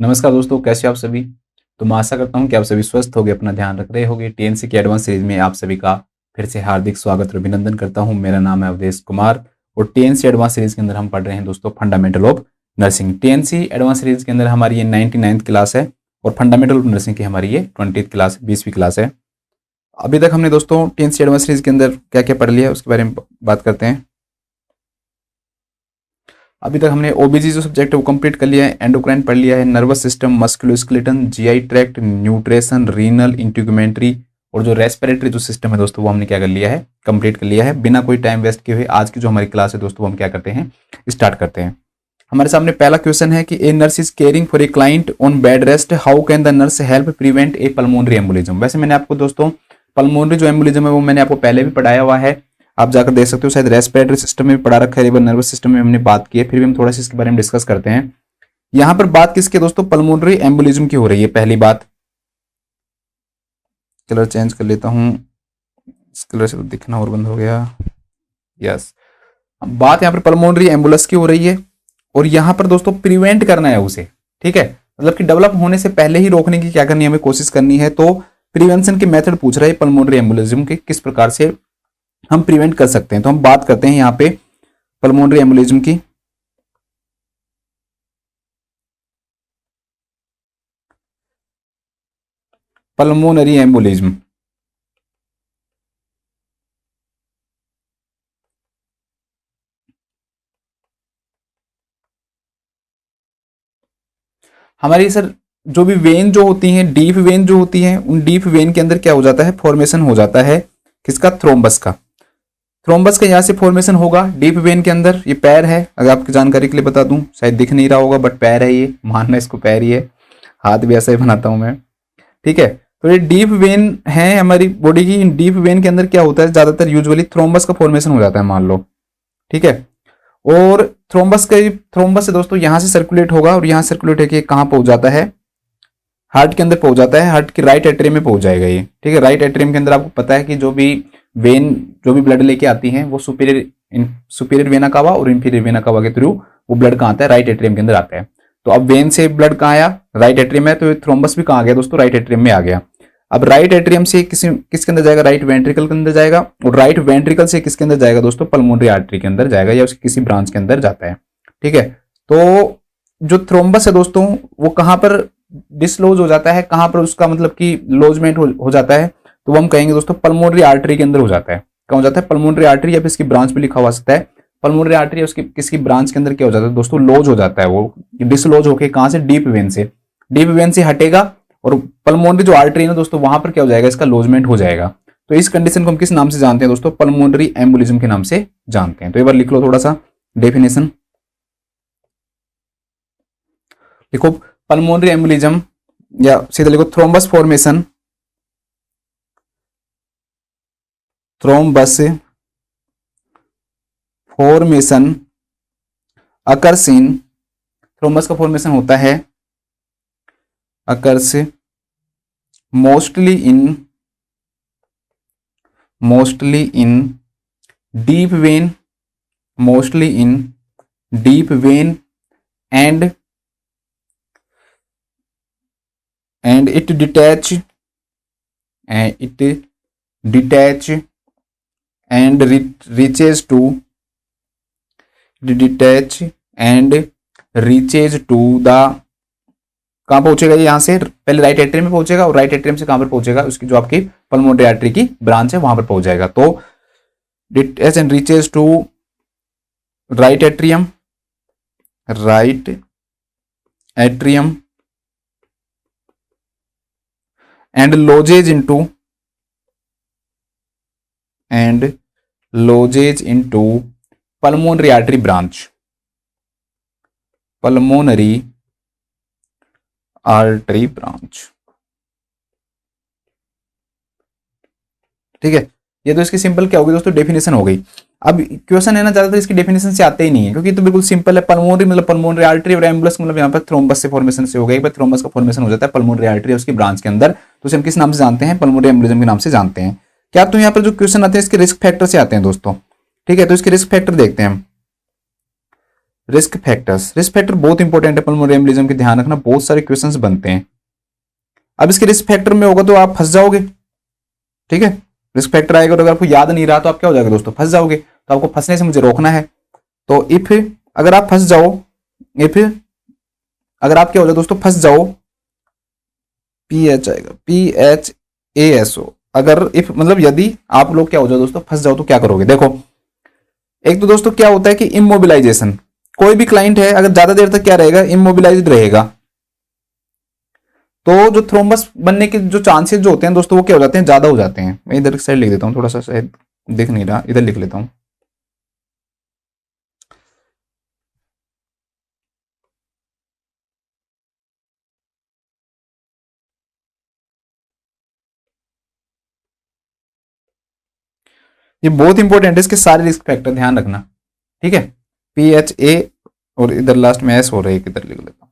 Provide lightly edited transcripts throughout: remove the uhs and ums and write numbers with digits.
नमस्कार दोस्तों, कैसे हो आप सभी। तो मैं आशा करता हूं कि आप सभी स्वस्थ होंगे, अपना ध्यान रख रहे होंगे। टीएनसी की एडवांस सीरीज में आप सभी का फिर से हार्दिक स्वागत और अभिनंदन करता हूं। मेरा नाम है अवधेश कुमार और टीएनसी एडवांस सीरीज के अंदर हम पढ़ रहे हैं दोस्तों fundamental of nursing. TNC advance series के अंदर हमारी ये 99th क्लास है और फंडामेंटल ऑफ नर्सिंग की हमारी ये 20th क्लास 20वीं क्लास है। अभी तक हमने दोस्तों टीएनसी एडवांस सीरीज के अंदर क्या क्या पढ़ लिया है उसके बारे में बात करते हैं। अभी तक हमने ओबीजी जो सब्जेक्ट है वो कंप्लीट कर लिया है, एंडोक्राइन पढ़ लिया है, nervous system, musculoskeleton, GI tract, nutrition, renal, integumentary और जो रेस्पिरेटरी जो सिस्टम है दोस्तों वो हमने क्या कर लिया है, कंप्लीट कर लिया है। बिना कोई टाइम वेस्ट किए हुए आज की जो हमारी क्लास है दोस्तों वो हम क्या करते हैं, स्टार्ट करते हैं। हमारे सामने पहला क्वेश्चन है कि ए nurse is caring for a client on bed rest, how can the nurse help prevent A pulmonary embolism. वैसे मैंने आपको दोस्तों पल्मोनरी जो एम्बोलिज्म है वो मैंने आपको पहले भी पढ़ाया हुआ है, आप जाकर देख सकते हो। शायद रेस्पिरेटरी सिस्टम में भी पढ़ा रखा है, रिवर नर्वस सिस्टम में हमने बात की है, फिर भी हम थोड़ा सा इसके बारे में डिस्कस करते हैं। यहां पर बात किसकी दोस्तों, पल्मोनरी एम्बोलिज्म की हो रही है। पहली बात, कलर चेंज कर लेता हूं, इस कलर से तो दिखना और बंद हो गया। यस, बात यहां पर पल्मोनरी एम्बुलस की हो रही है और यहां पर दोस्तों प्रिवेंट करना है उसे, ठीक है, मतलब कि डेवलप होने से पहले ही रोकने की क्या करनी है, हमें कोशिश करनी है। तो प्रिवेंशन के मेथड पूछ रहा है पल्मोनरी एम्बोलिज्म के, किस प्रकार से हम प्रिवेंट कर सकते हैं। तो हम बात करते हैं यहां पे पल्मोनरी एम्बोलिज्म की। पल्मोनरी एम्बोलिज्म हमारी सर जो भी वेन जो होती हैं, डीप वेन जो होती हैं, उन डीप वेन के अंदर क्या हो जाता है, फॉर्मेशन हो जाता है किसका, थ्रोम्बस का। थ्रोम्बस का यहां से फॉर्मेशन होगा डीप वेन के अंदर। ये पैर है, अगर आपकी जानकारी के लिए बता दूं, शायद दिख नहीं रहा होगा बट पैर है, ये मानना इसको पैर ही है, हाथ भी ऐसा ही बनाता हूं मैं, ठीक है। तो ये डीप वेन है हमारी बॉडी की। इन डीप वेन के अंदर क्या होता है, ज्यादातर यूजुअली थ्रोम्बस का फॉर्मेशन हो जाता है, मान लो, ठीक है। और थ्रोम्बस से दोस्तों यहां से सर्कुलेट होगा और यहां सर्कुलेट होकर कहां पहुंच जाता है, हार्ट के अंदर पहुंच जाता है, हार्ट के राइट एट्रियम में पहुंच जाएगा ये, ठीक है। राइट एट्रियम के अंदर आपको पता है कि जो भी वेन जो भी ब्लड लेके आती हैं वो सुपीरियर वेना कावा और इंफीरियर वेना कावा के थ्रू वो ब्लड कहां आता है, राइट एट्रियम के अंदर आता है। तो अब वेन से ब्लड कहां आया, राइट एट्रियम में, तो थ्रोम्बस भी कहां आ गया दोस्तों, राइट एट्रियम में आ गया। अब राइट एट्रियम से किसके अंदर जाएगा, राइट वेंट्रिकल के अंदर जाएगा, और राइट वेंट्रिकल से किसके अंदर जाएगा दोस्तों, पल्मोनरी आर्टरी के अंदर जाएगा या उसके किसी ब्रांच के अंदर जाता है, ठीक है। तो जो थ्रोम्बस है दोस्तों वो कहां पर डिसलोज हो जाता है, कहां पर उसका मतलब कि लॉजमेंट हो जाता है, तो वो हम कहेंगे दोस्तों पल्मोनरी आर्टरी के अंदर हो जाता है। कहां हो जाता है, पल्मोनरी आर्टरी, या फिर इसकी ब्रांच भी लिखा हुआ सकता है। पल्मोनरी आर्टरी उसकी किसकी ब्रांच के अंदर क्या हो जाता है दोस्तों, लॉज हो जाता है। वो डिसलॉज होकर कहां से, डीप वेन से हटेगा और पल्मोनरी जो आर्टरी है ना दोस्तों वहां पर क्या हो जाएगा, इसका लॉजमेंट हो जाएगा। तो इस कंडीशन को हम किस नाम से जानते हैं दोस्तों, पल्मोनरी एम्बोलिज्म के नाम से जानते हैं। तो एक बार लिख लो थोड़ा सा डेफिनेशन, लिखो पल्मोनरी एम्बोलिज्म, या सीधा लिखो thrombus formation, thrombus formation occurs in, thrombus का फॉर्मेशन होता है occurs mostly in deep vein, mostly in deep vein and it detach and reaches to detach and reaches to the, कहां पहुंचेगा ये, यहां से पहले राइट एट्रियम में पहुंचेगा और राइट एट्रियम से कहां पर पहुंचेगा, उसकी जो आपकी पल्मोनरी आर्टरी की ब्रांच है वहां पर पहुंच जाएगा। तो detach and reaches to right atrium and lodges into pulmonary artery branch, ठीक है। ये तो इसकी सिंपल क्या होगी दोस्तों, डेफिनेशन हो गई। अब क्वेश्चन है ना, ज्यादातर इसकी डेफिनेशन से आते ही नहीं है क्योंकि तो बिल्कुल सिंपल है। पल्मोनरी मतलब पल्मोनरी आर्टरी और एम्बुलस मतलब यहाँ पर थ्रोम्बस से फॉर्मेशन से हो गया। थ्रोम्बस का फॉर्मेशन हो जाता है पल्मोनरी आर्टरी उसकी ब्रांच के अंदर, तो उसे हम किस नाम से जानते हैं, पल्मोनरी एम्बोलिज्म के नाम से जानते हैं। क्या तो यहाँ पर जो क्वेश्चन आते हैं इसके रिस्क फैक्टर से आते हैं दोस्तों, ठीक है। तो इसके रिस्क फैक्टर देखते हैं हम। रिस्क फैक्टर बहुत इंपॉर्टेंट है पल्मोनरी एम्बोलिज्म के, ध्यान रखना, बहुत सारे क्वेश्चंस बनते हैं। अब इसके रिस्क फैक्टर में होगा तो आप फंस जाओगे, ठीक है। रिस्क फैक्टर आएगा तो अगर आपको याद नहीं रहा तो आप क्या हो जाएगा दोस्तों, फंस जाओगे। तो आपको फंसने से मुझे रोकना है। तो इफ अगर आप फंस जाओ, अगर आप क्या हो जाए दोस्तों, फंस जाओ, PH आएगा, PHASO। अगर इफ मतलब यदि आप लोग क्या हो जाओ दोस्तों, फंस जाओ तो क्या करोगे। देखो एक तो दोस्तों क्या होता है कि इमोबिलाइजेशन, कोई भी क्लाइंट है अगर ज्यादा देर तक क्या रहेगा, इमोबिलाइज्ड रहेगा, तो जो थ्रोम्बस बनने के जो चांसेस जो होते हैं दोस्तों वो क्या हो जाते हैं, ज्यादा हो जाते हैं। मैं इधर साइड लिख देता हूं, थोड़ा सा शायद दिख नहीं रहा, इधर लिख लेता हूं। ये बहुत इंपॉर्टेंट है, इसके सारे रिस्क फैक्टर ध्यान रखना, ठीक है। PHA और इधर लास्ट में S हो रहा है, इधर लिख लेता हूँ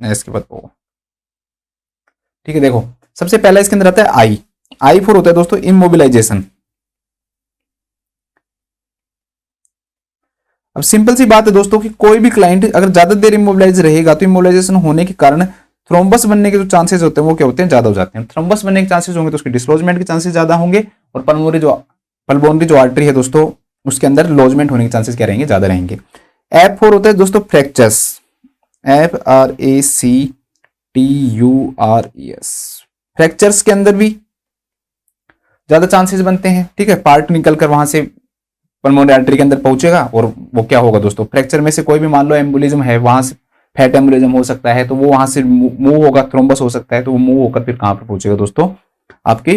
S के बाद O, ठीक है। देखो सबसे पहला इसके अंदर आता है I फॉर होता है दोस्तों इमोबिलाइजेशन। अब सिंपल सी बात है दोस्तों कि कोई भी क्लाइंट अगर ज्यादा देर इमोबिलाइज रहेगा तो इमोबिलाइजेशन होने के कारण थ्रोम्बस बनने के जो चांसेस होते हैं वो क्या होते हैं, ज्यादा हो जाते हैं। थ्रोम्बस बनने के चांसेस होंगे तो उसके डिस्लोजमेंट के चांसेस ज्यादा होंगे, और पल्मोनरी जो आर्टरी है दोस्तों उसके अंदर लॉजमेंट होने के चांसेस क्या रहेंगे, ज्यादा रहेंगे। F4 होता है दोस्तों फ्रैक्चर्स, FRACTURES। फ्रैक्चर्स के अंदर भी ज्यादा चांसेस बनते हैं, ठीक है। पार्ट निकल कर वहां से पल्मोनरी आर्टरी के अंदर पहुंचेगा और वो क्या होगा दोस्तों, फ्रैक्चर में से कोई भी मान लो एम्बोलिज्म है, वहां से फैट एम्बोलिज्म हो सकता है तो वो वहां से मूव होगा, थ्रोम्बस हो सकता है तो वो मूव होकर फिर कहां पर पहुंचेगा दोस्तों, आपकी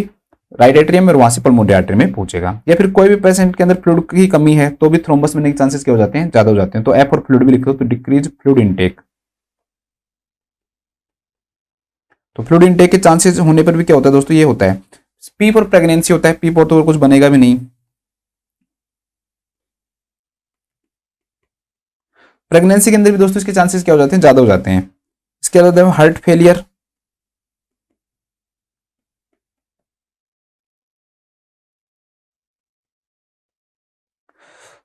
राइट एट्रियम में, और वहां से पल्मोनरी आर्टरी में पहुंचेगा। या फिर कोई भी पेशेंट के अंदर फ्लूइड की कमी है तो भी थ्रोम्बस बनने के चांसेस क्या हो जाते हैं, ज्यादा हो जाते हैं। तो F और फ्लूइड भी लिख दो, तो डिक्रीज फ्लूइड इनटेक। तो फ्लूइड इनटेक के चांसेस होने पर भी क्या होता है दोस्तों, ये होता है। P फॉर प्रेगनेंसी होता है, P फॉर तो कुछ बनेगा भी नहीं। प्रेगनेंसी के अंदर भी दोस्तों इसके चांसेस क्या हो जाते हैं, ज्यादा हो जाते हैं। इसके अलावा हार्ट फेलियर,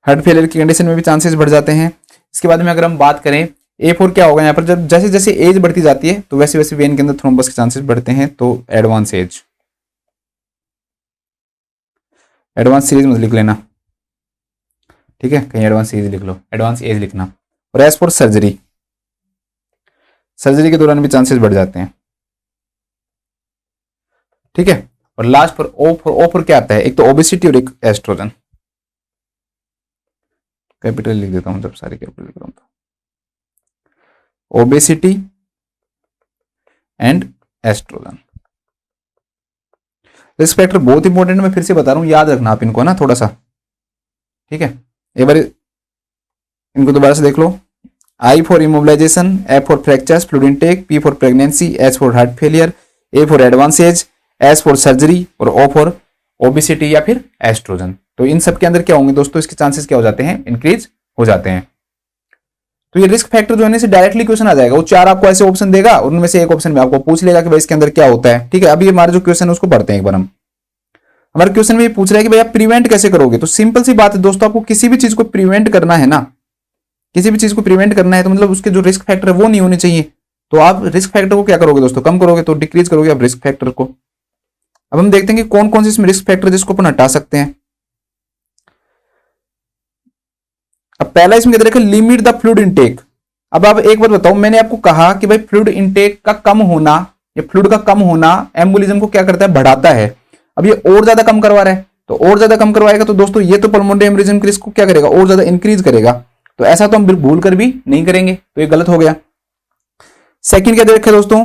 हार्ट फेलियर की कंडीशन में भी चांसेस बढ़ जाते हैं। इसके बाद में अगर हम बात करें A4 क्या होगा यहाँ पर, जब जैसे जैसे एज बढ़ती जाती है तो वैसे वैसे वेन के अंदर थ्रोम्बस के चांसेस बढ़ते हैं। तो एडवांस एज, एडवांस सीरीज मत लिख लेना, ठीक है, कहीं एडवांस सीरीज लिख लो, एडवांस एज लिखना। और एज फॉर सर्जरी, सर्जरी के दौरान भी चांसेस बढ़ जाते हैं, ठीक है। और लास्ट फॉर O फॉर क्या आता है, एक तो ओबेसिटी और एक एस्ट्रोजन। कैपिटल लिख देता हूं, जब सारे कैपिटल लिख रहा हूं तो obesity and oestrogen. Risk factor बहुत इंपॉर्टेंट, मैं फिर से बता रहा हूं, याद रखना आप इनको ना थोड़ा सा, ठीक है। एक बार इनको दोबारा से देख लो। I for immobilization, F for fractures fluid intake, P for pregnancy, H for heart failure, A for advance age, S for surgery, और O फॉर ओबेसिटी या फिर एस्ट्रोजन। तो इन सब के अंदर क्या होंगे दोस्तों, इसके चांसेस क्या हो जाते हैं, इंक्रीज हो जाते हैं। तो ये रिस्क फैक्टर जो है से डायरेक्टली क्वेश्चन आ जाएगा, वो 4 आपको ऐसे ऑप्शन देगा और उनमें से एक ऑप्शन में आपको पूछ लेगा कि भाई इसके अंदर क्या होता है, ठीक है। अभी हमारे जो क्वेश्चन है उसको पढ़ते हैं एक बार हम। हमारे क्वेश्चन में ये पूछ रहा है कि भाई आप प्रिवेंट कैसे करोगे। तो सिंपल सी बात है दोस्तों, आपको किसी भी चीज को प्रिवेंट करना है ना, किसी भी चीज को प्रिवेंट करना है तो मतलब उसके जो रिस्क फैक्टर है वो नहीं होने चाहिए। तो आप रिस्क फैक्टर को क्या करोगे दोस्तों, कम करोगे, तो डिक्रीज करोगे आप रिस्क फैक्टर को। अब हम देखते हैं कि कौन कौन से इसमें रिस्क फैक्टर जिसको अपन हटा सकते हैं। अब पहला इसमें कहते हैं लिमिट द फ्लूइड इनटेक। अब आप एक बार बताओ, मैंने आपको कहा कि भाई फ्लूइड इनटेक का कम होना या फ्लूइड का कम होना एम्बोलिज्म को क्या करता है, बढ़ाता है। अब ये और ज्यादा कम करवा रहा है, तो और ज्यादा कम करवाएगा तो दोस्तों ये तो पल्मोनरी एम्बोलिज्म के रिस्क को क्या करेगा, और ज्यादा इंक्रीज करेगा। तो ऐसा तो हम भूल कर भी नहीं करेंगे, तो ये गलत हो गया। सेकंड क्या दे रखा है दोस्तों,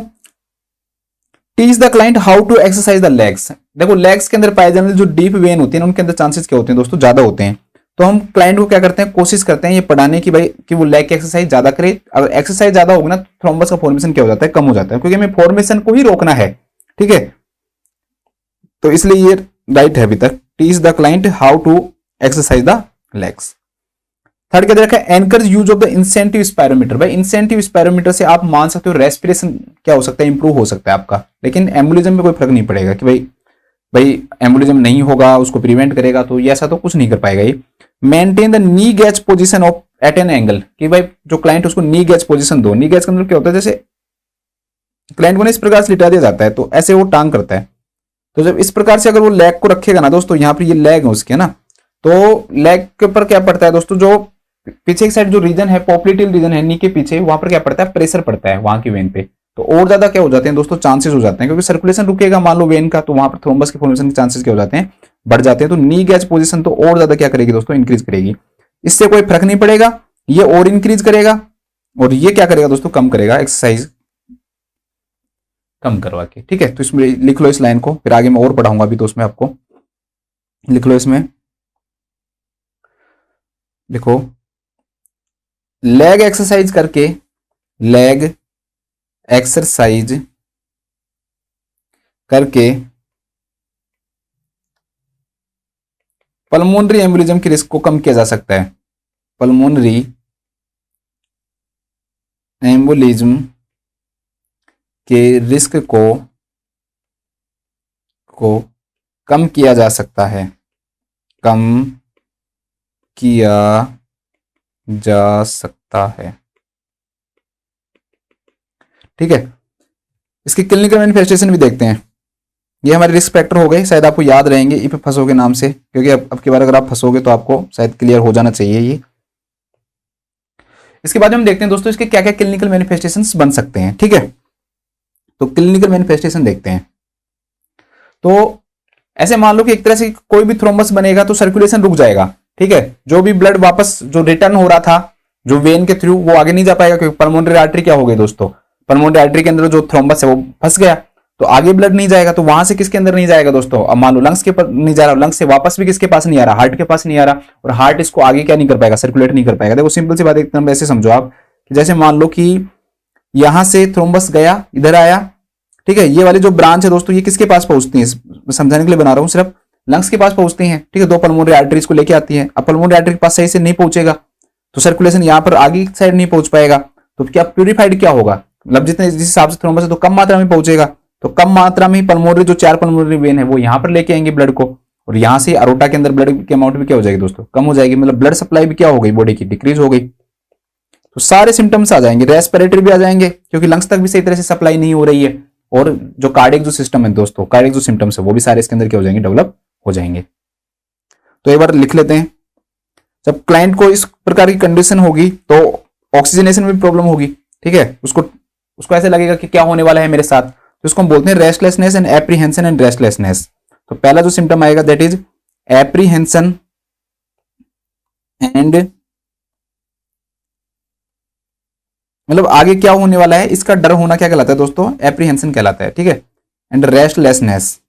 teach the client how to exercise the legs. देखो लेग्स के अंदर पाए जाने वाले जो डीप वेन होती है उनके अंदर चांसेस क्या होते हैं दोस्तों, ज्यादा होते हैं। तो हम क्लाइंट को क्या करते हैं, कोशिश करते हैं ये पढ़ाने की भाई कि वो लेग की एक्सरसाइज ज्यादा करे। अगर एक्सरसाइज ज्यादा होगी ना तो थ्रोम्बस का फॉर्मेशन क्या हो जाता है, कम हो जाता है, क्योंकि हमें फॉर्मेशन को ही रोकना है, ठीक है। तो इसलिए ये राइट है अभी तक, teach the client how to exercise the legs. Third क्या दे रखा है, encourage use of the incentive spirometer. भाई इंसेंटिव स्पायरोमीटर से आप मान सकते हो रेस्पिरेशन क्या हो सकता है, इंप्रूव हो सकता है आपका। लेकिन एम्बोलिज्म में कोई फर्क नहीं पड़ेगा कि भाई एम्बोलिज्म नहीं होगा, उसको प्रिवेंट करेगा, तो ये ऐसा तो कुछ नहीं कर पाएगा ये। Maintain the knee gatch position of at an angle, कि भाई जो क्लाइंट उसको नी गेज पोजीशन दो। नी गेज का मतलब क्या होता है, जैसे क्लाइंट को इस प्रकार से लिटा दिया जाता है तो ऐसे वो टांग करता है। तो जब इस प्रकार से अगर वो लेग को रखेगा ना दोस्तों, यहाँ पर ये लेग है उसके ना, तो लेग के ऊपर क्या पड़ता है दोस्तों, जो पीछे की साइड जो रीजन है, पॉप्लिटिल रीजन है नी के पीछे, वहां पर क्या पड़ता है, प्रेशर पड़ता है वहां की वेन पे। तो और ज्यादा क्या हो जाते हैं दोस्तों, चांसेस हो जाते हैं, क्योंकि सर्कुलेशन रुकेगा मान लो वेन का, तो वहां पर थ्रोम्बस के फॉर्मेशन के चांसेस क्या हो जाते हैं, बढ़ जाते हैं। तो नी गैज पोजीशन तो और ज्यादा क्या करेगी दोस्तों, इंक्रीज करेगी। इससे कोई फर्क नहीं पड़ेगा, ये और इंक्रीज करेगा, और ये क्या करेगा दोस्तों, कम करेगा, एक्सरसाइज कम करवा के। ठीक है, तो इसमें लिख लो इस लाइन को, फिर आगे मैं और पढ़ाऊंगा अभी, तो उसमें आपको लिख लो, इसमें लिखो, लेग एक्सरसाइज करके, लेग एक्सरसाइज करके पल्मोनरी एम्बोलिज्म के रिस्क को कम किया जा सकता है। पल्मोनरी एम्बोलिज्म के रिस्क को कम किया जा सकता है, कम किया जा सकता है। ठीक है, इसकी क्लिनिकल मैनिफेस्टेशन भी देखते हैं। ये हमारे रिस्क फैक्टर हो गए, शायद आपको याद रहेंगे इफ फंसोगे नाम से, क्योंकि अब की बार अगर आप फंसोगे तो आपको शायद क्लियर हो जाना चाहिए ये। इसके बाद हम देखते हैं दोस्तों इसके क्या क्या क्लिनिकल मैनिफेस्टेशंस बन सकते हैं। ठीक है, तो क्लिनिकल मैनिफेस्टेशन देखते हैं। तो ऐसे मान लो कि एक तरह से कोई भी थ्रोम्बस बनेगा तो सर्कुलेशन रुक जाएगा। ठीक है, जो भी ब्लड वापस जो रिटर्न हो रहा था जो वेन के थ्रू, वो आगे नहीं जा पाएगा, क्योंकि पल्मोनरी आर्टरी क्या हो गई दोस्तों, पल्मोनरी आर्टरी के अंदर जो थ्रोम्बस है वो फंस गया, तो आगे ब्लड नहीं जाएगा। तो वहां से किसके अंदर नहीं जाएगा दोस्तों, अब मान लो लंग्स के पास नहीं जा रहा, लंग्स से वापस भी किसके पास नहीं आ रहा, हार्ट के पास नहीं आ रहा, और हार्ट इसको आगे क्या नहीं कर पाएगा, सर्कुलेट नहीं कर पाएगा। देखो सिंपल सी बात एकदम ऐसे समझो आप, जैसे मान लो कि यहां से थ्रोम्बस गया, इधर आया। ठीक है, ये वाली जो ब्रांच है दोस्तों, ये किसके पास पहुंचती है, समझाने के लिए बना रहा हूं, सिर्फ लंग्स के पास पहुंचती हैं। ठीक है, दो पल्मोनरी आर्टरीज को लेके आती है। अब पल्मोनरी आर्टरी के पास सही से नहीं पहुंचेगा तो सर्कुलेशन यहाँ पर आगे की साइड नहीं पहुंच पाएगा, तो क्या प्यूरिफाइड क्या होगा, मतलब जितने जिस हिसाब से थ्रोम्बस है तो कम मात्रा में पहुंचेगा, तो कम मात्रा में ही पल्मोनरी जो 4 पल्मोनरी वेन है वो यहाँ पर लेके आएंगे ब्लड को, और यहाँ से अरोटा के अंदर ब्लड की अमाउंट भी क्या हो जाएगी दोस्तों, कम हो जाएगी, मतलब ब्लड सप्लाई भी क्या हो गई, बॉडी की डिक्रीज हो गई। तो सारे सिम्टम्स आ जाएंगे, रेस्पिरेटरी भी आ जाएंगे, क्योंकि लंग्स तक भी सही तरह से सप्लाई नहीं हो रही है, और जो कार्डियक जो सिस्टम है दोस्तों, कार्डियक जो सिम्टम्स है वो भी सारे इसके अंदर क्या हो जाएंगे, डेवलप हो जाएंगे। तो एक बार लिख लेते हैं, जब क्लाइंट को इस प्रकार की कंडीशन होगी तो ऑक्सीजनेशन में प्रॉब्लम होगी। ठीक है, उसको ऐसे लगेगा कि क्या होने वाला है मेरे साथ, तो इसको हम बोलते हैं restlessness and apprehension and restlessness. तो पहला जो सिम्टम आएगा दैट इज एप्रीहेंशन एंड, मतलब आगे क्या होने वाला है इसका डर होना क्या कहलाता है दोस्तों, एप्रीहेंशन कहलाता है। ठीक है, एंड रेस्टलेसनेस।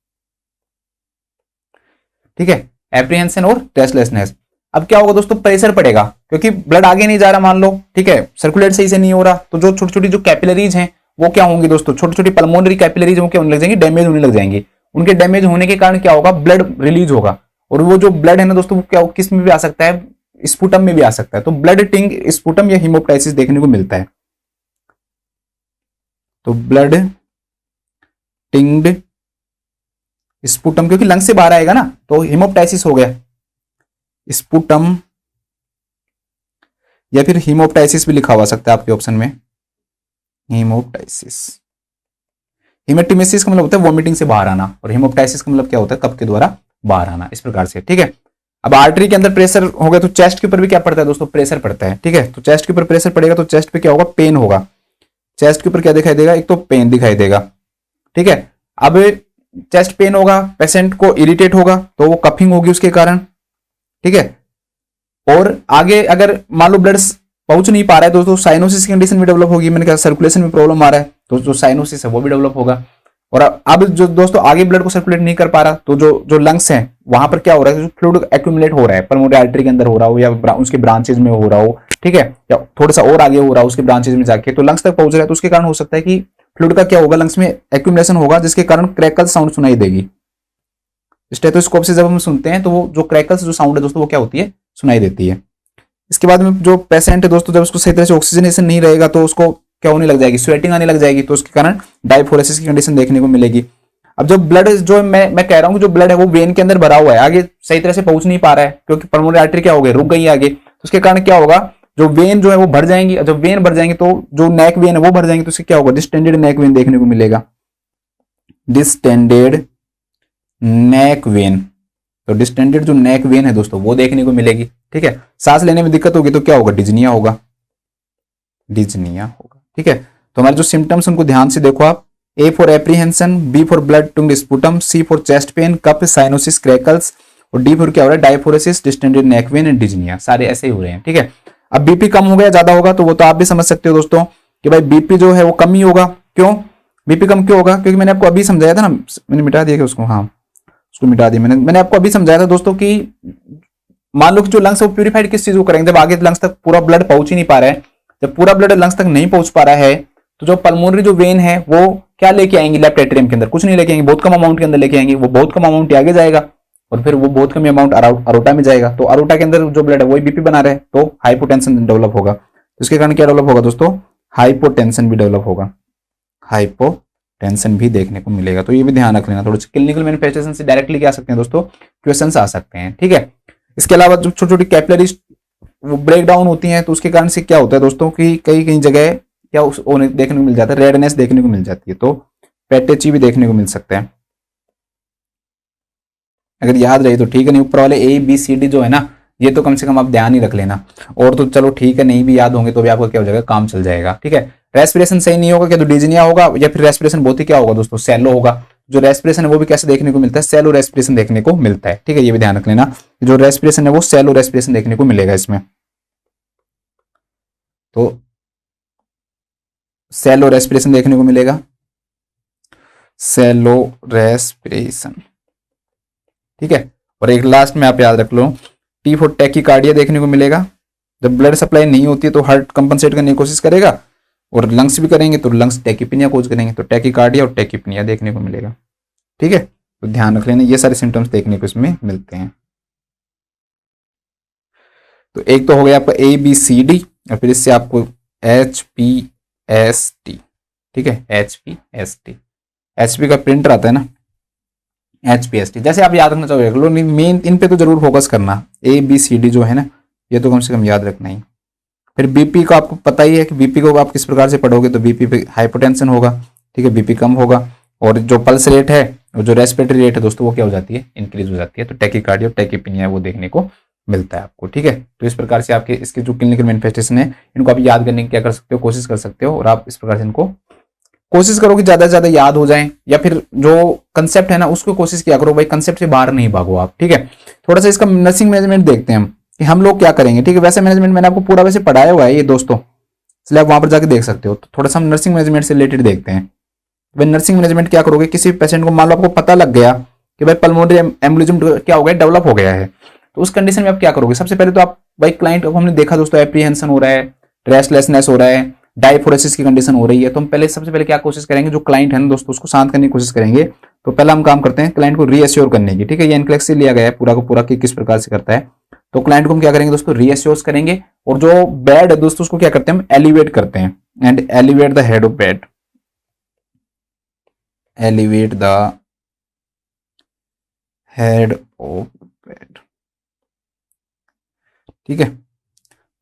ठीक है, एप्रीहेंशन और रेस्टलेसनेस। अब क्या होगा दोस्तों, प्रेशर पड़ेगा, क्योंकि ब्लड आगे नहीं जा रहा मान लो। ठीक है, सर्कुलेट सही से नहीं हो रहा, तो जो छोटी छोटी जो कैपिलरीज हैं वो क्या होंगी दोस्तों, छोटी छोटी पल्मोनरी कैपिलरीज वो क्या होने लग जाएंगी, डैमेज होने लग जाएंगी। उनके डैमेज होने के कारण क्या होगा, ब्लड रिलीज होगा, और वो जो ब्लड है ना दोस्तों वो क्या किस में भी आ सकता है, स्पुटम में भी आ सकता है। तो ब्लड टिंग स्पुटम या हिमोप्टाइसिस देखने को मिलता है। तो ब्लड टिंग्ड स्पुटम, क्योंकि लंग से बाहर आएगा ना, तो हिमोप्टाइसिस हो गया, स्पुटम या फिर हिमोप्टाइसिस भी लिखा हुआ सकता है आपके ऑप्शन में, हिमोप्टाइसिस। हिमेटिमेसिस का मतलब होता है वॉमिटिंग से बाहर आना, और हिमोप्टाइसिस का मतलब क्या होता है, कफ के द्वारा बाहर आना, इस प्रकार से। ठीक है, अब आर्टरी के अंदर प्रेशर हो गया तो चेस्ट के ऊपर भी क्या पड़ता है दोस्तों, प्रेशर पड़ता है। ठीक है, तो चेस्ट के ऊपर प्रेशर पड़ेगा तो चेस्ट पे क्या होगा, पेन होगा। चेस्ट के ऊपर क्या दिखाई देगा, एक तो पेन दिखाई देगा। ठीक है, अब चेस्ट पेन होगा, पेशेंट को इरिटेट होगा, तो वो कफिंग होगी उसके कारण। ठीक है, और आगे अगर मान लो ब्लड पहुंच नहीं पा रहा है दोस्तों, साइनोसिस की कंडीशन भी डेवलप होगी। मैंने कहा सर्कुलेशन में प्रॉब्लम आ रहा है तो जो साइनोसिस है वो भी डेवलप होगा। और अब जो दोस्तों आगे ब्लड को सर्कुलेट नहीं कर पा रहा, तो जो लंग्स हैं वहां पर क्या हो रहा है, फ्लूइड एक्यूमुलेट हो रहा है, पल्मोनरी आर्टरी के अंदर हो रहा हो या उसके ब्रांचेज में हो रहा हो। ठीक है, या थोड़ा सा और आगे हो रहा हो उसके ब्रांचेज में जाके, तो लंग्स तक पहुंच रहा है, तो उसके कारण हो सकता है कि फ्लूइड का क्या होगा, लंग्स में एक्यूमुलेशन होगा, जिसके कारण क्रैकल साउंड सुनाई देगी। स्टेथोस्कोप से जब हम सुनते हैं तो वो जो क्रैकल्स जो साउंड है दोस्तों वो क्या होती है, सुनाई देती है। इसके बाद में जो पेशेंट है दोस्तों, जब उसको सही तरह से ऑक्सीजनेशन नहीं रहेगा तो उसको क्या होने लग जाएगी, स्वेटिंग आने लग जाएगी, तो उसके कारण डायफोरेसिस की कंडीशन देखने को मिलेगी। अब जो ब्लड जो मैं कह रहा हूँ जो ब्लड है वो वेन के अंदर भरा हुआ है, आगे सही तरह से पहुंच नहीं पा रहा है, क्योंकि पल्मोनरी आर्टरी क्या हो गई, रुक गई है आगे, तो उसके कारण क्या होगा, जो वेन जो है वो भर जाएंगी, जब वेन भर जाएंगे तो जो नेक वेन है वो भर जाएंगे, तो इससे क्या होगा, डिस्टेंडेड नेक वेन देखने को मिलेगा, डिस्टेंडेड नेक वेन। तो डिस्टेंडेड जो नेक वेन है दोस्तों वो देखने को मिलेगी। ठीक है, सांस लेने में दिक्कत होगी तो क्या होगा, डिजनिया होगा, डिजनिया होगा। ठीक है, तो हमारे जो सिम्टम्स उनको ध्यान से देखो आप, A for apprehension, B for blood tinged sputum, C for chest pain, cough cyanosis crackles, और डी फॉर क्या हो रहा है, diaphoresis, distended neck vein and dyspnea, सारे ऐसे ही हो रहे हैं। ठीक है, अब बीपी कम हो गया ज्यादा होगा तो वो तो आप भी समझ सकते हो दोस्तों कि भाई बीपी जो है वो कम ही होगा। क्यों बीपी कम क्यों होगा, क्योंकि मैंने आपको अभी समझाया था ना, मैंने मिटा दिया कि उसको, हाँ उसको मिटा दिया मैंने आपको अभी समझाया था दोस्तों कि मान लो कि जो लंग्स है वो प्यूरिफाइड किस चीज को करेंगे, जब आगे लंग्स तक पूरा ब्लड पहुंच ही नहीं पा रहा है, जब पूरा ब्लड लंग्स तक नहीं पहुंच पा रहा है तो जो पल्मोनरी जो वेन है वो क्या लेके आएंगी, लेफ्ट एट्रियम के अंदर कुछ नहीं लेके आएंगे, बहुत कम अमाउंट के अंदर लेके आएंगे, वो बहुत कम अमाउंट आगे जाएगा और फिर वो बहुत कम अमाउंट अरोटा में जाएगा, तो अरोटा के अंदर जो ब्लड है वही बीपी बना रहे, तो हाइपोटेंशन डेवलप होगा। तो इसके कारण क्या डेवलप होगा दोस्तों, हाइपोटेंशन भी डेवलप होगा, हाइपोटेंशन भी देखने को मिलेगा। तो ये भी ध्यान रख लेना, थोड़ा क्लिनिकल मैनिफेस्टेशन से डायरेक्टली क्या आ सकते हैं दोस्तों, क्वेश्चंस आ सकते हैं। ठीक है, इसके अलावा जो छोटी छोटी कैपिलरी वो ब्रेक डाउन होती हैं तो उसके कारण से क्या होता है दोस्तों कि कई कई जगह क्या देखने को मिल जाता है, रेडनेस देखने को मिल जाती है, तो पेटेची भी देखने को मिल सकता है। अगर याद रहे तो ठीक है, नहीं ऊपर वाले ए बी सी डी जो है ना ये तो कम से कम आप ध्यान ही रख लेना, और तो चलो ठीक है नहीं भी याद होंगे तो भी आपका क्या हो जाएगा, काम चल जाएगा। ठीक है, रेस्पिरेशन सही नहीं होगा क्या तो डिजनिया होगा, या फिर रेस्पिरेशन बहुत ही क्या होगा दोस्तों, सैलो होगा। जो रेस्पिरेशन है वो भी कैसे देखने को मिलता है, सैलो रेस्पिरेशन देखने को मिलता है। ठीक है, ये भी ध्यान रख लेना, जो रेस्पिरेशन है वो सैलो रेस्पिरेशन देखने को मिलेगा इसमें, तो सैलो रेस्पिरेशन देखने को मिलेगा, सैलो रेस्पिरेशन। ठीक है, और एक लास्ट में आप याद रख लो, टी फॉर टैकीकार्डिया देखने को मिलेगा, जब ब्लड सप्लाई नहीं होती है तो हार्ट कंपनसेट करने की कोशिश करेगा, और लंग्स भी करेंगे तो लंग्स टैकीपिनिया कोज करेंगे, तो टैकीकार्डिया और टैकीपिनिया देखने को मिलेगा। ठीक है, तो ध्यान रख लेना, ये सारे सिम्टम्स देखने को इसमें मिलते हैं। तो एक तो हो गया आपका ए बी सी डी, और फिर इससे आपको एच पी एस टी। ठीक है, H P S T, H P का प्रिंटर आता है ना, एच पी एस टी, जैसे आप याद रखना चाहोगे मेन इन पे तो जरूर फोकस करना, ए बी सी डी जो है ना ये तो कम से कम याद रखना ही। फिर बीपी का आपको पता ही है कि बीपी को आप किस प्रकार से पढ़ोगे, तो बीपी पे हाइपोटेंशन होगा। ठीक है, बीपी कम होगा, और जो पल्स रेट है और जो रेस्पिरेटरी रेट है दोस्तों वो क्या हो जाती है, इंक्रीज हो जाती है, तो टैकीकार्डिया और टैकीपिनिया वो देखने को मिलता है आपको। ठीक है, तो इस प्रकार से आपके इसके जो क्लिनिकल मैनिफेस्टेशन है इनको आप याद करने की क्या कर सकते हो, कोशिश कर सकते हो, और आप इस प्रकार से इनको कोशिश करो कि ज्यादा से ज्यादा याद हो जाएं, या फिर जो कंसेप्ट है ना उसको कोशिश किया करो भाई, कंसेप्ट से बाहर नहीं भागो आप। ठीक है, थोड़ा सा इसका नर्सिंग मैनेजमेंट देखते हैं हम कि हम लोग क्या करेंगे। ठीक है, वैसे मैनेजमेंट मैंने आपको पूरा वैसे पढ़ाया हुआ है ये दोस्तों, इसलिए आप वहां पर जाके देख सकते हो। तो थोड़ा सा हम नर्सिंग मैनेजमेंट से रिलेटेड देखते हैं। भाई नर्सिंग मैनेजमेंट क्या करोगे, किसी पेशेंट को मान लो आपको पता लग गया कि भाई पल्मोनरी एम्बोलिज्म क्या हो गया, डेवलप हो गया है, तो उस कंडीशन में आप क्या करोगे, सबसे पहले तो आप भाई क्लाइंट को हमने देखा दोस्तों एप्रीहेंशन हो रहा है, रेस्टलेसनेस हो रहा है, डायफोरेसिस की कंडीशन हो रही है, तो हम पहले सबसे पहले क्या कोशिश करेंगे, जो क्लाइंट है ना दोस्तों उसको शांत करने की कोशिश करेंगे। तो पहला हम काम करते हैं क्लाइंट को रीएश्योर करने की। ठीक है, ये इनक्लेक्स से लिया गया है पूरा का पूरा कि किस प्रकार से करता है। तो क्लाइंट को हम क्या करेंगे दोस्तों, रीएश्योर करेंगे, और जो बेड है दोस्तों उसको क्या करते हैं हम एलिवेट करते हैं, and elevate the head of bed, elevate the head of bed. ठीक है,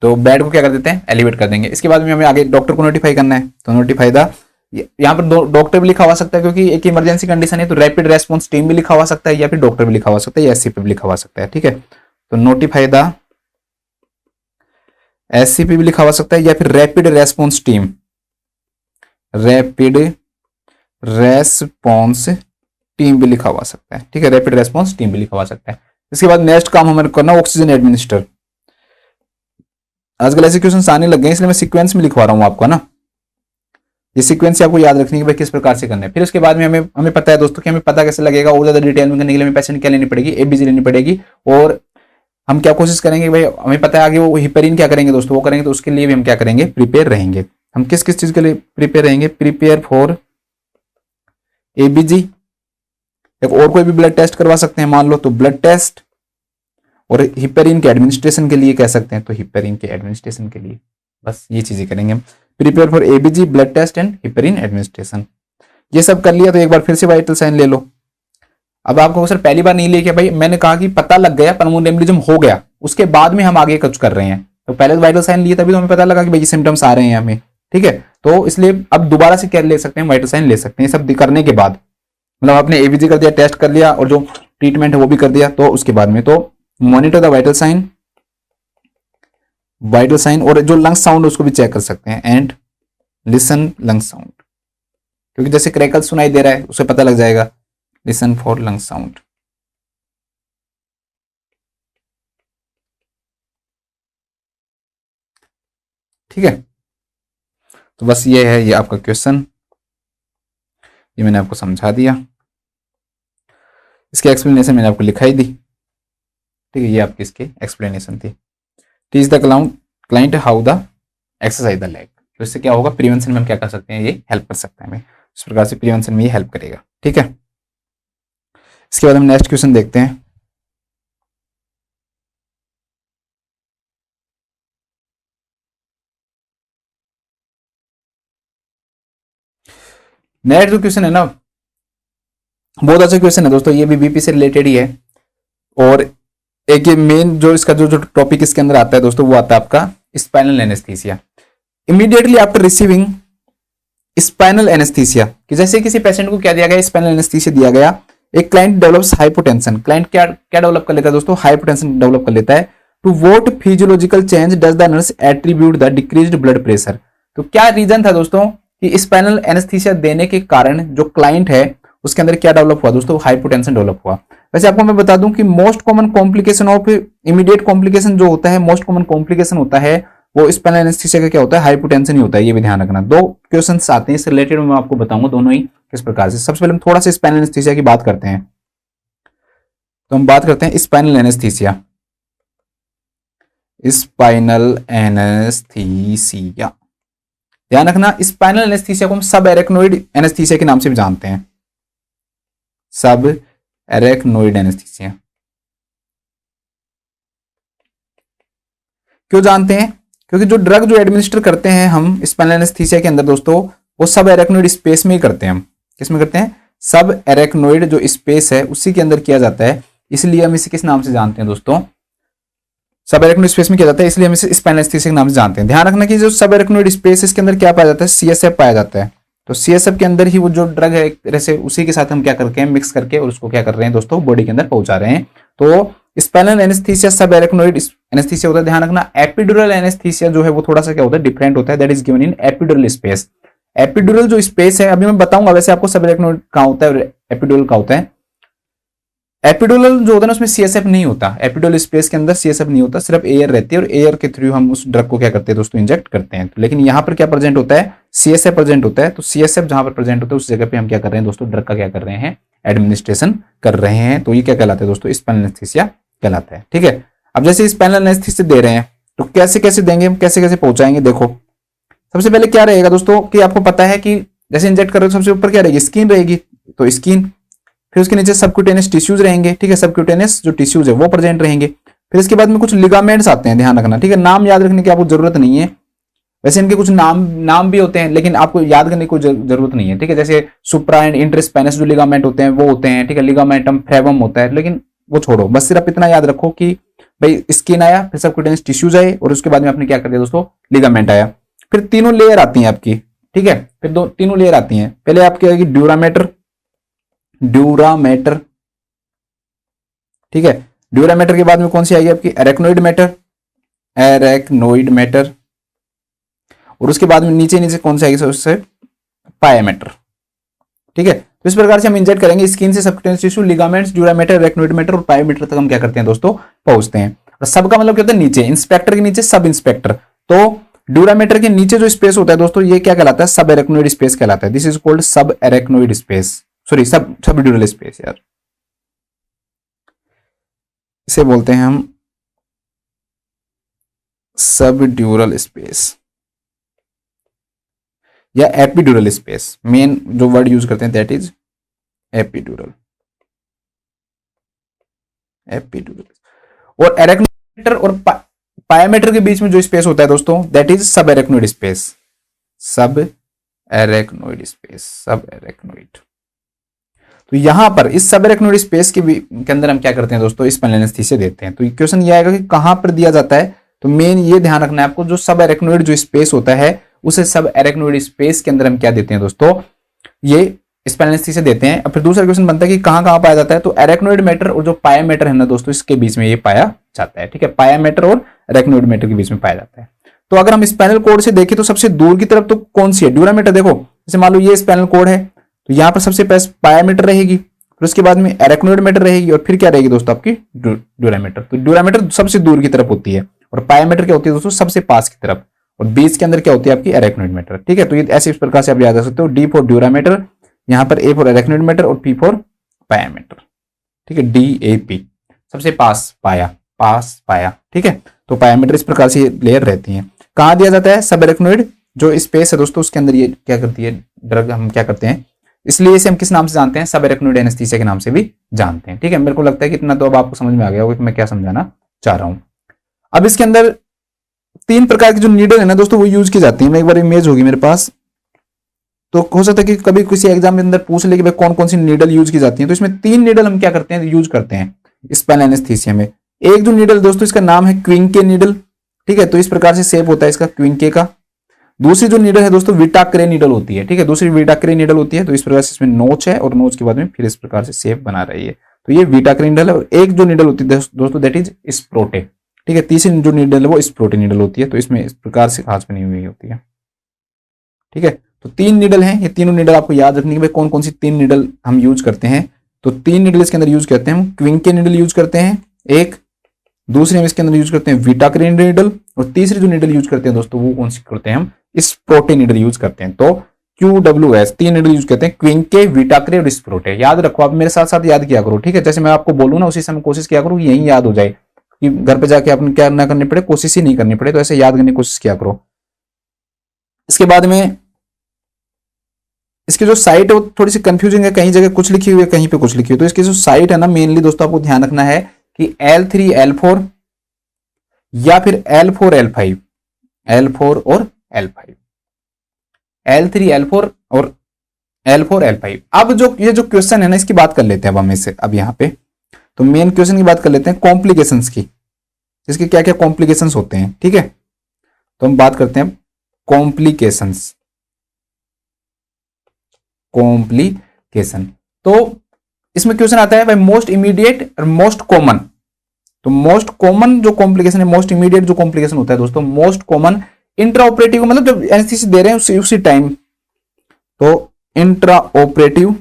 तो बेड को क्या कर देते हैं, एलिवेट कर देंगे। इसके बाद में हमें आगे डॉक्टर को नोटिफाई करना है, तो नोटिफाई द, यहाँ पर डॉक्टर भी लिखा हुआ सकता है क्योंकि एक इमरजेंसी कंडीशन है, तो रैपिड रेस्पॉन्स टीम भी लिखा हुआ सकता है, या फिर डॉक्टर भी लिखा हुआ सकता है, या एससीपी भी लिखा हुआ सकता है। ठीक है, तो नोटिफाई द एससीपी भी लिखा हुआ सकता है, या फिर rapid response team, rapid response team भी लिखा हुआ सकता है। ठीक है, रैपिड रेस्पॉन्स टीम भी लिखा हुआ सकता है। इसके बाद नेक्स्ट काम हमें करना ऑक्सीजन एडमिनिस्टर। आजकल ऐसे क्वेश्चन आने लग गए इसलिए मैं सीक्वेंस में लिखवा रहा हूं आपको ना, ये सीक्वेंस आपको याद रखनी है भाई किस प्रकार से करना है। फिर उसके बाद में हमें पता है दोस्तों कि हमें पता कैसे लगेगा, और ज्यादा डिटेल में करने के लिए हमें पेशेंट क्या लेनी पड़ेगी, एबीजी लेनी पड़ेगी, और हम क्या कोशिश करेंगे भाई, हमें पता है आगे वो हिपेरिन क्या करेंगे दोस्तों, वो करेंगे, तो उसके लिए भी हम क्या करेंगे, प्रिपेयर रहेंगे। हम किस किस चीज के लिए प्रिपेयर रहेंगे, प्रिपेयर फॉर एबीजी, एक और कोई भी ब्लड टेस्ट करवा सकते हैं मान लो तो ब्लड टेस्ट, और हिपेरिन के एडमिनिस्ट्रेशन के लिए कह सकते हैं तो हिपेरिन के एडमिनिस्ट्रेशन के लिए, बस ये चीजें करेंगे हम, prepare for ABG, blood test and heparin administration. ये सब कर लिया तो एक बार फिर से वाइटल साइन ले लो। अब आपको सर पहली बार नहीं लेके, भाई मैंने कहा कि पता लग गया पल्मोनरी एम्बोलिज्म हो गया, उसके बाद में हम आगे कुछ कर रहे हैं, तो पहले वाइटल साइन लिए तभी तो हमें पता लगा कि भाई ये सिम्टम्स आ रहे हैं हमें, ठीक है। तो इसलिए अब दोबारा से क्या ले सकते हैं, वाइटल साइन ले सकते हैं सब करने के बाद, मतलब आपने एबीजी कर दिया, टेस्ट कर लिया और जो ट्रीटमेंट है वो भी कर दिया, तो उसके बाद में तो मॉनिटर द वाइटल साइन और जो लंग साउंड उसको भी चेक कर सकते हैं एंड लिसन लंग साउंड, क्योंकि जैसे क्रैकल सुनाई दे रहा है उसे पता लग जाएगा, लिसन फॉर लंग साउंड। ठीक है, तो बस ये है, ये आपका क्वेश्चन, ये मैंने आपको समझा दिया, इसकी एक्सप्लेनेशन मैंने आपको लिखाई दी, ठीक है। ये आपकी इसकी एक्सप्लेनेशन थी। Teach the client how the exercise the leg, तो इससे क्या होगा, प्रिवेंशन में हम क्या कर सकते हैं, ये हेल्प कर सकते हैं हमें, इस प्रकार से प्रिवेंशन में ये हेल्प करेगा, ठीक है। इसके बाद हम नेक्स्ट क्वेश्चन देखते हैं। नेक्स्ट जो क्वेश्चन है ना, बहुत अच्छा क्वेश्चन है दोस्तों, ये भी बीपी से रिलेटेड ही है, और एक ये मेन जो इसका जो टॉपिक इसके अंदर आता है दोस्तों, वो आता है आपका spinal anaesthesia. Immediately after receiving spinal anaesthesia, कि जैसे किसी पेशेंट को क्या दिया गया, स्पाइनल एनेस्थीसिया दिया गया, एक क्लाइंट डेवलप्स हाइपोटेंशन, क्लाइंट क्या क्या डेवलप कर लेता है दोस्तों, हाइपोटेंशन डेवलप कर लेता है। To what physiological change does the nurse attribute the decreased blood pressure, तो क्या रीजन था दोस्तों कि स्पाइनल एनेस्थीसिया देने के कारण जो क्लाइंट है उसके अंदर क्या डेवलप हुआ दोस्तों, हाइपोटेंशन डेवलप हुआ। वैसे आपको मैं बता दूं कि most common complication of immediate complication जो होता है, मोस्ट कॉमन कॉम्प्लिकेशन होता है वो स्पाइनल एनेस्थीसिया का क्या होता है, हाइपोटेंशन ही होता है, ये भी ध्यान रखना। दो क्वेश्चंस आते हैं इससे रिलेटेड, मैं आपको बताऊंगा दोनों ही किस प्रकार से। सबसे पहले हम थोड़ा सा स्पाइनल एनेस्थीसिया की बात करते हैं, तो हम बात करते हैं स्पाइनल एनेस्थीसिया। स्पाइनल एनेस्थीसिया ध्यान रखना, स्पाइनल एनेस्थीसिया को हम सब एरेक्नोइड एनेस्थीसिया के नाम से भी जानते हैं, सब एरेक्नोइड एनेस्थीसिया। क्यों जानते हैं, क्योंकि जो ड्रग जो एडमिनिस्टर करते हैं हम स्पाइनल एनेस्थीसिया के अंदर दोस्तों, वो सब एरेक्नोइड स्पेस में ही करते हैं हम। किस में करते हैं, सब एरेक्नोइड जो स्पेस है उसी के अंदर किया जाता है, इसलिए हम इसे किस नाम से जानते हैं दोस्तों, सब एरेक्नोइड स्पेस में किया जाता है, इसलिए हम इसे स्पाइनल एनेस्थीसिया के नाम से जानते हैं। ध्यान रखना कि जो सब एरेक्नोइड स्पेस इसके अंदर क्या पाया जाता है, सीएसएफ पाया जाता है, तो सीएसएफ के अंदर ही वो जो ड्रग है एक तरह से उसी के साथ हम क्या करके हैं, मिक्स करके और उसको क्या कर रहे हैं दोस्तों, बॉडी के अंदर पहुंचा रहे हैं। तो स्पाइनल एनेस्थीसिया सब एरेक्नोइड एनेस्थीसिया होता है। ध्यान रखना एपिड्यूरल एनेस्थीसिया जो है वो थोड़ा सा क्या होता है, डिफरेंट होता है, that is given in epidural space. Epidural जो स्पेस है अभी मैं बताऊंगा, वैसे आपको सब एरेक्नोइड कहां होता है, एपिड्यूरल का होता है। एपिड्यूरल जो होता है ना उसमें सीएसएफ नहीं होता, एपिड्यूरल स्पेस के अंदर सीएसएफ नहीं होता, सिर्फ एयर रहती है और एयर के थ्रू हम उस ड्रग को क्या करते हैं दोस्तों, इंजेक्ट करते हैं। लेकिन यहां पर क्या प्रेजेंट होता है, सीएसएफ प्रेजेंट होता है। तो सीएसएफ जहां पर प्रेजेंट होता है उस जगह पे हम क्या कर रहे हैं दोस्तों, ड्रग का क्या कर रहे हैं, एडमिनिस्ट्रेशन कर रहे हैं। तो ये क्या कहलाता है दोस्तों, स्पाइनल एनेस्थीसिया कहलाता है, ठीक है। अब जैसे स्पाइनल एनेस्थीसिया दे रहे हैं तो कैसे कैसे देंगे हम, कैसे कैसे पहुंचाएंगे, देखो सबसे पहले क्या रहेगा दोस्तों कि आपको पता है कि जैसे इंजेक्ट कर रहे हो सबसे ऊपर क्या रहेगी, स्किन रहेगी, तो स्किन, फिर उसके नीचे सबक्यूटेनियस टिश्यूज रहेंगे, ठीक है, सबक्यूटेनियस जो टिश्यूज है वो प्रेजेंट रहेंगे। फिर इसके बाद में कुछ लिगामेंट्स आते हैं, ध्यान रखना, ठीक है, नाम याद रखने की आपको जरूरत नहीं है, वैसे इनके कुछ नाम भी होते हैं लेकिन आपको याद करने की कोई जरूरत नहीं है, ठीक है। जैसे सुप्रा एंड इंटरस्पेनस जो लिगामेंट होते हैं वो होते हैं, ठीक है, लिगामेंटम फ्लेवम होता है, लेकिन वो छोड़ो, बस सिर्फ इतना याद रखो कि भाई स्किन आया, फिर सबक्यूटेनियस टिश्यूज आए और उसके बाद में आपने क्या कर दिया दोस्तों, लिगामेंट आया। फिर तीनों लेयर आती हैं आपकी, ठीक है, फिर तीनों लेयर आती हैं। पहले आपकी आएगी ड्यूरामेटर, ड्यूरामेटर, ठीक है, ड्यूरामेटर के बाद में कौन सी आएगी आपकी, एरेक्नोइड मैटर, एरेक्नोइड मैटर, और उसके बाद में नीचे नीचे कौन सी आएगी उससे, पायामेटर, ठीक है। तो इस प्रकार से हम इंजेक्ट करेंगे स्किन से subcutaneous tissue, ligaments, dura mater, arachnoid matter और पायामेटर तक हम क्या करते हैं दोस्तों, पहुंचते हैं। और सबका मतलब क्या होता है, नीचे इंस्पेक्टर के नीचे सब इंस्पेक्टर, तो ड्यूरामेटर के नीचे जो स्पेस होता है दोस्तों ये क्या कहलाता है, सब एरेक्नोइड स्पेस कहलाता है। दिस इज कॉल्ड सब एरेक्नोइड स्पेस, सॉरी सब ड्यूरल स्पेस यार, इसे बोलते हैं हम सब ड्यूरल स्पेस या एपिड्यूरल स्पेस। मेन जो वर्ड यूज करते हैं दैट इज एपिड्यूरल, एपिड्यूरल। और एरेक्नोइड और पायामेटर के बीच में जो स्पेस होता है दोस्तों दैट इज सब एरेक्नोइड स्पेस, सब एरेक्नोइड स्पेस, सब एरेक्नोइड। तो यहां पर इस सब एरेक्नोइड स्पेस के अंदर हम क्या करते हैं दोस्तों, स्पाइनल एनेस्थीसिया देते हैं। तो क्वेश्चन ये आएगा कि कहां पर दिया जाता है तो मेन ये ध्यान रखना है आपको, जो सब एरेक्नोइड जो स्पेस होता है उसे सब एरेक्नोइड स्पेस के अंदर हम क्या देते हैं दोस्तों, ये स्पाइनल एनेस्थीसिया देते हैं। अब फिर दूसरा क्वेश्चन बनता है कि कहां कहां पाया जाता है, तो एरेक्नोइड मैटर और जो पाया मैटर है ना दोस्तों, इसके बीच में ये पाया जाता है। ठीक है, पाया मैटर और एरेक्नोइड मैटर के बीच में पाया जाता है। तो अगर हम स्पाइनल कोड से देखें तो सबसे दूर की तरफ तो कौन सी है, ड्यूरामीटर। देखो जैसे मान लो ये स्पाइनल कोड है, तो यहां पर सबसे पहले पाया मैटर रहेगी, फिर उसके बाद में एरेक्नोइड मैटर रहेगी, और फिर क्या रहेगी दोस्तों आपकी ड्यूरामीटर। तो ड्यूरामीटर सबसे दूर की तरफ होती है, और पाया मैटर क्या होती है दोस्तों, सबसे पास की तरफ, और बीच के अंदर क्या होती है आपकी एरेक्नोइड मैटर। ठीक है, तो ये ऐसे इस प्रकार से आप याद रख सकते हो, डी फॉर ड्यूरामीटर, यहां पर ए फॉर एरेक्नोइड मैटर और पी फॉर पाया मैटर। ठीक है, डी ए पी, सबसे पास पाया। ठीक है, तो पाया मैटर इस प्रकार से लेयर रहती है। कहां दिया जाता है, सब एरेक्नोइड जो स्पेस है दोस्तों उसके अंदर ये क्या करती है ड्रग, हम क्या करते हैं, इसलिए इसे हम किस नाम से जानते हैं, सब एरेक्नोइड एनेस्थीसिया के नाम से भी जानते हैं। ठीक है, मेरे को लगता है कि इतना तो अब आपको समझ में आ गया होगा कि मैं क्या समझाना चाह रहा हूं। अब इसके अंदर 3 प्रकार की जो नीडल है ना दोस्तों वो यूज की जाती है। मैं एक बार इमेज होगी मेरे पास, तो हो सकता है कि कभी किसी एग्जाम के अंदर पूछ ले कि भाई कौन कौन सी नीडल यूज की जाती है। तो इसमें 3 नीडल हम क्या करते हैं, यूज करते हैं स्पाइनल एनेस्थीसिया में। एक जो नीडल दोस्तों इसका नाम है क्विंके नीडल। ठीक है, तो इस प्रकार से शेप होता है इसका क्विंके का। दूसरी जो नीडल है दोस्तों विटाक्रे नीडल होती है। ठीक है, दूसरी विटाक्रे नीडल होती है, तो इस प्रकार से इसमें नोच है और नोच के बाद में फिर इस प्रकार से शेप बना रही है, तो ये विटाक्रे नीडल है। और एक जो नीडल होती है दोस्तों दैट इज स्प्रोटे। ठीक है, तीसरी जो नीडल है वो स्प्रोटे नीडल होती है, तो इसमें इस प्रकार से खास बनी हुई होती है। ठीक है, तो 3 नीडल हैं, ये तीनों नीडल आपको याद रखनी है, कौन कौन सी 3 नीडल हम यूज करते हैं। तो 3 नीडल इसके अंदर यूज करते हैं हम, क्विंके नीडल यूज करते हैं एक, दूसरी हम इसके अंदर यूज करते हैं विटाक्रे नीडल, और तीसरी जो नीडल यूज करते हैं दोस्तों वो कौन सी करते हैं हम, स्प्रोटे नीडल यूज करते हैं। तो QWS 3 नीडल यूज करते हैं, क्विंके, विटाक्रे और स्प्रोटे। याद रखो, आप मेरे साथ साथ याद किया करो। ठीक है, जैसे मैं आपको बोलूं ना उसी समय कोशिश किया करो यही याद हो जाए, कि घर पे जाके आपने क्या ना करनी पड़े, कोशिश ही नहीं करनी पड़े, तो ऐसे याद करने की कोशिश किया करो। इसके बाद में इसकी जो साइट है वो थोड़ी सी कंफ्यूजिंग है, कहीं जगह कुछ लिखी हुई है कहीं पे कुछ लिखी हुई है। तो इसकी जो साइट है ना मेनली दोस्तों आपको ध्यान रखना है कि L3 L4 या फिर L4 L5, L4 और L5, L3 L4 और L4 L5। अब जो ये जो क्वेश्चन है ना इसकी बात कर लेते हैं अब हम इससे, अब यहाँ पे तो मेन क्वेश्चन की बात कर लेते हैं कॉम्प्लिकेशंस की, इसके क्या क्या कॉम्प्लिकेशंस होते हैं। ठीक है, तो हम बात करते हैं कॉम्प्लिकेशंस। तो इसमें क्वेश्चन आता है भाई मोस्ट इमीडिएट और मोस्ट कॉमन। तो मोस्ट कॉमन जो कॉम्प्लिकेशन है, मोस्ट इमीडिएट जो कॉम्प्लिकेशन होता है दोस्तों, मोस्ट कॉमन इंट्रा ऑपरेटिव, मतलब जब एनेस्थीसिया दे रहे हैं उसी टाइम, तो इंट्रा ऑपरेटिव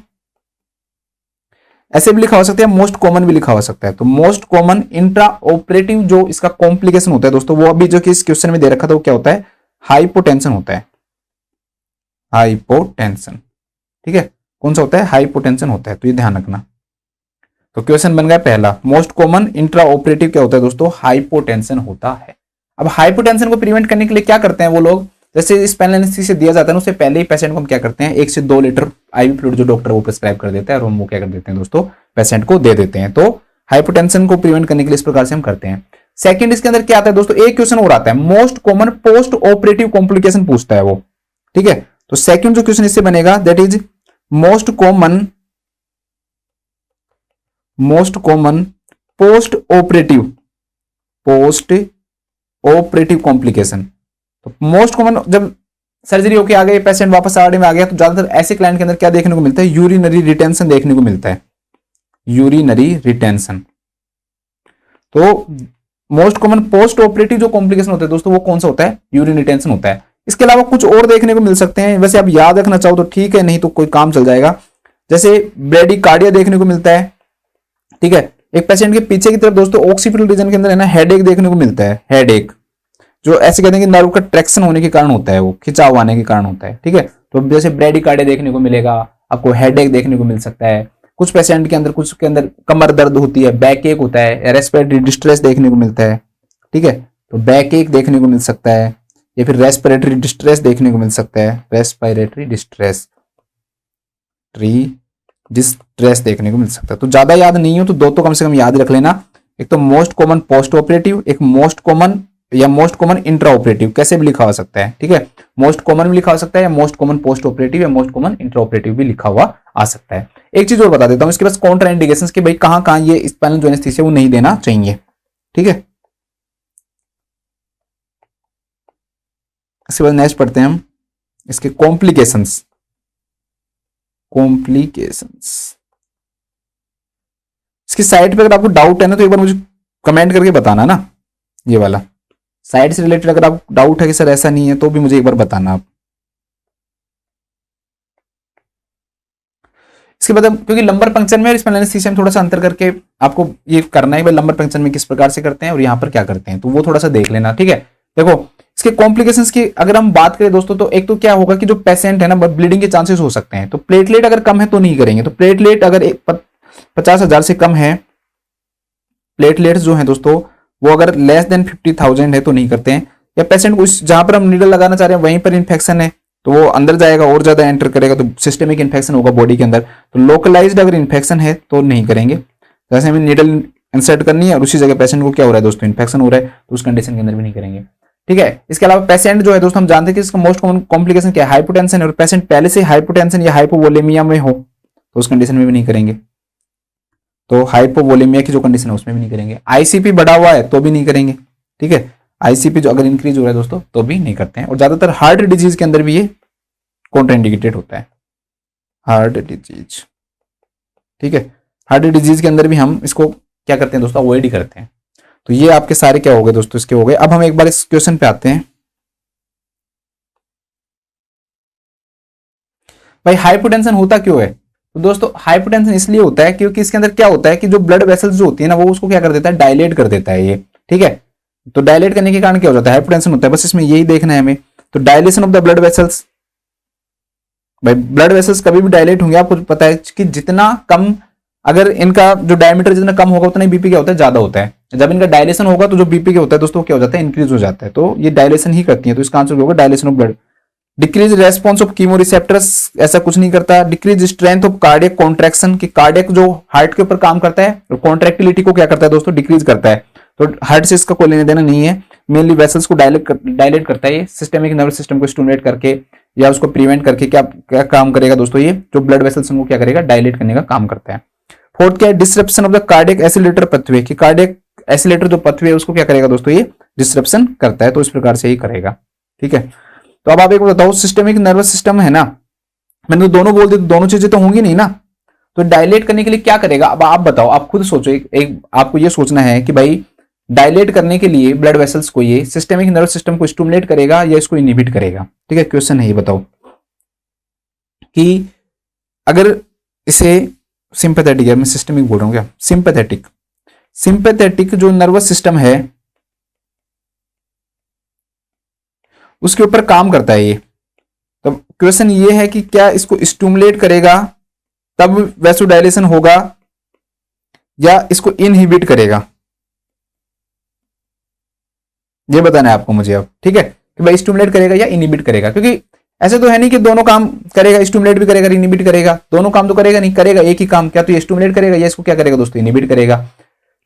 ऐसे भी लिखा हो सकता है, मोस्ट कॉमन भी लिखा हो सकता है। तो मोस्ट कॉमन इंट्रा ऑपरेटिव जो इसका कॉम्प्लिकेशन होता है दोस्तों, वो अभी जो कि इस क्वेश्चन में दे रखा था वो क्या होता है, हाइपोटेंशन होता है, हाइपोटेंशन। ठीक है, कौन सा होता है, हाइपोटेंशन होता है, तो ये ध्यान रखना। तो क्वेश्चन बन गया पहला, मोस्ट कॉमन इंट्रा ऑपरेटिव क्या होता है दोस्तों, हाइपोटेंशन होता है। अब हाइपोटेंशन को प्रिवेंट करने के लिए क्या करते हैं वो लोग, जैसे स्पाइनल एनेस्थीसिया दिया जाता है ना उससे पहले ही पेशेंट को हम क्या करते हैं 1 से 2 लीटर आईवी फ्लूइड जो डॉक्टर वो प्रिस्क्राइब कर देता है और हम वो क्या कर देते हैं दोस्तों पेशेंट को दे देते हैं। तो हाइपोटेंशन को प्रिवेंट करने के लिए इस प्रकार से हम करते हैं। सेकंड इसके अंदर क्या आता है दोस्तों, एक क्वेश्चन और आता है, most common post operative complication पूछता है वो। ठीक है, तो सेकंड जो क्वेश्चन इससे बनेगा that is most common post operative complication. तो मोस्ट कॉमन जब सर्जरी होके आ गई पेशेंट वापस आरडी में आ गया, तो ज्यादातर ऐसे क्लाइंट के अंदर क्या देखने को मिलता है, यूरिनरी रिटेंशन देखने को मिलता है, यूरिनरी रिटेंशन। तो मोस्ट कॉमन पोस्ट ऑपरेटिव जो कॉम्प्लिकेशन होता है दोस्तों वो कौन सा होता है, यूरिनरी रिटेंशन होता है। इसके अलावा कुछ और देखने को मिल सकते हैं, वैसे आप याद रखना चाहो तो ठीक है, नहीं तो कोई काम चल जाएगा। जैसे ब्रेडिकार्डिया देखने को मिलता है। ठीक है, एक पेशेंट के पीछे की तरफ दोस्तों ऑक्सीपिटल रीजन के अंदर है ना हेडेक देखने को मिलता है, हेडेक जो ऐसे कहते हैं कि नर्व का ट्रैक्शन होने के कारण होता है, वो खिंचाव आने के कारण होता है। ठीक है, तो जैसे ब्रेडिकार्डिया देखने को मिलेगा, आपको हेडेक देखने को मिल सकता है। कुछ पेशेंट के अंदर कुछ के अंदर कमर दर्द होती है, बैक एक होता है, रेस्पिरेटरी डिस्ट्रेस देखने को मिलता है। ठीक है, तो बैक एक देखने को मिल सकता है, या फिर रेस्पिरेटरी डिस्ट्रेस देखने को मिल सकता है, रेस्पिरेटरी डिस्ट्रेस देखने को मिल सकता है। तो ज्यादा याद नहीं हो तो 2 तो कम से कम याद रख लेना, एक तो मोस्ट कॉमन पोस्ट ऑपरेटिव, एक मोस्ट कॉमन या मोस्ट कॉमन इंट्रा ऑपरेटिव, कैसे भी लिखा हो सकता है। ठीक है, मोस्ट कॉमन भी लिखा हो सकता है, या मोस्ट कॉमन पोस्ट ऑपरेटिव या मोस्ट कॉमन इंट्रा ऑपरेटिव भी लिखा हुआ आ सकता है। एक चीज और बता देता हूं इसके पास कॉन्ट्रा इंडिकेशंस के भाई कहां कहां ये स्पाइनल जो एनेस्थीसिया वो नहीं देना चाहिए। ठीक है, इसके बाद नेक्स्ट पढ़ते हैं हम इसके कॉम्प्लिकेशंस। इसकी साइड पे अगर आपको डाउट है ना तो एक बार मुझे कमेंट करके बताना ना, ये वाला साइड से रिलेटेड अगर आपको डाउट है कि सर ऐसा नहीं है तो भी मुझे एक बार बताना आप। इसके बाद क्योंकि लंबर पंक्चर में और स्पाइनल एनेस्थीसिया में थोड़ा सा अंतर करके आपको ये करना है, भाई लंबर पंक्चर में किस प्रकार से करते हैं और यहाँ पर क्या करते हैं, तो वो थोड़ा सा देख लेना, ठीक है। देखो इसके कॉम्प्लिकेशंस की अगर हम बात करें दोस्तों, तो एक तो क्या होगा कि जो पेशेंट है ना ब्लीडिंग के चांसेस हो सकते हैं, तो प्लेटलेट अगर कम है तो नहीं करेंगे। तो प्लेटलेट अगर 50,000 से कम है, प्लेटलेट्स जो है दोस्तों वो अगर लेस देन 50,000 है तो नहीं करते हैं। या पेशेंट को जहां पर हम नीडल लगाना चाह रहे हैं वहीं पर इन्फेक्शन है तो वो अंदर जाएगा और ज्यादा एंटर करेगा तो सिस्टेमिक इन्फेक्शन होगा बॉडी के अंदर। तो लोकलाइज्ड अगर इन्फेक्शन है तो नहीं करेंगे। जैसे हमें नीडल इंसर्ट करनी है और उसी जगह पेशेंट को क्या हो रहा है दोस्तों, इन्फेक्शन हो रहा है, तो उस कंडीशन के अंदर भी नहीं करेंगे, ठीक है। इसके अलावा पेशेंट जो है दोस्तों हम जानते हैं कि इसका मोस्ट कॉमन कॉम्प्लिकेशन क्या है, हाइपोटेंशन है, और पेशेंट पहले से हाइपोटेंशन या हाइपोवोलेमिया में हो तो उस कंडीशन में भी नहीं करेंगे। तो हाइपोवोलेमिया की जो कंडीशन है उसमें भी नहीं करेंगे। आईसीपी बढ़ा हुआ है तो भी नहीं करेंगे, ठीक है। आईसीपी जो अगर इंक्रीज हो रहा है दोस्तों तो भी नहीं करते हैं। और ज्यादातर हार्ट डिजीज के अंदर भी ये कॉन्ट्राइंडिकेटेड होता है, हार्ट डिजीज, ठीक है। हार्ट डिजीज के अंदर भी हम इसको क्या करते हैं दोस्तों, अवॉइड ही करते हैं। तो ये आपके सारे क्या हो गए दोस्तों, इसके हो गए। अब हम एक बार इस क्वेश्चन पे आते हैं। भाई हाइपोटेंशन होता क्यों है, तो दोस्तों हाइपोटेंशन इसलिए होता है क्योंकि इसके अंदर क्या होता है कि जो ब्लड वेसल्स जो होती है ना वो उसको क्या कर देता है, डायलेट कर देता है ये, ठीक है। तो डायलेट करने के कारण क्या हो जाता है, हाइपोटेंशन होता है। बस इसमें यही देखना है हमें। तो dilation of the blood vessels, भाई ब्लड वेसल्स कभी भी डायलेट होंगे, आपको पता है कि जितना कम अगर इनका जो डायमीटर जितना कम होगा उतना ही बीपी क्या होता है, ज्यादा होता है। जब इनका डायलेशन होगा तो जो बीपी क्या होता है दोस्तों, क्या हो जाता है, इंक्रीज हो जाता है। तो ये डायलेशन ही करती है, तो इसका आंसर होगा dilation of blood. Decrease response of chemo receptors, ऐसा कुछ नहीं करता। Decrease strength of cardiac contraction, की कार्डियक जो हार्ट के ऊपर काम करता है और कॉन्ट्रैक्टिलिटी को क्या करता है दोस्तों, डिक्रीज करता है। तो हार्ट से इसका कोई लेने देना नहीं है। मेनली वेसल्स को डायलेट करता है ये, सिस्टेमिक नर्वस सिस्टम को स्टिमुलेट करके या उसको प्रिवेंट करके क्या क्या काम करेगा दोस्तों, ये जो ब्लड वेसल्स उनको क्या करेगा, डायलेट करने का काम करता है। फोर्थ क्या है, disruption of the cardiac oscillator पथवे, की कार्डियक एसिलेटर जो पथवे है उसको क्या करेगा दोस्तों, ये डिसरप्शन करता है। तो इस प्रकार से ही करेगा, ठीक है। तो अब आप एक बताओ, सिस्टेमिक नर्वस सिस्टम है ना, मैंने तो दोनों बोल दिया, दोनों चीजें तो होंगी नहीं ना। तो डायलेट करने के लिए क्या करेगा, अब आप बताओ, आप खुद सोचो। एक आपको ये सोचना है कि भाई डायलेट करने के लिए ब्लड वेसल्स को ये सिस्टेमिक नर्वस सिस्टम को स्टिमुलेट करेगा या इसको इनहिबिट करेगा, ठीक है। क्वेश्चन है ये, बताओ कि अगर इसे सिंपैथेटिक है, मैं सिस्टेमिक बोल रहा हूं क्या, सिंपैथेटिक जो नर्वस सिस्टम है उसके ऊपर काम करता है ये। तो क्वेश्चन ये है कि क्या इसको स्टिमुलेट करेगा तब वैसोडाइलेशन होगा या इसको इनहिबिट करेगा, ये बताना है आपको मुझे अब, ठीक है। कि भाई स्टिमुलेट करेगा या इनहिबिट करेगा, क्योंकि ऐसे तो है नहीं कि दोनों काम करेगा, स्टिमुलेट भी करेगा इनहिबिट करेगा, दोनों काम तो करेगा नहीं, करेगा एक ही काम। क्या तो ये स्टिमुलेट करेगा या इसको क्या करेगा दोस्तों, इनहिबिट करेगा।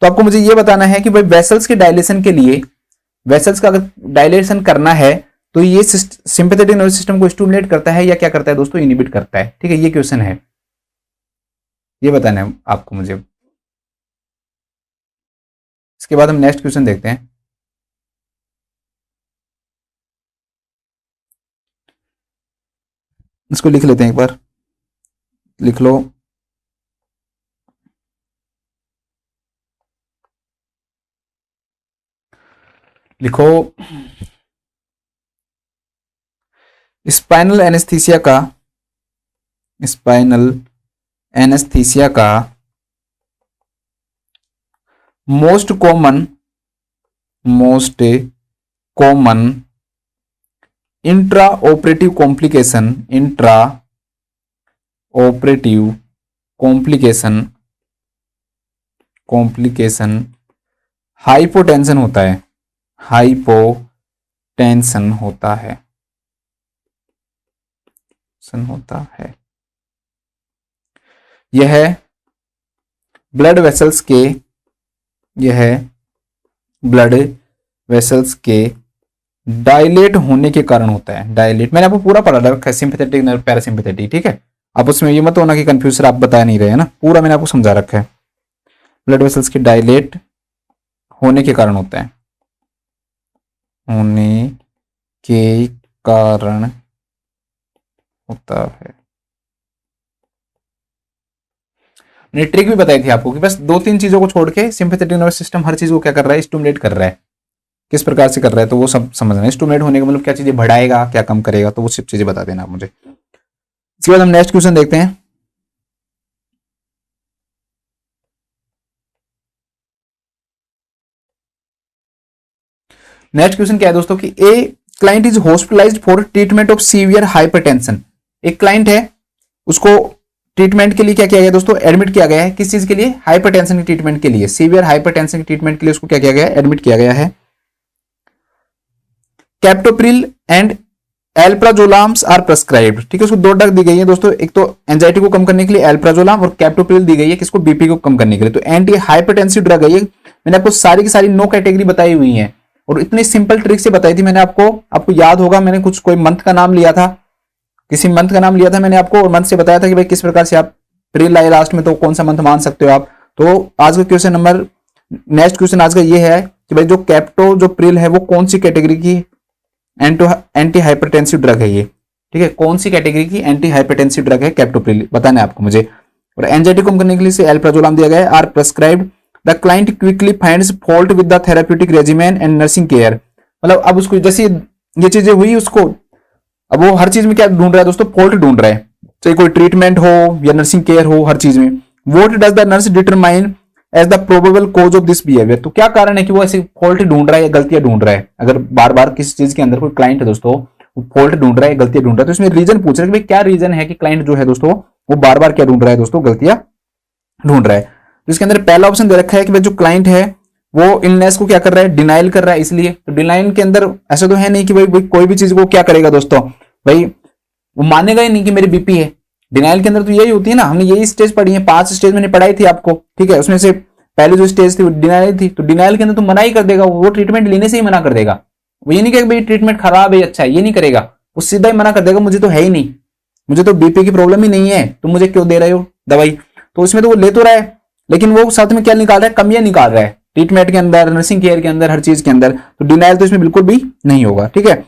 तो आपको मुझे ये बताना है कि भाई वेसल्स के डायलेशन के लिए, वेसल्स का अगर डायलेशन करना है तो ये सिंपैथेटिक नर्वस सिस्टम को स्टिमुलेट करता है या क्या करता है दोस्तों, इनहिबिट करता है, ठीक है। ये क्वेश्चन है, ये बताना है आपको मुझे। इसके बाद हम नेक्स्ट क्वेश्चन देखते हैं। इसको लिख लेते हैं, एक बार लिख लो। लिखो, स्पाइनल एनेस्थीसिया का most common intra operative complication hypotension होता है। यह ब्लड वेसल्स के डायलेट होने के कारण होता है। डायलेट मैंने आपको पूरा पढ़ा रखा है, सिंपैथेटिक नर्व पैरासिम्पैथेटिक, ठीक है। आप उसमें ये मत होना कि कंफ्यूज सर आप बता नहीं रहे हैं ना, पूरा मैंने आपको समझा रखा है। ब्लड वेसल्स के डायलेट होने के कारण होता है, होने के कारण होता है। मैंने ट्रिक भी बताई थी आपको कि बस 2-3 चीजों को छोड़ के सिंपैथेटिक नर्वस सिस्टम हर चीज को क्या कर रहा है, स्टिमुलेट कर रहा है। किस प्रकार से कर रहा है तो वो सब समझना है। स्टिमुलेट होने का मतलब क्या चीजें बढ़ाएगा, क्या कम करेगा, तो वो सब चीजें बता देना आप मुझे। इसके बाद हम नेक्स्ट क्वेश्चन देखते हैं। नेक्स्ट क्वेश्चन क्या है दोस्तों कि a client is hospitalised for treatment of severe hypertension. एक क्लाइंट है, उसको ट्रीटमेंट के लिए क्या किया गया दोस्तों, एडमिट किया गया है। किस चीज के लिए, हाइपरटेंशन की ट्रीटमेंट के लिए, सीवियर हाइपरटेंशन की ट्रीटमेंट के लिए उसको क्या किया गया है, एडमिट किया गया है। Captopril and alprazolams are prescribed. ठीक है, उसको 2 ड्रग दी गई है दोस्तों, एक तो एंजाइटी को कम करने के लिए एल्प्राजोलाम और कैप्टोप्रिल दी गई है किसको, बीपी को कम करने के लिए। तो एंटी हाइपरटेंसिव ड्रग है ये। मैंने आपको सारी की सारी 9 कैटेगरी बताई हुई है और इतनी सिंपल ट्रिक से बताई थी मैंने आपको याद होगा, मैंने कुछ कोई मंथ का नाम लिया था, किसी मंथ का नाम लिया था मैंने आपको और मंथ से बताया था कि भाई किस प्रकार से आप प्रिल आए लास्ट में तो कौन सा मंथ मान सकते हो आप। तो आज का क्वेश्चन नंबर, नेक्स्ट क्वेश्चन आज का ये है कि भाई जो कैप्टो जो प्रिल है वो कौन सी कैटेगरी की एंटी हाइपरटेंसिव ड्रग है ये। ठीक है, कौन सी कैटेगरी की एंटी हाइपरटेंसिव ड्रग है कैप्टोप्रिल, बताना है आपको मुझे। और एंजाइटी कम करने के लिए से एल्प्राजोलाम दिया गया है। Are prescribed, the client quickly finds fault with the therapeutic regimen and nursing care. मतलब अब उसको जैसे ये चीजें हुई उसको, अब वो हर चीज में क्या ढूंढ रहा है दोस्तों, फॉल्ट ढूंढ रहा है, चाहे कोई ट्रीटमेंट हो या नर्सिंग केयर हो, हर चीज में। What does the nurse determine as the probable cause of this behaviour. तो क्या कारण है कि वो ऐसे फॉल्ट ढूंढ रहा है या गलतियां ढूंढ रहा है। अगर बार बार किसी चीज के अंदर कोई क्लाइंट है दोस्तों, वो फॉल्ट ढूंढ रहा है, गलतियां ढूंढ रहा है, तो इसमें रीजन पूछ रहे हैं कि भाई क्या रीजन है कि क्लाइंट जो है दोस्तों वो बार बार क्या ढूंढ रहा है दोस्तों, गलतियां ढूंढ रहा है। तो इसके अंदर पहला ऑप्शन दे रखा है कि भाई जो क्लाइंट है वो इलनेस को क्या कर रहा है, डिनाइल कर रहा है। इसलिए तो डिनाइल के अंदर ऐसा तो है नहीं कि भाई कोई भी चीज को क्या करेगा दोस्तों, भाई वो मानेगा ही नहीं कि मेरी बीपी है। डिनाइल के अंदर तो यही होती है ना, हमने यही स्टेज पढ़ी है, 5 स्टेज मैंने पढ़ाई थी आपको। ठीक है, उसमें से पहले जो स्टेज थी वो डिनाइल थी। तो डिनाइल के अंदर तो मना ही कर देगा, वो ट्रीटमेंट लेने से ही मना कर देगा। वो ये नहीं कहेगा भाई ट्रीटमेंट खराब है अच्छा है, ये नहीं करेगा, वो सीधा ही मना कर देगा, मुझे तो है ही नहीं, मुझे तो बीपी की प्रॉब्लम ही नहीं है, तुम मुझे क्यों दे रहे हो दवाई। तो उसमें तो वो ले तो रहा है, लेकिन वो साथ में क्या निकाल रहा है, कमियां निकाल रहा है ट्रीटमेंट के अंदर, नर्सिंग केयर के अंदर, हर चीज के अंदर। तो डिनाइल तो इसमें बिल्कुल भी नहीं होगा। ठीक है,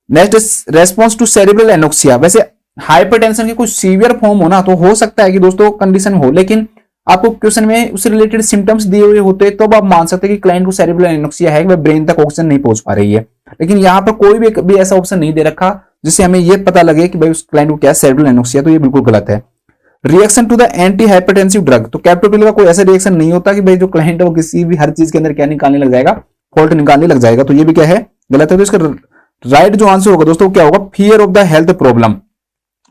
next response to cerebral anoxia. वैसे हाइपरटेंशन के कुछ सीवियर फॉर्म होना तो हो सकता है कि दोस्तों कंडीशन हो, लेकिन आपको क्वेश्चन में उससे रिलेटेड सिम्टम्स दिए हुए होते तो आप मान सकते हैं कि क्लाइंट को सेरिब्रल एनोक्सिया है, ब्रेन तक ऑक्सीजन नहीं पहुंच पा रही है। लेकिन यहाँ पर कोई भी ऐसा ऑप्शन नहीं दे रखा जिससे हमें यह पता लगे कि भाई उस क्लाइंट को क्या सेरिब्रल एनोक्सिया, तो ये बिल्कुल गलत है। Reaction to the anti hypertensive drug. तो कैप्टोप्रिल का कोई ऐसा रिएक्शन नहीं होता कि भाई जो क्लाइंट है वो किसी भी हर चीज के अंदर क्या निकालने लग जाएगा, फॉल्ट निकालने लग जाएगा। तो ये भी क्या है, गलत है। तो इसका राइट जो आंसर होगा दोस्तों क्या होगा, fear of the health problem.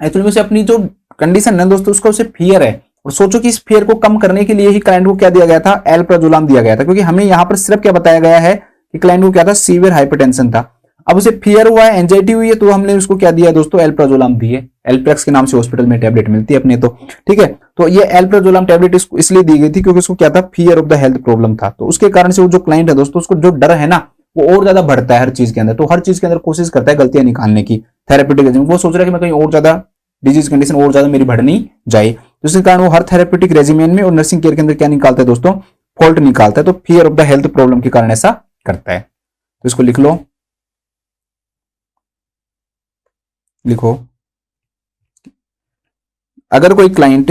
Actually में उसे अपनी जो कंडीशन है दोस्तों उसका उसे फियर है, और सोचो कि इस फियर को कम करने के लिए ही क्लाइंट को क्या दिया गया था, एल्प्राजोलाम दिया गया था, क्योंकि हमें यहां पर सिर्फ क्या बताया गया है कि क्लाइंट को क्या था, सीवियर हाइपरटेंशन था। अब उसे फियर हुआ है, एंजाइटी हुई है, तो हमने उसको क्या दिया दोस्तों, एल्प्राजोलाम दी है। एल्प्रेक्स के नाम से हॉस्पिटल में टैबलेट मिलती है अपने तो। ठीक है, तो ये एल्प्राजोलाम टैबलेट इसलिए दी गई थी क्योंकि उसको क्या था, fear of the health problem था। तो उसके कारण से वो जो क्लाइंट है दोस्तों उसको जो डर है ना वो और ज्यादा बढ़ता है हर चीज के अंदर, तो हर चीज के अंदर कोशिश करता है गलतियां निकालने की थेरेप्यूटिक। वो सोच रहा है कि मैं कहीं और ज्यादा डिजीज कंडीशन और ज्यादा मेरी बढ़नी जाए, तो इसके कारण वो हर थेरेप्यूटिक रेजिमेन में और नर्सिंग केयर के अंदर क्या निकालता है दोस्तों, फॉल्ट निकालता है। तो fear of the health problem के कारण ऐसा करता है। तो इसको लिख लो, लिखो, अगर कोई क्लाइंट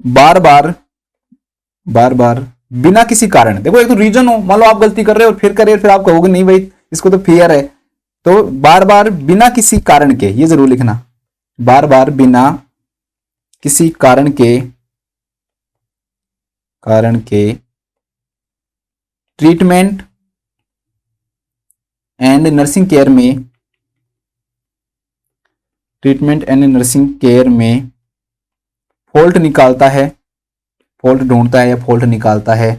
बार बार बिना किसी कारण, देखो एक तो रीजन हो, मान लो आप गलती कर रहे हो और फिर करे, फिर आप कहोगे नहीं भाई इसको तो फियर है, तो बार बार बिना किसी कारण के, ये जरूर लिखना, बार बार बिना किसी कारण के ट्रीटमेंट एंड नर्सिंग केयर में फॉल्ट निकालता है, फॉल्ट ढूंढता है या फॉल्ट निकालता है,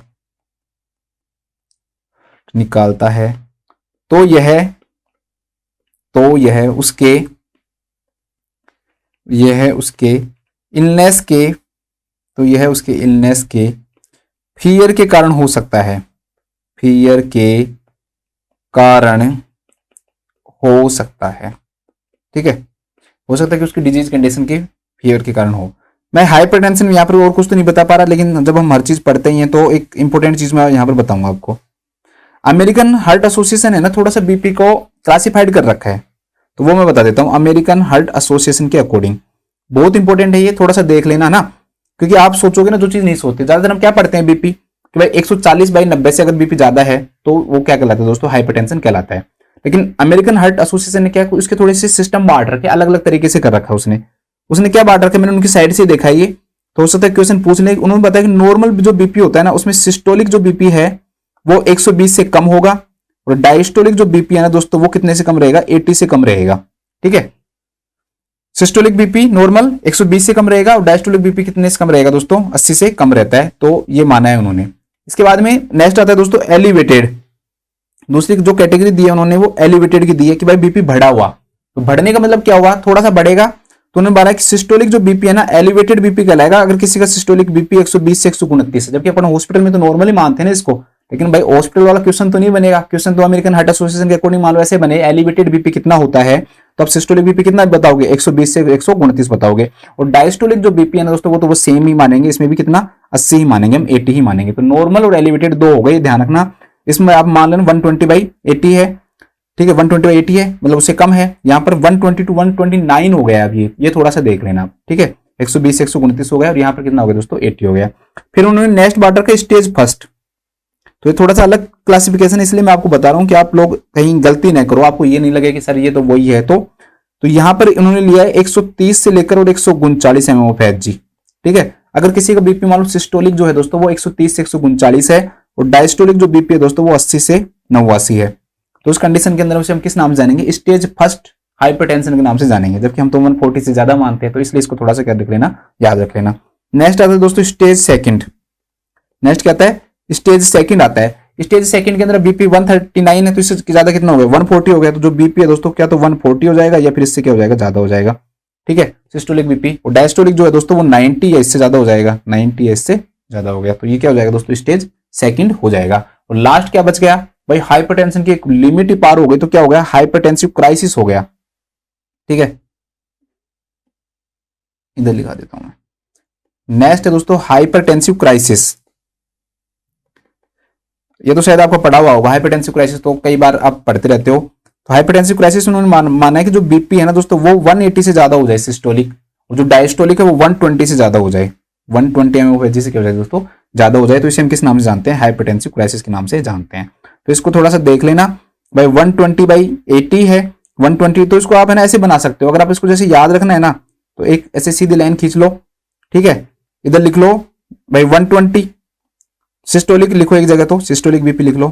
तो यह उसके इलनेस के फियर के कारण हो सकता है, फियर के कारण हो सकता है। ठीक है, हो सकता है कि उसकी डिजीज कंडीशन के फीवर के कारण हो। मैं हाइपरटेंशन यहाँ पर और कुछ तो नहीं बता पा रहा, लेकिन जब हम हर चीज पढ़ते ही हैं तो एक इंपॉर्टेंट चीज मैं यहाँ पर बताऊंगा आपको। अमेरिकन हार्ट एसोसिएशन है ना, थोड़ा सा बीपी को क्लासिफाइड कर रखा है, तो वो मैं बता देता हूँ अमेरिकन हार्ट एसोसिएशन के अकॉर्डिंग। बहुत इंपॉर्टेंट है ये, थोड़ा सा देख लेना ना, क्योंकि आप सोचोगे ना जो चीज नहीं सोचते। ज्यादातर हम क्या पढ़ते हैं बीपी कि भाई 140/90 से अगर बीपी ज्यादा है तो वो क्या कहलाता है दोस्तों, हाइपरटेंशन कहलाता है। लेकिन अमेरिकन हार्ट एसोसिएशन ने क्या, उसके थोड़े से सिस्टम बांट रखे, अलग अलग तरीके से कर रखा है उसने क्या बांट रखा है, मैंने उनकी साइड से देखा ये, तो हो सकता है क्वेश्चन पूछ ले। उन्होंने बताया कि नॉर्मल जो बीपी होता है ना, उसमें सिस्टोलिक जो बीपी है वो 120 से कम होगा, और डायस्टोलिक जो बीपी है ना दोस्तों वो कितने से कम रहेगा, 80 से कम रहेगा। ठीक है, सिस्टोलिक बीपी नॉर्मल 120 से कम रहेगा, और डायस्टोलिक बीपी कितने से कम रहेगा दोस्तों, 80 से कम रहता है। तो ये माना है उन्होंने। इसके बाद में नेक्स्ट आता है दोस्तों एलिवेटेड। दूसरी जो कैटेगरी दी है उन्होंने वो एलिवेटेड की दी है कि भाई बीपी बढ़ा हुआ। तो बढ़ने का मतलब क्या हुआ, थोड़ा सा बढ़ेगा। तो उन्होंने बोला कि सिस्टोलिक जो बीपी है ना, एलिवेटेड बीपी कहलाएगा अगर किसी का सिस्टोलिक बीपी 120 से 129 है। जबकि अपन हॉस्पिटल में तो नॉर्मली मानते हैं ना इसको, लेकिन भाई हॉस्पिटल वाला क्वेश्चन तो नहीं बनेगा। क्वेश्चन तो अमेरिकन हार्ट एसोसिएशन के अकॉर्डिंग मान लो ऐसे बने, एलिवेटेड बीपी कितना होता है, तो आप सिस्टोलिक बीपी कितना बताओगे, 120 से 129 बताओगे। और डायस्टोलिक जो बीपी है ना दोस्तों, वो तो वो सेम ही मानेंगे, इसमें भी कितना 80 ही मानेंगे, हम 80 ही मानेंगे। तो नॉर्मल और एलिवेटेड दो हो गए, ध्यान रखना। इसमें आप मान लेना 120/80 है, ठीक है, 120/80 है, मतलब उससे कम है। यहाँ पर 120 to 129 हो गया अभी, ये थोड़ा सा देख लेना, ठीक है। 120 से 129 हो गया, और यहाँ पर कितना हो गया दोस्तों, 80 हो गया। फिर उन्होंने नेक्स्ट बांट रखा स्टेज फर्स्ट। तो ये थोड़ा सा अलग क्लासिफिकेशन, इसलिए मैं आपको बता रहा हूं कि आप लोग कहीं गलती ना करो, आपको ये नहीं लगे कि सर ये तो वही है। तो यहां पर उन्होंने लिया है 130 से लेकर और 139 mmHg। ठीक है, अगर किसी का बीपी मान लो सिस्टोलिक जो है दोस्तों वो 130 से 139 है, और डायस्टोलिक जो बीपी है दोस्तों वो 80 से 89 है। तो उस कंडीशन के अंदर उसे हम किस नाम से जानेंगे, स्टेज फर्स्ट हाइपरटेंशन के नाम से जानेंगे। जबकि हम तो 140 से ज्यादा मानते हैं, तो इसलिए इसको थोड़ा सा क्या रख लेना, याद रख लेना। नेक्स्ट आता है दोस्तों स्टेज सेकंड। नेक्स्ट क्या आता है, स्टेज सेकंड आता है। स्टेज सेकंड के अंदर बीपी 139 है, तो इससे ज्यादा कितना हो गया, 140 हो गया। तो जो बीपी है दोस्तों क्या तो 140 हो जाएगा, या फिर इससे क्या हो जाएगा, ज्यादा हो जाएगा। ठीक है, सिस्टोलिक बीपी। और डायस्टोलिक जो है दोस्तों वो 90 या इससे ज्यादा हो जाएगा, 90 या इससे ज्यादा हो गया। तो ये क्या हो जाएगा दोस्तों, स्टेज सेकंड हो जाएगा। और लास्ट क्या बच गया भाई, हाइपरटेंशन की एक लिमिट ही पार हो गई, तो क्या हो गया, हाइपरटेंसिव क्राइसिस हो गया। ठीक है, इधर लिखा देता हूं मैं। नेक्स्ट है दोस्तों हाइपरटेंसिव क्राइसिस। ये तो शायद आपको पढ़ा हुआ होगा, हाइपरटेंसिव क्राइसिस तो कई बार आप पढ़ते रहते हो। तो हाइपरटेंसिव क्राइसिस उन्होंने माना है कि जो बीपी है ना दोस्तों वो 180 से ज्यादा हो जाए सिस्टोलिक, और जो डायस्टोलिक है वो 120 से ज्यादा हो जाए, 120 mmHg से क्या हो जाए दोस्तों, ज्यादा हो जाए। तो इसे हम किस नाम से जानते हैं, हाइपरटेंसिव क्राइसिस के नाम से जानते हैं। तो इसको थोड़ा सा देख लेना भाई, 120/80 है, 120। तो इसको आप है ना ऐसे बना सकते हो, अगर आप इसको जैसे याद रखना है ना, तो एक ऐसे सीधी लाइन खींच लो। ठीक है, इधर लिख लो भाई 120, सिस्टोलिक लिखो एक जगह, तो सिस्टोलिक बीपी लिख लो।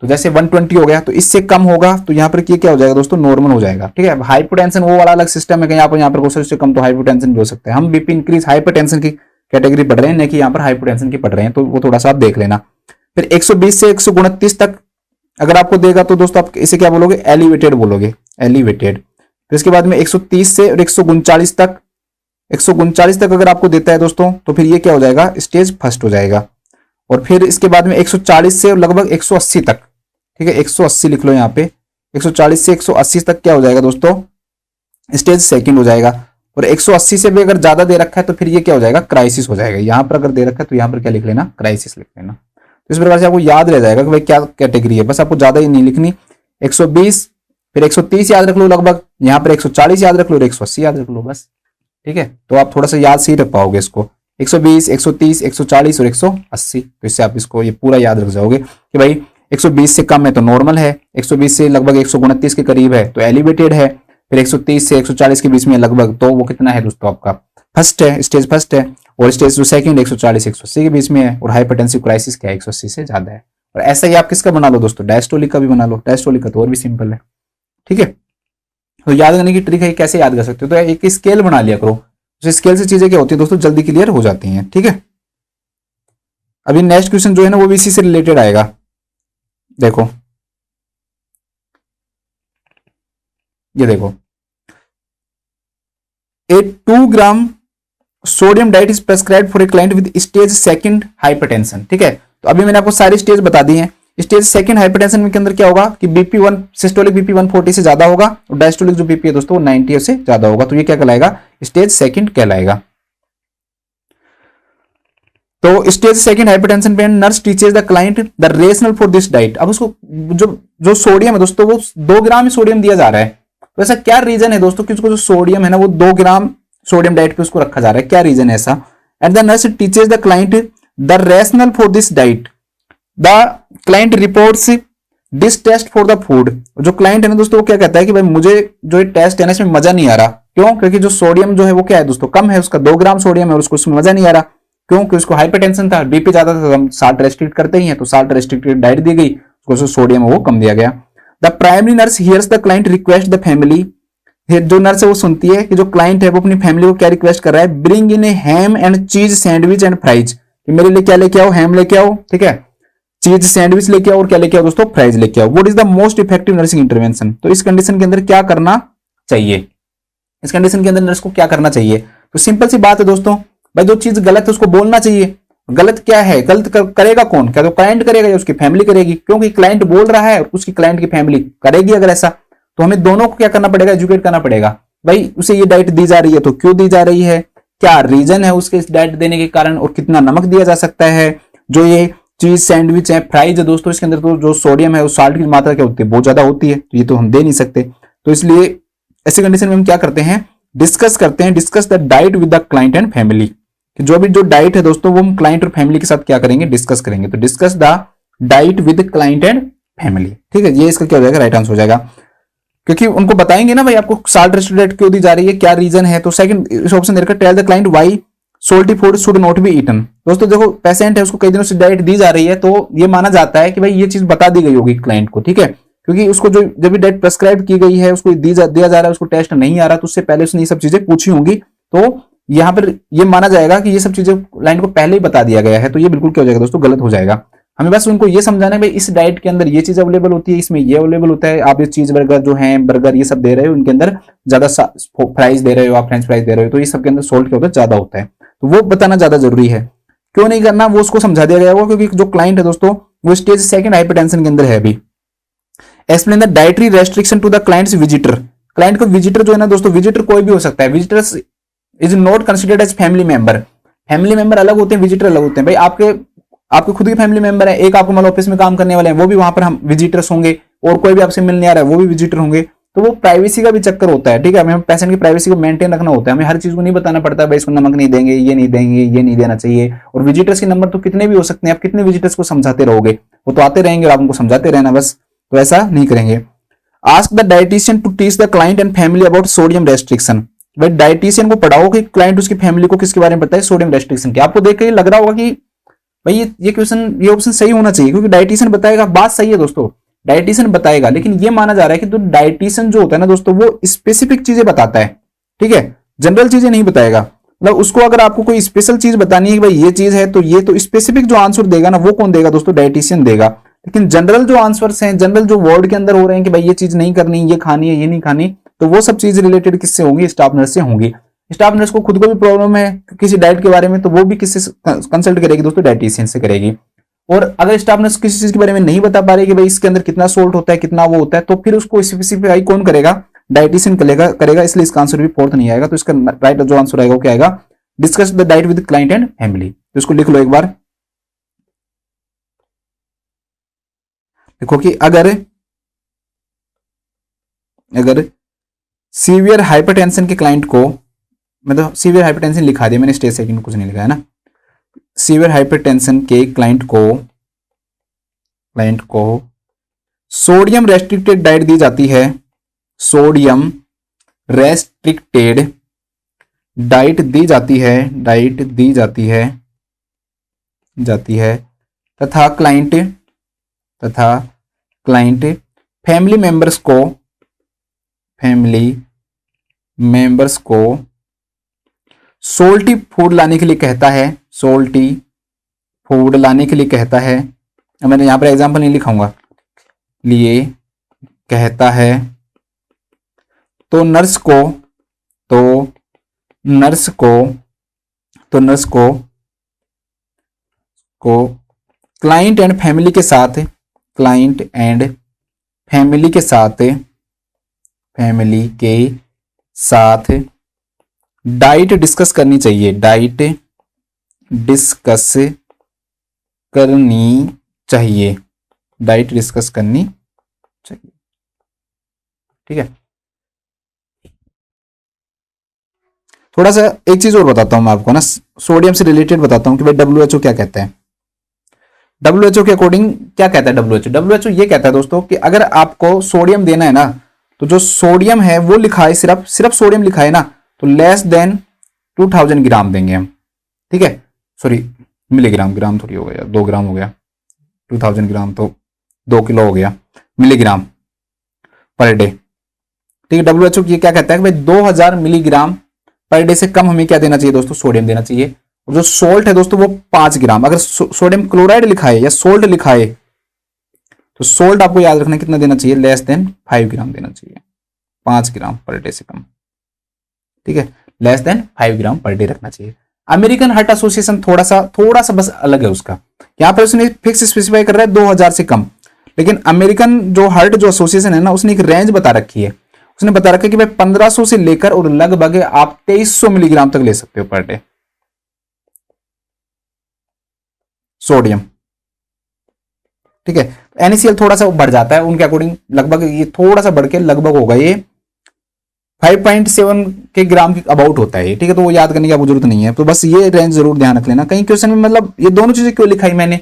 तो जैसे 120 हो गया, तो इससे कम होगा तो यहाँ पर क्या हो जाएगा दोस्तों, नॉर्मल हो जाएगा। ठीक है, हाइपोटेंशन वो वाला अलग सिस्टम है, यहाँ पर क्वेश्चन से कम तो हाइपोटेंशन भी हो सकता है। हम बीपी इंक्रीज हाइपरटेंशन की कैटेगरी पढ़ रहे हैं, नहीं कि यहाँ पर हाइपोटेंशन की पढ़ रहे हैं, तो वो थोड़ा सा आप देख लेना। फिर 120 से 129 तक अगर आपको देगा तो दोस्तों आप इसे क्या बोलोगे, एलिवेटेड बोलोगे, एलिवेटेड। फिर इसके बाद में 130 से 139 तक, 139 तक अगर आपको देता है दोस्तों, तो फिर ये क्या हो जाएगा, स्टेज फर्स्ट हो जाएगा। और फिर इसके बाद में 140 से लगभग 180 तक, ठीक है, 180 लिख लो यहाँ पे, 140 से 180 तक क्या हो जाएगा दोस्तों, स्टेज सेकंड हो जाएगा। और 180 से भी अगर ज्यादा दे रखा है तो फिर ये क्या हो जाएगा, क्राइसिस हो जाएगा। यहाँ पर अगर दे रखा है तो यहाँ पर क्या लिख लेना, क्राइसिस लिख लेना। तो इस प्रकार से आपको याद रह जाएगा कि भाई क्या कैटेगरी है, बस आपको ज्यादा ही नहीं लिखनी। 120 फिर 130 याद रख लो लगभग, यहाँ पर 140 याद रख लो और 180 याद रख लो बस। ठीक है, तो आप थोड़ा सा याद से ही रख पाओगे इसको, 120, 130, 140 और 180। तो इससे आप इसको ये पूरा याद रख जाओगे कि भाई 120 से कम है तो नॉर्मल है, 120 से लगभग 129 के करीब है तो एलिवेटेड है, फिर 130 से 140 के बीच में लगभग, तो वो कितना है दोस्तों, आपका फर्स्ट है, स्टेज फर्स्ट है। और स्टेज जो सेकंड 140 180 के बीच में है। और हाइपरटेंसिव क्राइसिस क्या है, 180 से ज्यादा है। और ऐसा ही आप किसका बना लो दोस्तों, डायस्टोलिक का भी बना लो। डायस्टोलिक का तो और भी सिंपल है। ठीक है, तो याद करने की ट्रिक है, कैसे याद कर सकते हो, तो एक स्केल बना लिया करो, उस स्केल से चीजें क्या होती है दोस्तों, जल्दी क्लियर हो जाती हैं। ठीक है, अभी नेक्स्ट क्वेश्चन जो है ना वो भी इसी से रिलेटेड आएगा। देखो ये देखो, ए 2 gram sodium diet is prescribed for a client with stage second hypertension. ठीक है, तो अभी मैंने आपको सारी स्टेज बता दी है स्टेज सेकंड हाइपरटेंशन के अंदर क्या होगा कि BP1 सिस्टोलिक BP 140 से ज्यादा होगा और डायस्टोलिक जो BP है दोस्तों वो 90 से ज्यादा होगा, तो ये क्या कहलाएगा, स्टेज सेकंड कहलाएगा। तो स्टेज सेकंड हाइपरटेंशन पे nurse teaches the client the rationale for this diet. अब उसको जो जो सोडियम है दोस्तों वो 2 ग्राम ही सोडियम दिया जा रहा है, तो ऐसा क्या रीजन है दोस्तों कि उसको जो सोडियम है ना वो 2 ग्राम सोडियम डाइट पे उसको रखा जा रहा है, क्या रीजन है ऐसा। And the nurse teaches the client the rationale for this diet, the client reports distaste for the food. जो क्लाइंट है ना दोस्तों वो क्या कहता है कि भाई मुझे जो टेस्ट है ना इसमें मजा नहीं आ रहा, क्यों, क्योंकि जो सोडियम जो है वो क्या है दोस्तों कम है, उसका 2 ग्राम सोडियम है और उसको उसमें मजा नहीं आ रहा, क्योंकि उसको हाइपरटेंशन था, बीपी ज्यादा था, तो हम साल्ट रेस्ट्रिक्ट करते ही हैं, तो साल्ट रेस्ट्रिक्टेड डाइट दी गई, उसको सोडियम है वो कम दिया गया। The primary nurse hears the client request the family, जो नर्स है वो सुनती है कि जो क्लाइंट है वो अपनी फैमिली को क्या रिक्वेस्ट कर रहा है, bring in A ham and cheese sandwich and fries, कि मेरे लिए क्या लेके आओ, हैम लेके आओ, ठीक है, चीज सैंडविच लेके आओ और क्या लेके आओ दोस्तों, फ्राइज लेके आओ। What is the most effective nursing intervention, तो इस कंडीशन के अंदर क्या करना चाहिए, इस कंडीशन के अंदर नर्स को क्या करना चाहिए। तो सिंपल सी बात है दोस्तों, भाई जो चीज गलत है उसको बोलना चाहिए। गलत क्या है, गलत करेगा कौन, क्या तो क्लाइंट करेगा या उसकी फैमिली करेगी, क्योंकि क्लाइंट बोल रहा है और उसकी क्लाइंट की फैमिली करेगी अगर ऐसा, तो हमें दोनों को क्या करना पड़ेगा, एजुकेट करना पड़ेगा। भाई उसे ये डाइट दी जा रही है तो क्यों दी जा रही है, क्या रीजन है उसके इस डाइट देने के कारण और कितना नमक दिया जा सकता है। जो ये चीज सैंडविच है, फ्राइज है दोस्तों, इसके अंदर तो जो सोडियम है उस साल्ट की मात्रा क्या होती है, बहुत ज्यादा होती है, तो ये तो हम दे नहीं सकते। तो इसलिए ऐसी कंडीशन में हम क्या करते हैं, डिस्कस करते हैं, discuss the diet with the client and family, जो भी जो डाइट है दोस्तों वो हम क्लाइंट और फैमिली के साथ क्या करेंगे, डिस्कस करेंगे। तो discuss the diet with client and family, ठीक है, ये इसका क्या हो जाएगा, राइट आंसर हो जाएगा, क्योंकि उनको बताएंगे ना भाई आपको साल्ट रेस्ट्रिक्टेड क्यों दी जा रही है, क्या रीजन है। तो सेकंड इस ऑप्शन दे रखा है, tell the client why salty food should not be eaten. दोस्तों देखो पेशेंट है उसको कई दिनों से डाइट दी जा रही है, तो ये माना जाता है कि भाई ये चीज बता दी गई होगी क्लाइंट को, ठीक है, क्योंकि उसको जो जब भी डाइट प्रेस्क्राइब की गई है उसको दिया जा रहा है, उसको टेस्ट नहीं आ रहा, तो उससे पहले उसने ये सब चीजें पूछी होंगी, तो यहाँ पर ये माना जाएगा कि ये सब चीजें क्लाइंट को पहले ही बता दिया गया है, तो ये बिल्कुल क्या हो जाएगा दोस्तों, गलत हो जाएगा। हमें बस उनको ये समझाना है भाई इस डाइट के अंदर ये चीज अवेलेबल होती है, इसमें ये अवेलेबल होता है, आप ये चीज बर्गर जो है बर्गर ये सब दे रहे हो, उनके अंदर ज्यादा फ्राइज दे रहे हो, आप फ्रेंच फ्राइज दे रहे हो, तो ये सब के अंदर सोल्ट क्या होता है, ज्यादा होता है, तो वो बताना ज्यादा जरूरी है। क्यों नहीं करना वो उसको समझा दिया गया होगा, क्योंकि जो क्लाइंट है दोस्तों वो स्टेज सेकंड हाइपरटेंशन के अंदर है अभी। Explain the dietary restriction to the client's visitor, client को विजिटर जो है ना दोस्तों, विजिटर कोई भी हो सकता है, visitors is not considered as family member, family member अलग होते हैं, विजिटर अलग होते हैं। भाई आपके खुद के फैमिली मेंबर है, एक आपको मान लो ऑफिस में काम करने वाले हैं, वो भी वहां पर हम विजिटर्स होंगे, और कोई भी आपसे मिलने आ रहा है वो भी विजिटर होंगे, तो वो प्राइवेसी का भी चक्कर होता है, ठीक है, हमें पेशेंट की प्राइवेसी को मेंटेन रखना होता है, हमें हर चीज को नहीं बताना पड़ता भाई इसको नमक नहीं देंगे, ये नहीं देंगे, ये नहीं देना चाहिए। और विजिटर्स के नंबर तो कितने भी हो सकते हैं, आप कितने विजिटर्स को समझाते रहोगे, वो तो आते रहेंगे और आप उनको समझाते रहना बस, तो ऐसा नहीं करेंगे। Ask the dietitian to teach the client and family about sodium restriction, भाई डाइटिशियन को पढ़ाओ कि क्लाइंट उसकी फैमिली को किसके बारे में बताए, सोडियम रेस्ट्रिक्शन के। आपको देख के लग रहा होगा कि भाई ये क्वेश्चन ये ऑप्शन सही होना चाहिए, क्योंकि डाइटिशियन बताएगा, बात सही है दोस्तों, डाइटिशियन बताएगा, लेकिन ये माना जा रहा है कि तो डाइटिशियन जो होता है ना दोस्तों वो स्पेसिफिक चीजें बताता है, ठीक है, जनरल चीजें नहीं बताएगा। मतलब उसको अगर आपको कोई स्पेशल चीज बतानी है कि भाई ये चीज है, तो ये तो स्पेसिफिक जो आंसर देगा ना वो कौन देगा दोस्तों, डाइटिशियन देगा। लेकिन जनरल जो आंसर्स हैं, जनरल जो वर्ड के अंदर हो रहे हैं कि भाई ये चीज नहीं करनी, ये खानी है, ये नहीं खानी, तो वो सब चीज रिलेटेड किससे होंगी, स्टाफ नर्स से होंगी। स्टाफ नर्स को खुद को भी प्रॉब्लम है किसी डाइट के बारे में, तो वो भी किससे कंसल्ट करेगी दोस्तों, डाइटिशियन से करेगी। और अगर स्टाफ नर्स किसी चीज के बारे में नहीं बता पा रही कि भाई इसके अंदर कितना सोल्ट होता है, कितना वो होता है, तो फिर उसको स्पेसिफाई कौन करेगा, डाइटिशियन करेगा। इसलिए इसका आंसर भी फोर्थ नहीं आएगा, तो इसका राइट जो आंसर आएगा वो क्या आएगा, discuss the diet with client and family. तो इसको लिख लो एक बार, देखो कि अगर सीवियर हाइपरटेंशन के क्लाइंट को, मतलब सीवियर हाइपरटेंशन लिखा दिया मैंने, स्टेज सेकंड कुछ नहीं लिखा है ना, सीवियर हाइपरटेंशन के क्लाइंट को सोडियम रेस्ट्रिक्टेड डाइट दी जाती है, सोडियम रेस्ट्रिक्टेड डाइट दी जाती है तथा क्लाइंट फैमिली मेंबर्स को सोल्टी फूड लाने के लिए कहता है, मैंने यहां पर एग्जांपल नहीं लिखाऊंगा, लिए कहता है, तो नर्स को क्लाइंट एंड फैमिली के साथ क्लाइंट एंड फैमिली के साथ डाइट डिस्कस करनी चाहिए, डाइट डिस्कस करनी चाहिए, डाइट डिस्कस करनी चाहिए। ठीक है, थोड़ा सा एक चीज और बताता हूं मैं आपको ना, सोडियम से रिलेटेड बताता हूं कि भाई डब्ल्यूएचओ क्या कहता है। डब्ल्यूएचओ के अकॉर्डिंग क्या कहता है डब्ल्यूएचओ ये कहता है दोस्तों कि अगर आपको सोडियम देना है ना, तो जो सोडियम है वो लिखा है, सिर्फ सोडियम लिखा है ना, तो लेस देन 2000 ग्राम देंगे हम। ठीक है, सॉरी मिलीग्राम, ग्राम थोड़ी हो गया, 2 ग्राम हो गया, 2000 ग्राम तो 2 किलो हो गया, मिलीग्राम पर डे। ठीक है, डब्ल्यूएचओ ये क्या कहता है कि भाई 2000 मिलीग्राम पर डे से कम हमें क्या देना चाहिए दोस्तों, सोडियम देना चाहिए। और जो सोल्ट है दोस्तों वो 5 ग्राम, अगर सोडियम क्लोराइड लिखा है या सोल्ट लिखा है तो सोल्ट आपको याद रखना कितना देना चाहिए, लेस देन 5 ग्राम देना चाहिए, 5 ग्राम पर डे से कम। ठीक है, लेस देन 5 ग्राम पर डे रखना चाहिए। अमेरिकन हार्ट एसोसिएशन थोड़ा सा बस अलग है उसका, यहां पर उसने फिक्स स्पेसिफाई कर रहा है 2000 से कम, लेकिन अमेरिकन जो हार्ट जो एसोसिएशन है ना, उसने एक रेंज बता रखी है, उसने बता रखा है कि भाई 1500 से लेकर और लगभग आप 2300 मिलीग्राम तक ले सकते हो पर डे सोडियम। ठीक है, NaCl थोड़ा सा बढ़ जाता है उनके अकॉर्डिंग, लगभग ये थोड़ा सा बढ़ के लगभग होगा ये 5.7 के ग्राम के अबाउट होता है। ठीक है, तो वो याद करने की आपको जरूरत नहीं है, तो बस ये रेंज जरूर ध्यान रख लेना। कहीं क्वेश्चन में मतलब ये दोनों चीजें क्यों लिखाई मैंने,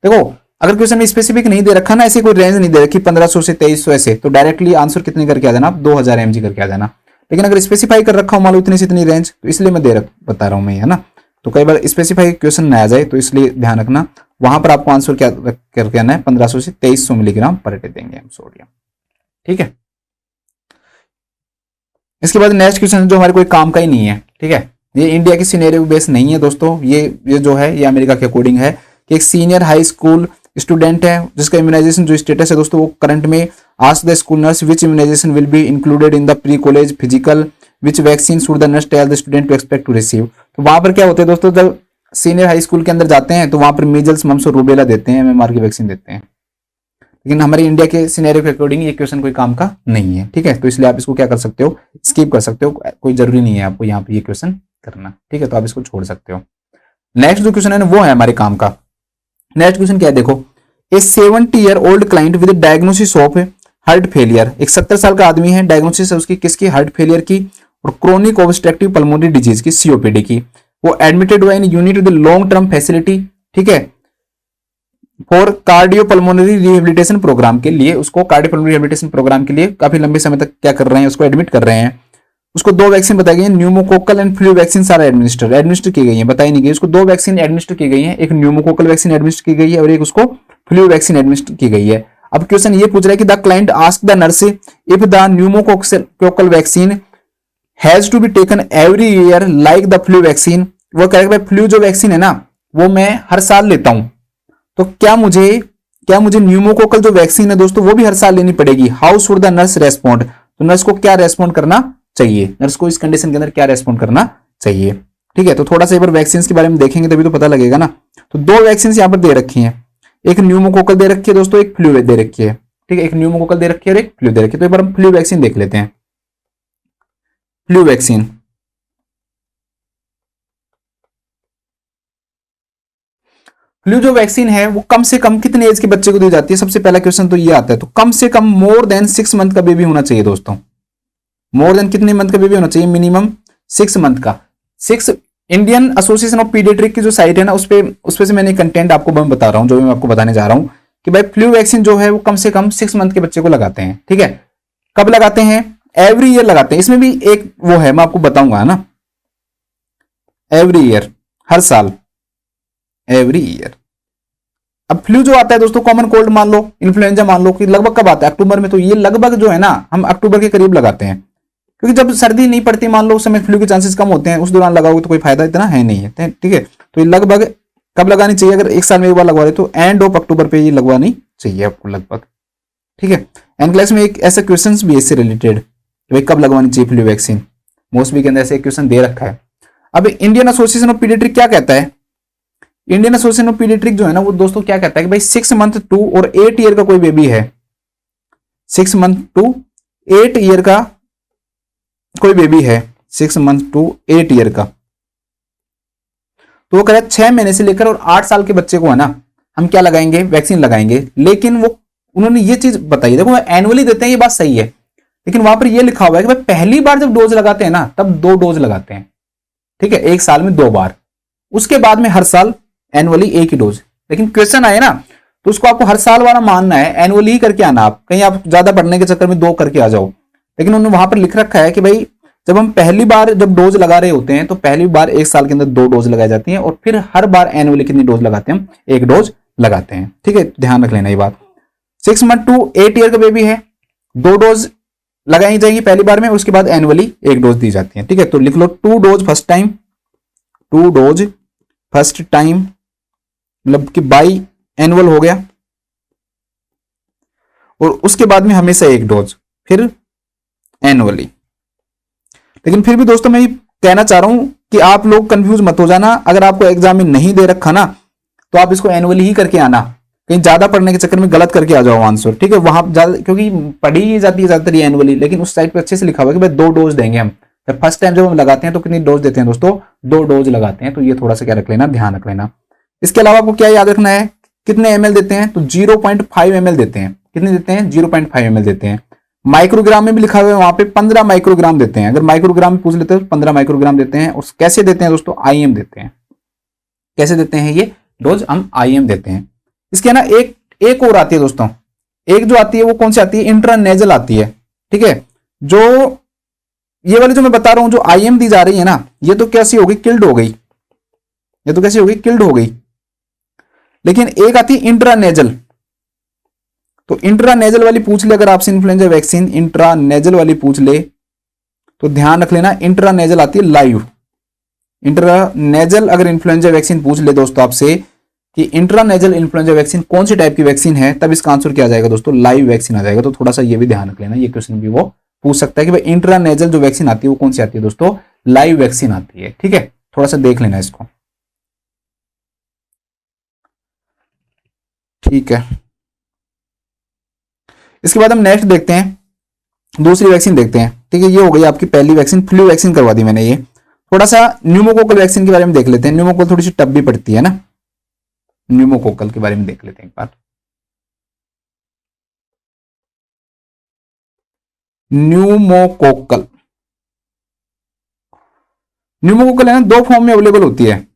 देखो अगर क्वेश्चन में स्पेसिफिक नहीं दे रखा ना, ऐसे कोई रेंज नहीं दे रखी 1500 से 2300 ऐसे, तो डायरेक्टली आंसर कितने करके आ जाना, 2000 mg करके आ जाना। लेकिन अगर स्पेसिफाई कर रखा हो मान लो इतनी से इतनी रेंज, तो इसलिए मैं बता रहा हूं मैं, है ना। तो कई बार स्पेसिफाई क्वेश्चन ना आ जाए, तो इसलिए ध्यान रखना, वहां पर आपको आंसर क्या करके आना है, 1500 से 2300 मिलीग्राम पर डे देंगे हम सोडियम। ठीक है, इसके बाद नेक्स्ट क्वेश्चन जो हमारे कोई काम का ही नहीं है। ठीक है, ये इंडिया की सिनेरियो बेस नहीं है दोस्तों, ये जो है ये अमेरिका के अकॉर्डिंग है कि एक सीनियर हाई स्कूल स्टूडेंट है जिसका इम्यूनाइजेशन जो स्टेटस है दोस्तों, वो करंट में ask the school nurse which immunization will be included in the pre college physical, which vaccine should the nurse tell the student to expect to receive. तो वहां पर क्या होता है दोस्तों, जब सीनियर हाई स्कूल के अंदर जाते हैं तो वहां पर मीजल्स मम्स और रूबेला देते हैं, MMR की वैक्सीन देते हैं। लेकिन हमारे इंडिया के सिनेरियो के अकॉर्डिंग ये क्वेश्चन कोई काम का नहीं है। ठीक है, तो इसलिए आप इसको क्या कर सकते हो, स्किप कर सकते हो, कोई जरूरी नहीं है आपको यहाँ पे ये क्वेश्चन करना। ठीक है, तो आप इसको छोड़ सकते हो। नेक्स्ट जो क्वेश्चन है वो है हमारे काम का। नेक्स्ट क्वेश्चन क्या है, देखो ए 70-year-old client with diagnosis of heart failure, एक 70 साल का आदमी है, डायग्नोसिस है उसकी किसकी, हार्ट फेलियर की और क्रोनिक ऑब्स्ट्रक्टिव पल्मोनरी डिजीज की, COPD की। वो एडमिटेड हुआ in unit with long term facility. ठीक है, फॉर कार्डियोपल्मोनरी रिहेबिलिटेशन प्रोग्राम के लिए, उसको कार्डियोपल्मोनरी रिहेबिलिटेशन प्रोग्राम के लिए काफी लंबे समय तक क्या कर रहे हैं, उसको एडमिट कर रहे हैं। उसको 2 वैक्सीन बताई गई है, न्यूमोकोकल एंड फ्लू वैक्सीन सारा एडमिनिस्टर की गई है, बताई नहीं गई। उसको 2 वैक्सीन एडमिनिस्टर की गई है, एक न्यूमोकोकल वैक्सीन एडमिनिस्टर की गई है और एक उसको फ्लू वैक्सीन एडमिनिस्टर की गई है। अब क्वेश्चन ये पूछ रहा है कि the client ask the nurse if the pneumococcal vaccine has to be taken every year like the flu vaccine. वो कह रहा है फ्लू जो वैक्सीन है ना वो मैं हर साल लेता हूं, तो क्या मुझे न्यूमोकोकल जो वैक्सीन है दोस्तों वो भी हर साल लेनी पड़ेगी। How should the nurse respond, तो नर्स को क्या रेस्पॉन्ड करना चाहिए, नर्स को इस कंडीशन के अंदर क्या रेस्पॉन्ड करना चाहिए। ठीक है, तो थोड़ा सा एक बार वैक्सीन के बारे में देखेंगे तभी तो पता लगेगा ना। तो 2 वैक्सीन यहां पर दे रखी हैं, एक न्यूमोकोकल दे रखी है दोस्तों, एक फ्लू दे रखी है। ठीक है, एक न्यूमोकोकल दे रखी है और एक फ्लू दे रखी है। तो एक बार हम फ्लू वैक्सीन देख लेते हैं। फ्लू वैक्सीन, फ्लू जो वैक्सीन है वो कम से कम कितने एज के बच्चे को दी जाती है, सबसे पहला क्वेश्चन तो ये आता है। तो कम से कम मोर देन 6 मंथ का बेबी होना चाहिए दोस्तों। मोर देन कितने मंथ का बेबी होना चाहिए, मिनिमम 6 मंथ का। 6 इंडियन एसोसिएशन ऑफ पीडियाट्रिक की जो साइट है ना, उस पे से मैंने कंटेंट आपको मैं बता रहा हूं, जो भी मैं आपको बताने जा रहा हूं कि भाई फ्लू वैक्सीन जो है वो कम से कम 6 मंथ के बच्चे को लगाते हैं। ठीक है, कब लगाते हैं, एवरी ईयर लगाते हैं। इसमें भी एक वो है, मैं आपको बताऊंगा ना, एवरी ईयर, हर साल, एवरी ईयर। अब फ्लू जो आता है दोस्तों, कॉमन कोल्ड मान लो, इन्फ्लुएंजा मान लो, कि लगभग कब आता है, अक्टूबर में। तो ये लगभग जो है ना हम अक्टूबर के करीब लगाते हैं, क्योंकि जब सर्दी नहीं पड़ती मान लो उस समय फ्लू के चांसेस कम होते हैं, उस दौरान लगाओगे तो कोई फायदा इतना है नहीं है। ठीक है, तो ये लगभग कब लगानी चाहिए, अगर 1 साल में एक बार लगवा रहे तो एंड ऑफ अक्टूबर पे ये लगवानी चाहिए आपको लगभग। ठीक है, एंड क्लास में एक ऐसा क्वेश्चन भी इससे रिलेटेड, भाई कब लगवानी चाहिए फ्लू वैक्सीन, मोस्टली के अंदर ऐसे क्वेश्चन दे रखा है। अब इंडियन एसोसिएशन ऑफ पीडियाट्रिक क्या कहता है इंडियन एसोसिएशन ऑफ पीडियाट्रिक जो है ना वो दोस्तों क्या कहता है कि भाई 6 मंथ टू और 8 ईयर का कोई बेबी है, 6 मंथ टू 8 ईयर का कोई बेबी है, 6 मंथ टू 8 ईयर का, तो वो कह रहा है 6 महीने से लेकर और 8 साल के बच्चे को है ना हम क्या लगाएंगे, वैक्सीन लगाएंगे। लेकिन वो उन्होंने ये चीज बताई, देखो एनुअली देते हैं ये बात सही है, लेकिन वहां पर ये लिखा हुआ है कि भाई पहली बार जब डोज लगाते हैं ना तब 2 डोज लगाते हैं, ठीक है, 1 साल में 2 बार, उसके बाद में हर साल एनुअली 1 ही डोज। लेकिन क्वेश्चन आए ना तो उसको आपको हर साल वाला मानना है, एनुअली ही करके आना, आप कहीं आप ज्यादा पढ़ने के चक्कर में 2 करके आ जाओ। लेकिन उन्होंने वहां पर लिख रखा है कि भाई जब हम पहली बार जब डोज लगा रहे होते हैं तो पहली बार 1 साल के अंदर 2 डोज लगाई जाती हैं और फिर हर बार एनुअली कितनी डोज लगाते हैं, हम 1 डोज लगाते हैं, ठीक है, ध्यान रख लेना ये बात। 6 मंथ टू 8 ईयर का बेबी है, 2 डोज लगाई जाएगी पहली बार में, उसके बाद एनुअली 1 डोज दी जाती है, ठीक है। तो लिख लो 2 dose first time, 2 dose first time मतलब कि बाई एनुअल हो गया, और उसके बाद में हमेशा 1 डोज फिर एनुअली। लेकिन फिर भी दोस्तों मैं कहना चाह रहा हूं कि आप लोग कंफ्यूज मत हो जाना, अगर आपको एग्जाम में नहीं दे रखा ना तो आप इसको एनुअली ही करके आना, कहीं ज्यादा पढ़ने के चक्कर में गलत करके आ जाओ आंसर, ठीक है। वहां ज्यादा क्योंकि पढ़ी जाती है ज्यादातर ये एनुअली, लेकिन उस साइड पे अच्छे से लिखा हुआ है कि भाई 2 डोज देंगे हम, जब फर्स्ट टाइम जब हम लगाते हैं तो कितनी डोज देते हैं दोस्तों, 2 डोज लगाते हैं। तो ये थोड़ा सा क्या रख लेना, ध्यान रख लेना। इसके अलावा आपको क्या याद रखना है, कितने ml देते हैं, तो 0.5 ml देते हैं, कितने देते हैं, 0.5 ml देते हैं। माइक्रोग्राम में भी लिखा हुआ है वहां पे 15 माइक्रोग्राम देते हैं, अगर माइक्रोग्राम पूछ लेते हैं तो 15 माइक्रोग्राम देते हैं। और कैसे देते हैं दोस्तों, IM देते हैं। कैसे देते हैं ये डोज, हम IM देते हैं। इसके ना एक और आती है दोस्तों, एक जो आती है वो कौन सी आती है, इंट्रानेजल आती है, ठीक है। जो ये वाली जो मैं बता रहा हूं जो IM दी जा रही है ना, ये तो कैसी हो गई, किल्ड हो गई, ये तो कैसी हो गई, किल्ड हो गई। लेकिन एक आती है इंट्रानेजल, तो इंट्रानेजल वाली पूछ ले अगर आपसे इन्फ्लुएंजा वैक्सीन इंट्रानेजल वाली पूछ ले तो ध्यान रख लेना, इंट्रानेजल आती है लाइव। इंट्रानेजल अगर इन्फ्लुएंजा वैक्सीन पूछ ले दोस्तों आपसे कि इंट्रानेजल इन्फ्लुएंजा वैक्सीन कौन सी टाइप की वैक्सीन है, तब इसका आंसर क्या आ जाएगा दोस्तों, लाइव वैक्सीन आ जाएगा। तो थोड़ा सा ये भी ध्यान रख लेना, ये क्वेश्चन भी वो पूछ सकता है कि भाई इंट्रानेजल जो वैक्सीन आती है वो कौन सी आती है दोस्तों, लाइव वैक्सीन आती है, ठीक है। थोड़ा सा देख लेना इसको, ठीक है। इसके बाद हम नेक्स्ट देखते हैं, दूसरी वैक्सीन देखते हैं, ठीक है। ये हो गई आपकी पहली वैक्सीन, फ्लू वैक्सीन करवा दी मैंने। ये थोड़ा सा न्यूमोकोकल वैक्सीन के बारे में देख लेते हैं। न्यूमोकोकल थोड़ी सी टफ भी पड़ती है ना, न्यूमोकोकल के बारे में देख लेते हैं एक बार। न्यूमोकोकल, न्यूमोकोकल है ना 2 फॉर्म में अवेलेबल होती है।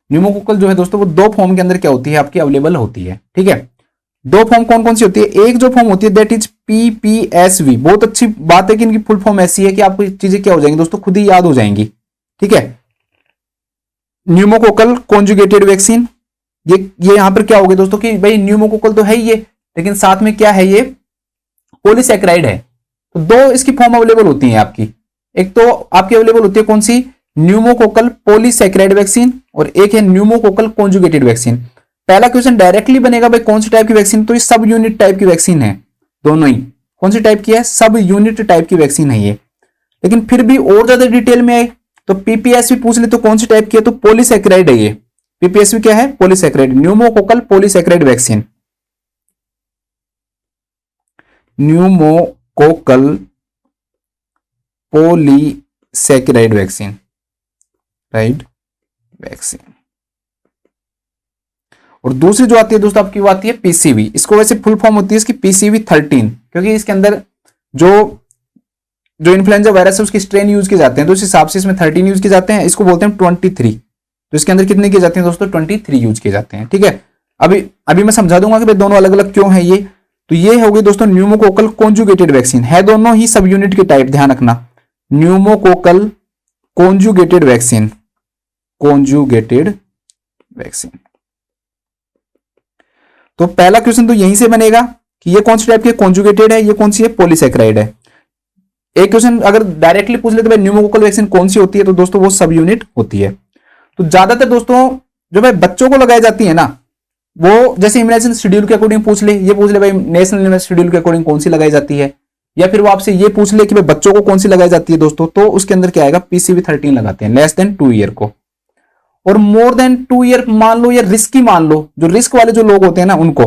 न्यूमोकोकल जो है दोस्तों वो 2 फॉर्म के अंदर क्या होती है, आपकी अवेलेबल होती है, ठीक है। 2 फॉर्म कौन कौन सी होती है, एक जो फॉर्म होती है दैट इज PPSV। बहुत अच्छी बात है कि इनकी फुल फॉर्म ऐसी है कि आपको चीजें क्या हो जाएंगी दोस्तों, खुद ही याद हो जाएंगी, ठीक है। न्यूमोकोकल कॉन्जुगेटेड वैक्सीन, ये यहां पर क्या हो गया दोस्तों कि भाई न्यूमोकोकल तो है ही ये, लेकिन साथ में क्या है, ये पॉलीसैकेराइड है। तो 2 इसकी फॉर्म अवेलेबल होती है आपकी, एक तो आपकी अवेलेबल होती है कौन सी, न्यूमोकोकल पॉलीसैकेराइड वैक्सीन, और एक है न्यूमोकोकल कॉन्जुगेटेड वैक्सीन। पहला क्वेश्चन डायरेक्टली बनेगा भाई कौन सी टाइप की वैक्सीन, तो ये सब यूनिट टाइप की वैक्सीन है दोनों ही। कौन सी टाइप की है, सब यूनिट टाइप की वैक्सीन है ये। लेकिन फिर भी और ज्यादा डिटेल में आए तो PPSV पूछ ले तो कौन सी टाइप की है, तो पॉलीसैकेराइड है ये। PPSV क्या है, polysaccharide, pneumococcal polysaccharide vaccine, pneumococcal polysaccharide vaccine, right vaccine. और दूसरी जो आती है दोस्तों आपकी वो आती है PCV। इसको वैसे फुल फॉर्म होती है इसकी PCV13, क्योंकि इसके अंदर जो इन्फ्लुएंजा वायरस है उसके स्ट्रेन यूज किए जाते हैं, तो उस हिसाब से इसमें 13 यूज किए जाते हैं। इसको बोलते हैं 23, तो इसके अंदर कितने किए जाते हैं दोस्तों, 23 यूज किए जाते हैं, ठीक है। अभी मैं समझा दूंगा कि भाई दोनों अलग अलग क्यों है ये। तो ये हो गई दोस्तों न्यूमोकोकल कॉन्जुगेटेड वैक्सीन, है दोनों ही सब यूनिट के टाइप, ध्यान रखना, pneumococcal conjugated vaccine, conjugated vaccine. तो पहला क्वेश्चन तो यहीं से बनेगा कि ये कौन सी टाइप की कॉन्जुगेटेड है, ये कौन सी है, पॉलीसैकेराइड है। एक क्वेश्चन अगर डायरेक्टली पूछ ले तो भाई न्यूमोकोकल वैक्सीन कौन सी होती है, तो दोस्तों वो सब यूनिट होती है। तो ज्यादातर दोस्तों जो भाई बच्चों को लगाई जाती है ना, वो जैसे इम्यूनाइजेशन शेड्यूल के अकॉर्डिंग पूछ ले, ये पूछ ले भाई नेशनल इम्यूनाइजेशन शेड्यूल के अकॉर्डिंग कौन सी लगाई जाती है, या फिर वो आपसे ये पूछ ले कि भाई बच्चों को कौन सी लगाई जाती है दोस्तों, तो उसके अंदर क्या आएगा, PCV13 लगाते हैं लेस देन 2 ईयर को। और मोर देन 2 ईयर मान लो, या रिस्की मान लो, जो रिस्क वाले जो लोग होते हैं ना उनको,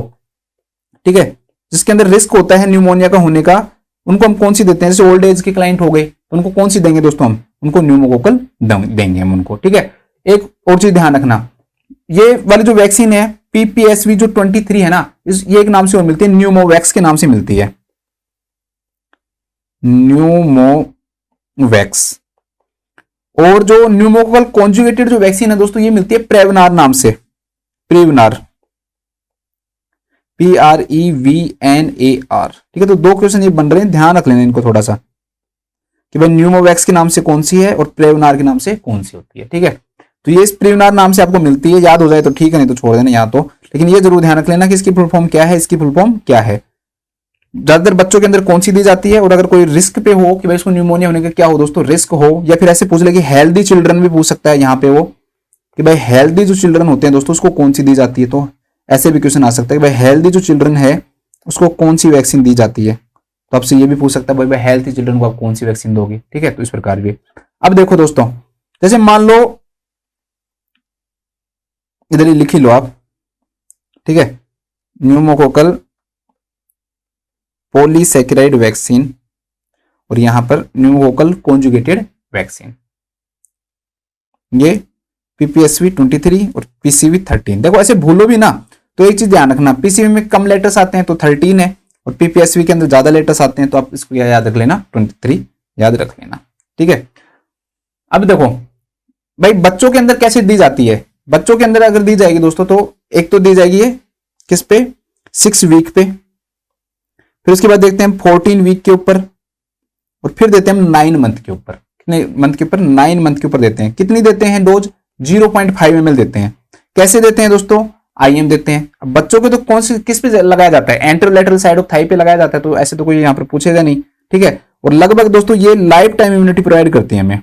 ठीक है, जिसके अंदर रिस्क होता है न्यूमोनिया का होने का, उनको हम कौन सी देते हैं? जैसे ओल्ड एज के क्लाइंट हो गए तो उनको कौन सी देंगे दोस्तों? हम उनको न्यूमोकोकल देंगे हम उनको, ठीक है। एक और चीज ध्यान रखना, ये वाली जो वैक्सीन है PPSV जो 23 है ना, ये एक नाम से और मिलती है, न्यूमोवैक्स के नाम से मिलती है, न्यूमोवैक्स। और जो न्यूमोकोकल कॉन्जुगेटेड जो वैक्सीन है दोस्तों, ये मिलती है प्रेवनार नाम से, प्रेवनार, PREVNAR, ठीक है। तो 2 क्वेश्चन ये बन रहे हैं, ध्यान रख लेना इनको थोड़ा सा, कि भाई न्यूमोवैक्स के नाम से कौन सी है और प्रेवनार के नाम से कौन सी होती है, ठीक है। तो ये इस प्रेवनार नाम से आपको मिलती है, याद हो जाए तो ठीक है, नहीं तो छोड़ देना यहाँ तो, लेकिन ये जरूर ध्यान रख लेना कि इसकी फुल फॉर्म क्या है, इसकी फुल फॉर्म क्या है। ज्यादातर बच्चों के अंदर कौन सी दी जाती है, और अगर कोई रिस्क पे हो कि भाई इसको न्यूमोनिया होने का क्या हो दोस्तों, रिस्क हो, या फिर ऐसे पूछ ले कि हेल्दी चिल्ड्रन भी पूछ सकता है यहाँ पे वो, कि भाई हेल्दी जो चिल्ड्रन होते हैं दोस्तों उसको कौन सी दी जाती है, तो ऐसे भी क्वेश्चन आ सकता है कि भाई हेल्दी जो चिल्ड्रन है उसको कौन सी वैक्सीन दी जाती है। तो आपसे ये भी पूछ सकता है भाई हेल्थी चिल्ड्रन को आप कौन सी वैक्सीन दोगे, ठीक है। तो इस प्रकार भी। अब देखो दोस्तों, जैसे मान लो इधर ही लिख ही लो आप, ठीक है, न्यूमोकोकल पॉलीसैकेराइड वैक्सीन, और यहां पर न्यूमोकोकल कॉन्जुगेटेड वैक्सीन, ये PPSV 23 और PCV 13। देखो ऐसे भूलो भी ना तो एक चीज ध्यान रखना, PCV में कम लेटर्स आते हैं तो 13 है, और PPSV के अंदर ज्यादा लेटर्स आते हैं तो आप इसको याद रख लेना, 23 याद रख लेना, ठीक है। अब देखो भाई बच्चों के अंदर कैसे दी जाती है, बच्चों के अंदर अगर दी जाएगी दोस्तों तो एक तो दी जाएगी ये किस पे, 6 वीक पे, फिर उसके बाद देखते हैं 14 वीक के ऊपर, और फिर देते हैं हम 9 मंथ के ऊपर। कितने मंथ के ऊपर? 9 मंथ के ऊपर देते हैं। कितनी देते हैं डोज? 0.5 ml देते हैं। कैसे देते हैं दोस्तों? IM देते हैं। अब बच्चों के तो कौन से किस पे लगाया जाता है? एंट्रोलैटरल साइड ऑफ थाई पे लगाया जाता है, तो ऐसे तो कोई यहाँ पर पूछेगा नहीं, ठीक है। और लगभग दोस्तों ये लाइफ टाइम इम्यूनिटी प्रोवाइड करती है हमें।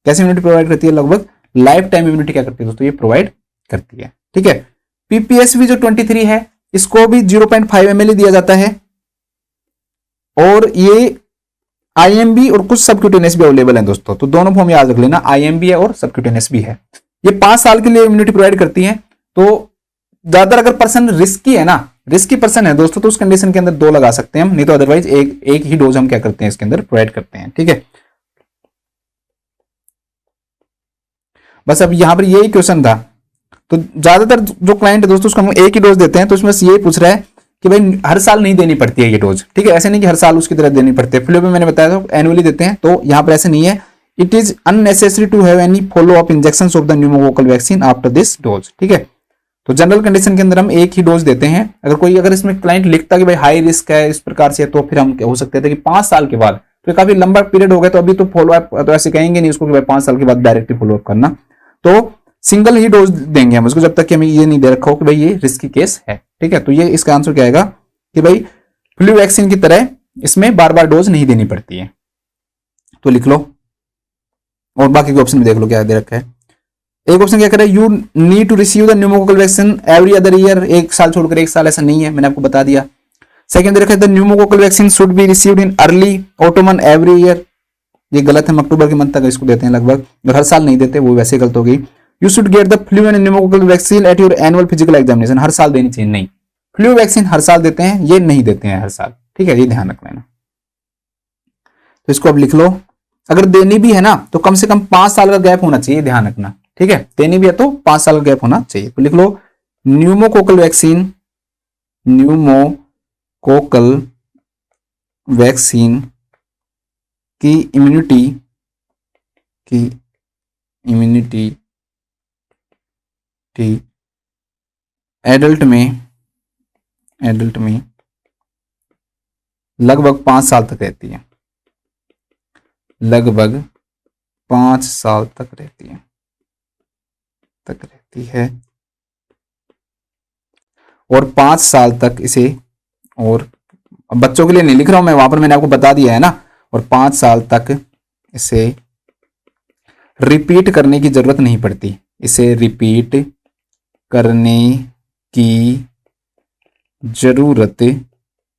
कैसे इम्यूनिटी प्रोवाइड करती है? लगभग लाइफ टाइम इम्यूनिटी क्या करती है दोस्तों? ये प्रोवाइड करती है, ठीक है। PPSV जो 23 है इसको भी 0.5 ml ही दिया जाता है, और ये IMB और कुछ सबक्यूटेनियस भी अवेलेबल है दोस्तों, तो दोनों फॉर्म याद रख लेना, IMB है और सबक्यूटेनियस भी है। ये 5 साल के लिए इम्यूनिटी प्रोवाइड करती है। तो ज्यादातर अगर पर्सन रिस्की है ना, रिस्की पर्सन है दोस्तों, तो उस कंडीशन के अंदर 2 लगा सकते हैं हम, नहीं तो अदरवाइज एक ही डोज हम क्या करते हैं इसके अंदर प्रोवाइड करते हैं, ठीक है। बस अब यहां पर यही क्वेश्चन था, तो ज्यादातर जो क्लाइंट है दोस्तों उसको हम एक ही डोज देते हैं, तो इसमें यही पूछ रहा है कि भाई हर साल नहीं देनी पड़ती है ये डोज, ठीक है। ऐसे नहीं कि हर साल उसकी तरह देनी पड़ती है, फ्लू में मैंने बताया था एनुअली देते हैं, तो यहां पर ऐसे नहीं है। It is unnecessary to have any follow up injections of the pneumococcal vaccine after this dose, ठीक है। तो जनरल कंडीशन के अंदर हम एक ही डोज देते हैं। अगर इसमें क्लाइंट लिखता कि भाई हाई रिस्क है इस प्रकार से, तो फिर हम हो सकते थे कि 5 साल के बाद, तो काफी लंबा पीरियड हो गया, तो अभी तो फॉलो अप तो ऐसे कहेंगे नहीं उसको कि भाई 5 साल के बाद डायरेक्टली फॉलो अप करना, तो सिंगल ही डोज देंगे हम उसको, जब तक कि हमें ये नहीं दे रखा हो कि भाई ये रिस्की केस है, ठीक है। तो ये इसका आंसर क्या आएगा कि भाई फ्लू वैक्सीन की तरह इसमें बार बार डोज नहीं देनी पड़ती है, तो लिख लो। और बाकी के ऑप्शन भी देख लो क्या दे रखा है। एक ऑप्शन क्या कर रहा है, you need to receive the pneumococcal vaccine every other year, एक साल छोड़कर एक साल, ऐसा नहीं है, मैंने आपको बता दिया। सेकंड दे रखा है the pneumococcal vaccine should be received in early Ottoman every year, ये गलत है, हम अक्टूबर के मंथ तक इसको देते हैं लगभग, और हर साल नहीं देते, वो वैसे गलत हो गई। You should get the flu and pneumococcal vaccine at your annual physical examination, हर साल देनी चाहिए, नहीं, फ्लू वैक्सीन हर साल देते हैं, ये नहीं देते हैं हर साल, ठीक है, ये ध्यान रख लेना। तो इसको अब लिख लो, अगर देनी भी है ना तो कम से कम 5 साल का गैप होना चाहिए, ध्यान रखना, ठीक है। देनी भी है तो 5 साल का गैप होना चाहिए, तो लिख लो न्यूमोकोकल वैक्सीन, न्यूमोकोकल वैक्सीन की इम्यूनिटी एडल्ट में लगभग 5 साल तक रहती है, लगभग 5 साल तक रहती है, और 5 साल तक इसे, और बच्चों के लिए नहीं लिख रहा हूं मैं, वहां पर मैंने आपको बता दिया है ना, और 5 साल तक इसे रिपीट करने की जरूरत नहीं पड़ती, इसे रिपीट करने की जरूरत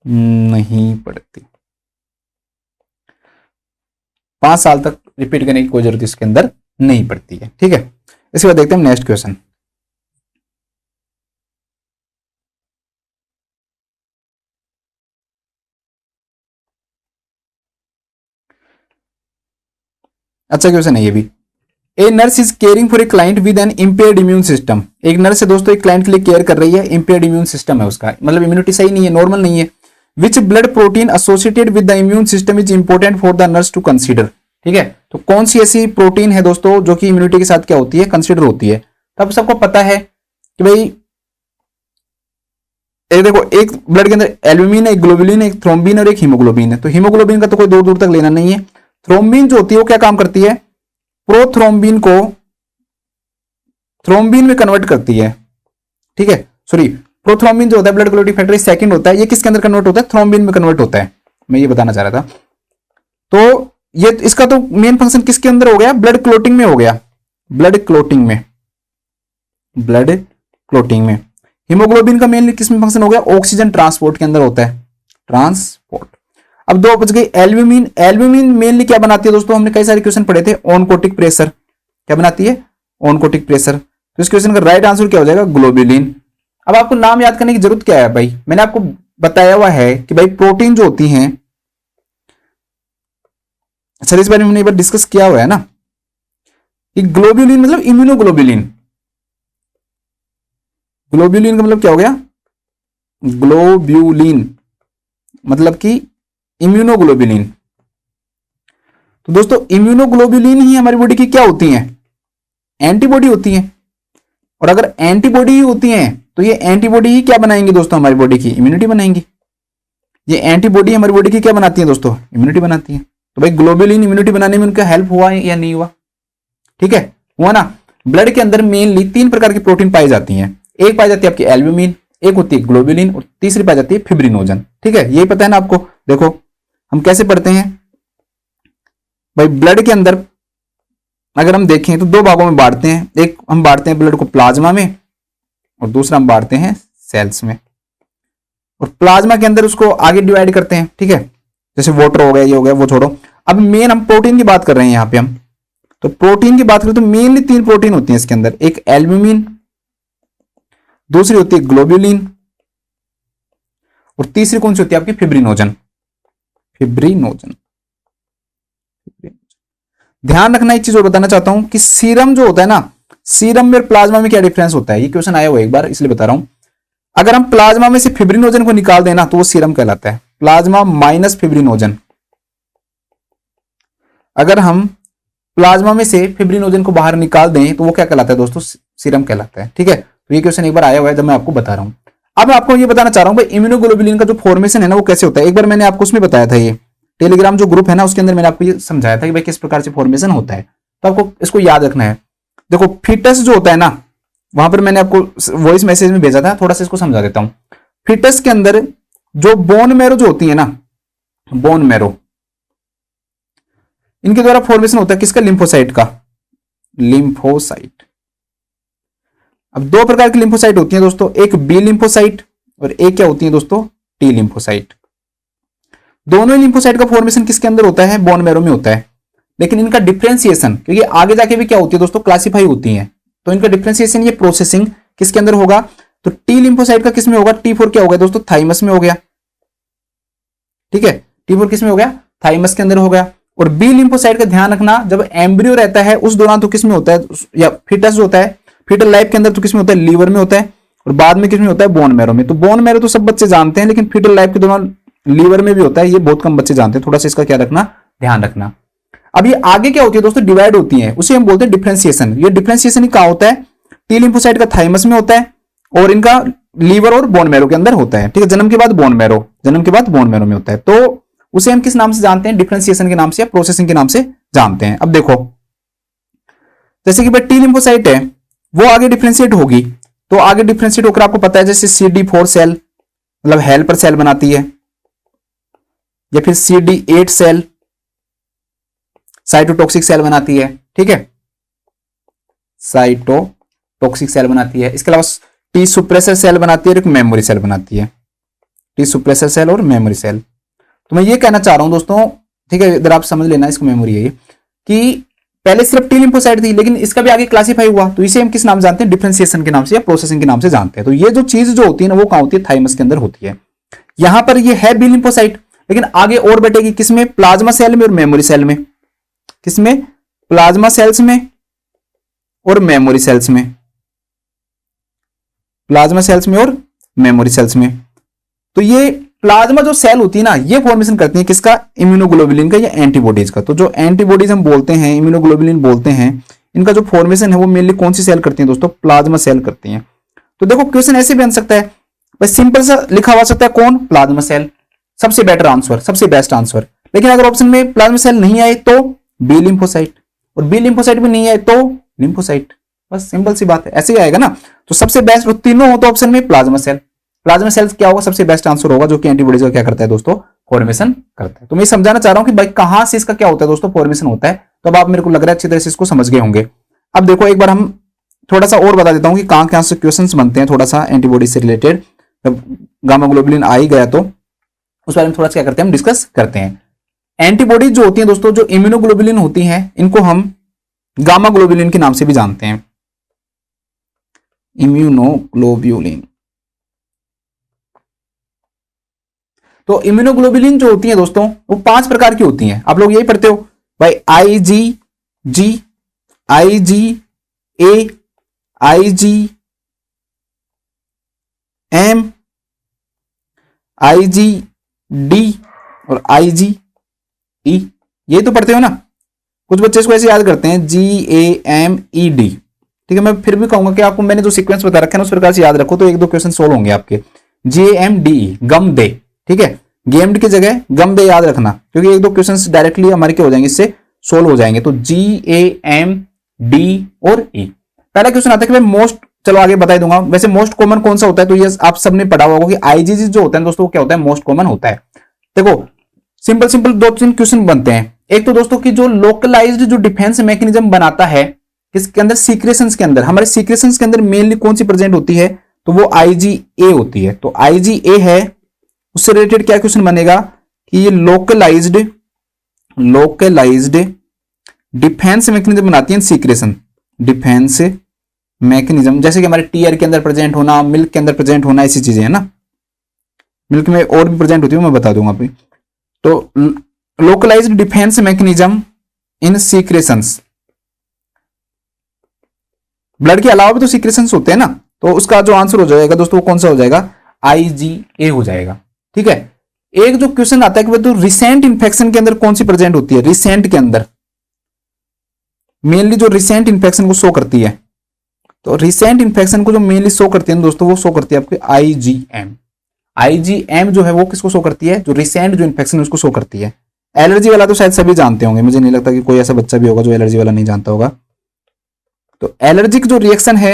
नहीं पड़ती, 5 साल तक रिपीट करने की कोई जरूरत इसके अंदर नहीं पड़ती है, ठीक है। इसके बाद देखते हैं नेक्स्ट क्वेश्चन। अच्छा क्वेश्चन है ये भी। A nurse is caring for a client with an impaired immune system. एक नर्स है दोस्तों, एक क्लाइंट के लिए केयर कर रही है, इम्पेयर्ड इम्यून सिस्टम है उसका, मतलब इम्यूनिटी सही नहीं है, नॉर्मल नहीं है। Which blood protein associated with the immune system is important for the nurse to consider. ठीक है, तो कौन सी ऐसी प्रोटीन है दोस्तों जो कि इम्यूनिटी के साथ क्या होती है, कंसीडर होती है। तो अब सबको पता है कि भाई एक देखो, एक ब्लड के अंदर एल्ब्यूमिन है, एक ग्लोबुलिन है, एक थ्रोम्बिन और एक हीमोग्लोबिन है। तो हीमोग्लोबिन का तो कोई दूर दूर तक लेना नहीं है। थ्रोम्बिन जो होती है वो क्या काम करती है, प्रोथ्रोम्बिन को थ्रोम्बिन में कन्वर्ट करती है। ठीक है, सॉरी, प्रोथ्रोम्बिन जो होता है ब्लड क्लोटिंग फैक्टर सेकंड होता है, ये किसके अंदर कन्वर्ट होता है, थ्रोम्बिन में कन्वर्ट होता है। मैं ये बताना चाह रहा था। तो ये इसका तो मेन फंक्शन किसके अंदर हो गया, ब्लड क्लोटिंग में हो गया, ब्लड क्लोटिंग में, ब्लड क्लोटिंग में। हीमोग्लोबिन का मेनली किस में फंक्शन हो गया, ऑक्सीजन ट्रांसपोर्ट के अंदर होता है, ट्रांसपोर्ट। अब दो बच गई एल्ब्यूमिन। एल्ब्यूमिन मेनली क्या बनाती है दोस्तों, हमने कई सारे क्वेश्चन पढ़े थे, ऑनकोटिक प्रेशर। क्या बनाती है, ऑनकोटिक प्रेशर। तो इस क्वेश्चन का राइट आंसर क्या हो जाएगा, ग्लोबुलिन। अब आपको नाम याद करने की जरूरत क्या है भाई, मैंने आपको बताया हुआ है कि भाई प्रोटीन जो होती हैं, सर इस बारे में हमने एक बार डिस्कस किया हुआ है ना, कि ग्लोबुलिन मतलब इम्यूनोग्लोबुलिन। ग्लोबुलिन का मतलब क्या हो गया, ग्लोब्यूलिन मतलब कि इम्यूनोग्लोबुलिन। तो दोस्तों इम्यूनोग्लोबुलिन ही हमारी बॉडी की क्या होती हैं, एंटीबॉडी होती हैं। और अगर एंटीबॉडी ही होती हैं तो ये एंटीबॉडी ही क्या बनाएंगी दोस्तों, हमारी बॉडी की इम्यूनिटी बनाएंगी। ये एंटीबॉडी हमारी बॉडी की क्या बनाती है दोस्तों, इम्यूनिटी बनाती है। तो भाई ग्लोबुलिन इम्यूनिटी बनाने में उनका हेल्प हुआ है या नहीं हुआ, ठीक है, हुआ ना। ब्लड के अंदर मेनली 3 प्रकार की प्रोटीन पाई जाती हैं। एक पाई जाती है आपकी एल्ब्यूमिन, एक होती है ग्लोबुलिन और तीसरी पाई जाती है फिब्रिनोजन। ठीक है, यही पता है ना आपको। देखो हम कैसे पढ़ते हैं भाई, ब्लड के अंदर अगर हम देखें तो 2 भागों में बांटते हैं। एक हम बांटते हैं ब्लड को प्लाज्मा में और दूसरा हम बांटते हैं सेल्स में। और प्लाज्मा के अंदर उसको आगे डिवाइड करते हैं। ठीक है, जैसे वाटर हो गया, ये हो गया, वो छोड़ो। अब मेन हम प्रोटीन की बात कर रहे हैं यहां पे हम। तो प्रोटीन की बात करें तो मेनली 3 प्रोटीन होती हैं इसके अंदर, एक एल्ब्यूमिन, दूसरी होती है ग्लोबुलिन और तीसरी कौन सी होती है आपकी, फिब्रिनोजन। फिब्रिनोजन। ध्यान रखना एक चीज और बताना चाहता हूं कि सीरम जो होता है ना, सीरम में प्लाज्मा में क्या डिफरेंस होता है, ये क्वेश्चन आया हुआ एक बार इसलिए बता रहा हूं। अगर हम प्लाज्मा में से फिब्रिनोजन को निकाल देना तो वो सीरम कहलाता है, प्लाज्मा माइनस फिब्रिनोजन। अगर हम प्लाज्मा में से फिब्रिनोजन को बाहर निकाल दें तो वो क्या कहलाता है दोस्तों, सीरम कहलाता है। ठीक है, तो ये क्वेश्चन एक बार आया हुआ है जब मैं आपको बता रहा हूं। अब मैं आपको ये बताना चाह रहा हूं भाई, इम्यूनोग्लोबुलिन का जो फॉर्मेशन है ना वो कैसे होता है। एक बार मैंने आपको उसमें बताया था, ये टेलीग्राम जो ग्रुप है ना उसके अंदर मैंने आपको ये समझाया था कि भाई किस प्रकार से फॉर्मेशन होता है। तो आपको इसको याद रखना है। देखो फिटस जो होता है ना, वहां पर मैंने आपको वॉइस मैसेज में भेजा था, थोड़ा सा इसको समझा देता हूं। फिटस के अंदर जो बोन मैरो जो होती है ना, बोन मैरो, इनके द्वारा फॉर्मेशन होता है किसका, लिम्फोसाइट का, लिम्फोसाइट। अब 2 प्रकार की लिम्फोसाइट होती हैं दोस्तों, एक बी लिम्फोसाइट और एक क्या होती है दोस्तों, टी लिम्फोसाइट। दोनों ही लिम्फोसाइट का फॉर्मेशन किसके अंदर होता है, बोन मैरो में होता है। लेकिन इनका डिफरेंशिएशन, क्योंकि आगे जाके भी क्या होती है दोस्तों, क्लासिफाई होती है, तो इनका डिफरेंशिएशन ये प्रोसेसिंग किसके अंदर होगा, तो टी लिम्फोसाइट का किसमें होगा, T4 क्या होगा दोस्तों, थाइमस में हो गया। ठीक है, T4 किसमें हो गया, थाइमस के अंदर हो गया। और बी लिम्फोसाइट का ध्यान रखना, जब एम्ब्रियो रहता है उस दौरान तो किसमें होता है, या फिटस जो होता है, फिटल लाइफ के अंदर तो किसमें होता है, लीवर में होता है, और बाद में किसमें होता है, बोन मैरो में। तो बोन मैरो तो सब बच्चे जानते हैं, लेकिन फिटल लाइफ के दौरान लीवर में भी होता है, ये बहुत कम बच्चे जानते हैं, थोड़ा सा इसका क्या रखना, ध्यान रखना। अब ये आगे क्या होती है दोस्तों, डिवाइड होती है, उसे हम बोलते हैं डिफरेंशिएशन। ये डिफरेंशिएशन कहां होता है, टी लिम्फोसाइट का थाइमस में होता है और इनका लीवर और बोन मैरो के अंदर होता है। ठीक है, जन्म के बाद बोन मैरो, जन्म के बाद बोन मैरो में होता है। तो उसे हम किस नाम से जानते हैं, डिफरेंशिएशन के नाम से या प्रोसेसिंग के नाम से जानते हैं। अब देखो जैसे कि भाई टी लिम्फोसाइट है, वो आगे डिफरेंशिएट होगी, तो आगे डिफरेंशिएट होकर आपको पता है जैसे CD4 सेल मतलब हेल्पर सेल बनाती है, या फिर CD8 सेल साइटोटॉक्सिक सेल बनाती है। ठीक है, साइटोटॉक्सिक सेल बनाती है। इसके अलावा टी सुप्रेसर सेल बनाती है और एक मेमोरी सेल बनाती है, टी सुप्रेसर सेल और मेमोरी सेल। तो मैं ये कहना चाह रहा हूं दोस्तों, ठीक है, इधर आप समझ लेना, इसको मेमोरी है ये, कि पहले सिर्फ टी लिम्फोसाइट थी, लेकिन इसका भी आगे क्लासीफाई हुआ, तो इसे हम किस नाम जानते हैं, डिफरेंशिएशन के नाम से या प्रोसेसिंग के नाम से जानते हैं। तो ये जो चीज जो होती है ना वो कहां होती है, थाइमस के अंदर होती है। यहां पर ये है बी लिम्फोसाइट, लेकिन आगे और बढ़ेगी किसमें, प्लाज्मा सेल में और मेमोरी सेल में। किसमें, प्लाज्मा सेल्स में और मेमोरी सेल्स में, प्लाज्मा सेल्स में और मेमोरी सेल्स में। तो ये प्लाज्मा जो सेल होती है ना, ये फॉर्मेशन करती है किसका, इम्यूनोग्लोबुलिन का या एंटीबॉडीज का। तो जो एंटीबॉडीज हम बोलते हैं, इम्यूनोग्लोबुलिन बोलते हैं, इनका जो फॉर्मेशन है वो मेनली कौन सी सेल करती है दोस्तों, प्लाज्मा सेल करती है। तो देखो क्वेश्चन ऐसे बन सकता है, बस सिंपल सा लिखा हुआ सकता है, कौन, प्लाज्मा सेल, सबसे बेटर आंसर, सबसे बेस्ट आंसर। लेकिन अगर ऑप्शन में प्लाज्मा सेल नहीं आए तो बी लिम्फोसाइट, और बी लिम्फोसाइट भी नहीं आए तो लिम्फोसाइट, बस सिंपल सी बात है, ऐसे ही आएगा ना। तो सबसे बेस्ट तीनों हो तो ऑप्शन में प्लाज्मा सेल, प्लाज्मा सेल्स क्या होगा, सबसे बेस्ट आंसर होगा, जो कि एंटीबॉडीज का क्या करता है दोस्तों, फॉर्मेशन करता है। तो मैं समझाना चाह रहा हूं कि भाई कहां से इसका क्या होता है दोस्तों, फॉर्मेशन होता है। तो अब आप मेरे को लग रहा है अच्छी तरह से इसको समझ गए होंगे। अब देखो एक बार हम थोड़ा सा और बता देता हूं कि कहां से क्वेश्चंस बनते हैं, थोड़ा सा एंटीबॉडी से रिलेटेड। जब गामा ग्लोबुलिन आ ही गया तो उस बारे में थोड़ा सा क्या करते हैं, हम डिस्कस करते हैं। एंटीबॉडी जो होती है दोस्तों, जो इम्यूनोग्लोबुलिन होती है, इनको हम गामा ग्लोबुलिन के नाम से भी जानते हैं, इम्यूनोग्लोबुलिन। तो इम्यूनोग्लोबुलिन जो होती है दोस्तों, वो 5 प्रकार की होती हैं। आप लोग यही पढ़ते हो भाई, IgG, IgA, IgM, IgD और IgE, ये तो पढ़ते हो ना। कुछ बच्चे इसको ऐसे याद करते हैं GAMED, ठीक है। मैं फिर भी कहूंगा कि आपको मैंने जो सीक्वेंस बता रखा है ना उस प्रकार से याद रखो, तो 1-2 क्वेश्चन सोल्व होंगे आपके। GAMDE, गम दे, ठीक है, गेम्ड की जगह गम दे याद रखना, क्योंकि 1-2 क्वेश्चंस डायरेक्टली हमारे क्या हो जाएंगे, इससे सोल्व हो जाएंगे। तो GAMD और E। पहला क्वेश्चन आता है कि भाई मोस्ट, चलो आगे बता दूंगा, वैसे मोस्ट कॉमन कौन सा होता है, तो ये आप सबने पढ़ा होगा कि IgG जो होता है दोस्तों, क्या होता है, मोस्ट कॉमन होता है। देखो सिंपल 2-3 क्वेश्चन बनते हैं। एक तो दोस्तों की जो लोकलाइज्ड जो डिफेंस मैकेनिज्म बनाता है किसके अंदर, सीक्रेशंस के अंदर। हमारे सीक्रेशंस के अंदर मेनली कौन सी प्रेजेंट होती है, तो वो IgA होती है। तो IgA है, उससे रिलेटेड क्या क्वेश्चन बनेगा कि ये लोकलाइज्ड डिफेंस मैकेनिज्म बनाती है सीक्रेशन, डिफेंस मैकेनिज्म, जैसे कि हमारे टीयर के अंदर प्रेजेंट होना, मिल्क के अंदर प्रेजेंट होना, ऐसी चीजें है ना। मिल्क में और भी प्रेजेंट होती है, मैं बता दूंगा अभी। तो localized defense mechanism in secretions, blood के अलावा भी तो सीक्रेशंस होते हैं ना, तो उसका जो आंसर हो जाएगा दोस्तों वो कौन सा हो जाएगा, IgA हो जाएगा, ठीक है। एक जो क्वेश्चन आता है कि तो रिसेंट इन्फेक्शन के अंदर कौन सी प्रेजेंट होती है, रिसेंट के अंदर मेनली जो रिसेंट इन्फेक्शन को शो करती है, तो रिसेंट इन्फेक्शन को जो मेनली शो करती है दोस्तों, वो शो करती है आपके IgM जो है वो किसको शो करती है, जो रिसेंट जो इन्फेक्शन है उसको शो करती है। एलर्जी वाला तो शायद सभी जानते होंगे, मुझे नहीं लगता कि कोई ऐसा बच्चा भी होगा जो एलर्जी वाला नहीं जानता होगा। तो एलर्जिक जो रिएक्शन है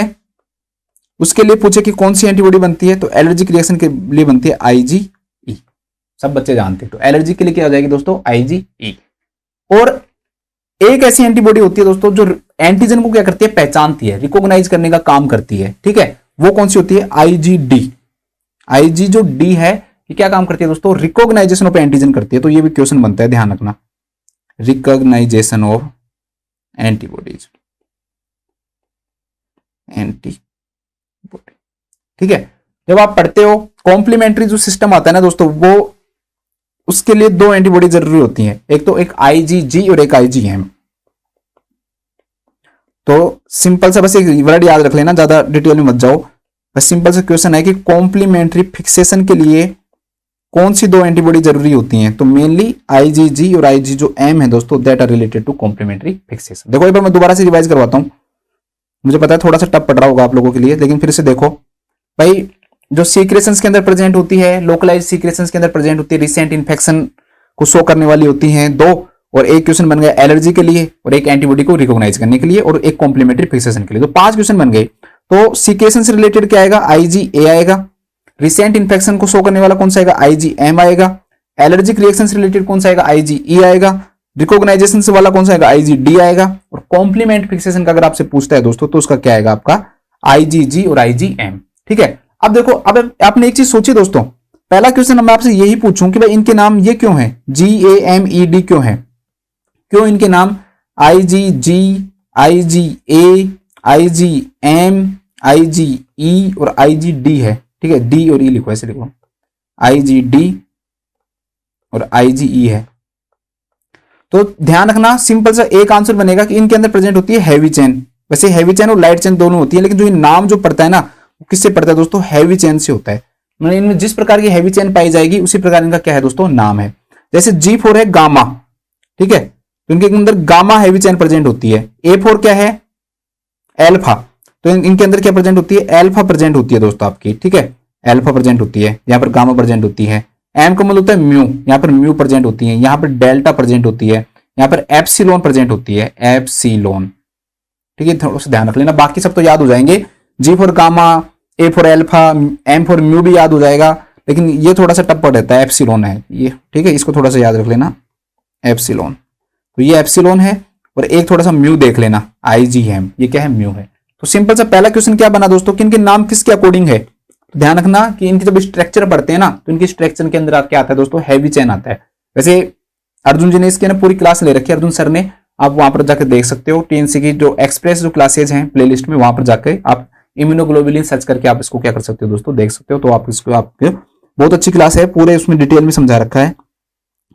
उसके लिए पूछे कि कौन सी एंटीबॉडी बनती है, तो एलर्जिक रिएक्शन के लिए बनती है IgE, सब बच्चे जानते हैं। तो एलर्जी के लिए क्या हो जाएगी दोस्तों, IgE। और एक ऐसी एंटीबॉडी होती है दोस्तों जो एंटीजन को क्या करती है, पहचानती है, रिकॉग्नाइज करने का काम करती है, ठीक है। वो कौन सी होती है, IgD। IG जो D है ये क्या काम करती है दोस्तों, रिकॉग्नाइजेशन ऑफ एंटीजन करती है। तो ये भी क्वेश्चन बनता है, ध्यान रखना, रिकॉग्नाइजेशन ऑफ एंटीबॉडीज, एंटीबॉडी, ठीक है। जब आप पढ़ते हो कॉम्प्लीमेंट्री जो सिस्टम आता है ना दोस्तों, वो उसके लिए 2 एंटीबॉडी जरूरी होती हैं, एक तो एक IgG और एक IgM। तो सिंपल सा बस एक वर्ड याद रख लेना, ज्यादा डिटेल में मत जाओ, बस सिंपल सा क्वेश्चन है कि कॉम्प्लीमेंट्री फिक्सेशन के लिए कौन सी 2 एंटीबॉडी जरूरी होती हैं, तो मेनली IgG और IG जो M है दोस्तों, that are related to complementary fixation. देखो एक बार मैं दोबारा से रिवाइज करवाता हूं, मुझे पता है थोड़ा सा टफ पड़ रहा होगा आप लोगों के लिए, लेकिन फिर से देखो भाई, जो सीक्रेशंस के अंदर प्रेजेंट होती है, लोकलाइज सीक्रेशंस के अंदर प्रेजेंट होती है, रिसेंट इन्फेक्शन को शो करने वाली होती हैं 2, और एक क्वेश्चन बन गया एलर्जी के लिए, और एक एंटीबॉडी को रिकॉग्नाइज करने के लिए, और एक कॉम्प्लीमेंट्री फिक्सेशन के लिए। तो 5 क्वेश्चन बन गए। तो सीक्रेशन से रिलेटेड क्या आएगा, IgA आएगा, रिसेंट इन्फेक्शन को शो करने वाला कौन सा आएगा, IgM आएगा, एलर्जिक रिएक्शन से रिलेटेड कौन सा आएगा, IgE आएगा, रिकॉग्नाइजेशन से वाला कौन सा आएगा, IgD आएगा, और कॉम्प्लीमेंट फिक्सेशन का अगर आपसे पूछता है दोस्तों तो उसका क्या आएगा आपका IgG और IgM, ठीक है। अब देखो, अब आपने एक चीज सोची दोस्तों, पहला क्वेश्चन मैं आपसे यही पूछूं कि भाई इनके नाम ये क्यों है, GAMED क्यों है, क्यों इनके नाम IgG, IgA, IgM, IgE और IgD है। ठीक है, D और E लिखो, ऐसे लिखो, IgD और IgE है। तो ध्यान रखना, सिंपल सा एक आंसर बनेगा कि इनके अंदर प्रेजेंट होती है हैवी चेन। वैसे हैवी चेन और लाइट चेन दोनों होती है, लेकिन जो ये नाम जो पड़ता है ना, वो किससे पड़ता है दोस्तों? हैवी चेन से होता है। मतलब इनमें जिस प्रकार की हैवी चेन पाई जाएगी उसी प्रकार इनका क्या है दोस्तों? नाम है। जैसे G4 है गामा, ठीक है, तो इनके अंदर गामा हैवी चेन प्रेजेंट होती है। A4 क्या है? एल्फा, तो इनके अंदर क्या प्रेजेंट होती है? एल्फा प्रेजेंट होती है दोस्तों आपकी। ठीक है, एल्फा प्रेजेंट होती है, यहाँ पर गामा प्रेजेंट होती है। एम का मतलब होता है म्यू, यहाँ पर म्यू प्रेजेंट होती है, यहाँ पर डेल्टा प्रेजेंट होती है, यहाँ पर एप्सिलॉन प्रेजेंट होती है, एप्सिलॉन। ठीक है, थोड़ा सा ध्यान रख लेना, बाकी सब तो याद हो जाएंगे। G4 gamma, A4 alpha, M4 mu भी याद हो जाएगा, लेकिन ये थोड़ा सा टफ पड़ रहता है, एप्सिलॉन है ये। ठीक है, इसको थोड़ा सा याद रख लेना, एप्सिलॉन। तो ये एप्सिलॉन है, और एक थोड़ा सा म्यू देख लेना, IgM, ये क्या है? म्यू है। तो सिंपल सा पहला क्वेश्चन क्या बना दोस्तों कि इनके नाम किसके अकॉर्डिंग है? तो ध्यान रखना कि इनके जब स्ट्रक्चर पढ़ते हैं ना, तो इनके स्ट्रक्चर के अंदर क्या आता है दोस्तों? हैवी चेन आता है। वैसे अर्जुन जी ने इसके ना पूरी क्लास ले रखी है, अर्जुन सर ने, आप वहां पर जाकर देख सकते हो। TNC की जो एक्सप्रेस जो क्लासेज हैं प्लेलिस्ट में, वहां पर जाकर आप इम्यूनोग्लोबुलिन सर्च करके आप इसको क्या कर सकते हो दोस्तों? देख सकते हो। तो आप इसको, आपके बहुत अच्छी क्लास है, पूरे उसमें डिटेल में समझा रखा है,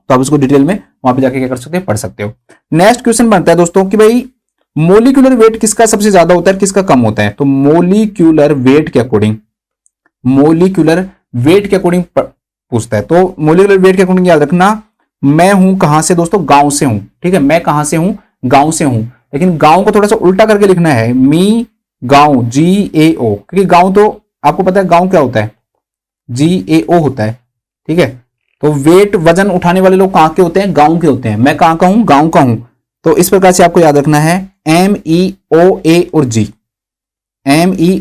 तो आप इसको डिटेल में वहां पर जाके क्या कर सकते हो? पढ़ सकते हो। नेक्स्ट क्वेश्चन बनता है दोस्तों कि भाई मोलिकुलर वेट किसका सबसे ज्यादा होता है, किसका कम होता है? तो मोलिक्यूलर वेट के अकॉर्डिंग, मोलिकुलर वेट के अकॉर्डिंग पूछता है। तो मोलिकुलर वेट के अकॉर्डिंग याद रखना, मैं हूं कहां से दोस्तों? गांव से हूं। ठीक है, मैं कहां से हूं? गांव से हूं। लेकिन गांव को थोड़ा सा उल्टा करके लिखना है, मी गांव, GAO, क्योंकि गांव तो आपको पता है गांव क्या होता है? GAO होता है। ठीक है, तो वेट वजन उठाने वाले लोग कहां के होते हैं? गांव के होते हैं। मैं कहां का हूं? गांव का हूं। तो इस प्रकार से आपको याद रखना है MEOA और G। ME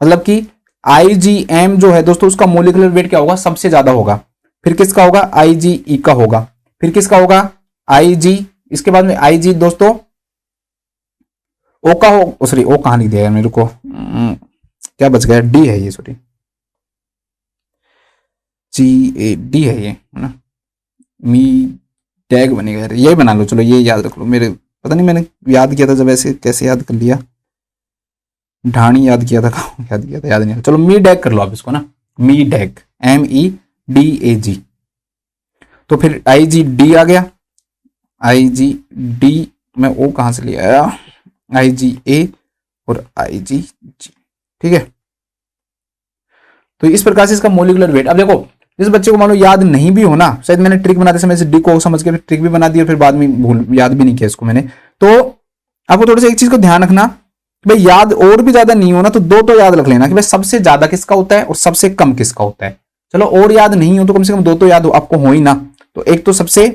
मतलब कि IgM जो है दोस्तों, उसका मोलिकुलर वेट क्या होगा? सबसे ज्यादा होगा। फिर किसका होगा? IgE का होगा। फिर किसका होगा? IG, इसके बाद में IG दोस्तों O का हो, सॉरी O कहां लिख दिया मेरे को, क्या बच गया? D है ये, सॉरी GAD है ये, है ना? मी टैग बनेगा, ये बना लो, चलो ये याद रख लो। मेरे पता नहीं मैंने याद किया था जब, ऐसे कैसे याद कर लिया, ढाणी याद किया था, याद किया था, याद नहीं। चलो मी डैग कर लो आप इसको ना, मी डैग, MEDAG। तो फिर IgD आ गया, IgD में O कहां से लिया आया? IgA और IgG। ठीक है, तो इस प्रकार से इसका मोलिकुलर वेट। अब देखो, जिस बच्चे को मान लो याद नहीं भी हो ना, शायद मैंने ट्रिक बनाते समय से डी को समझ के ट्रिक भी बना दी और फिर बाद में भूल, याद भी नहीं किया इसको मैंने, तो आपको थोड़ा सा एक चीज को ध्यान रखना, भाई याद और भी ज्यादा नहीं हो ना, तो दो तो याद रख लेना कि भाई सबसे ज्यादा किसका होता है और सबसे कम किसका होता है। चलो और याद नहीं हो तो कम से कम दो तो याद हो आपको, हो ही ना, तो एक तो सबसे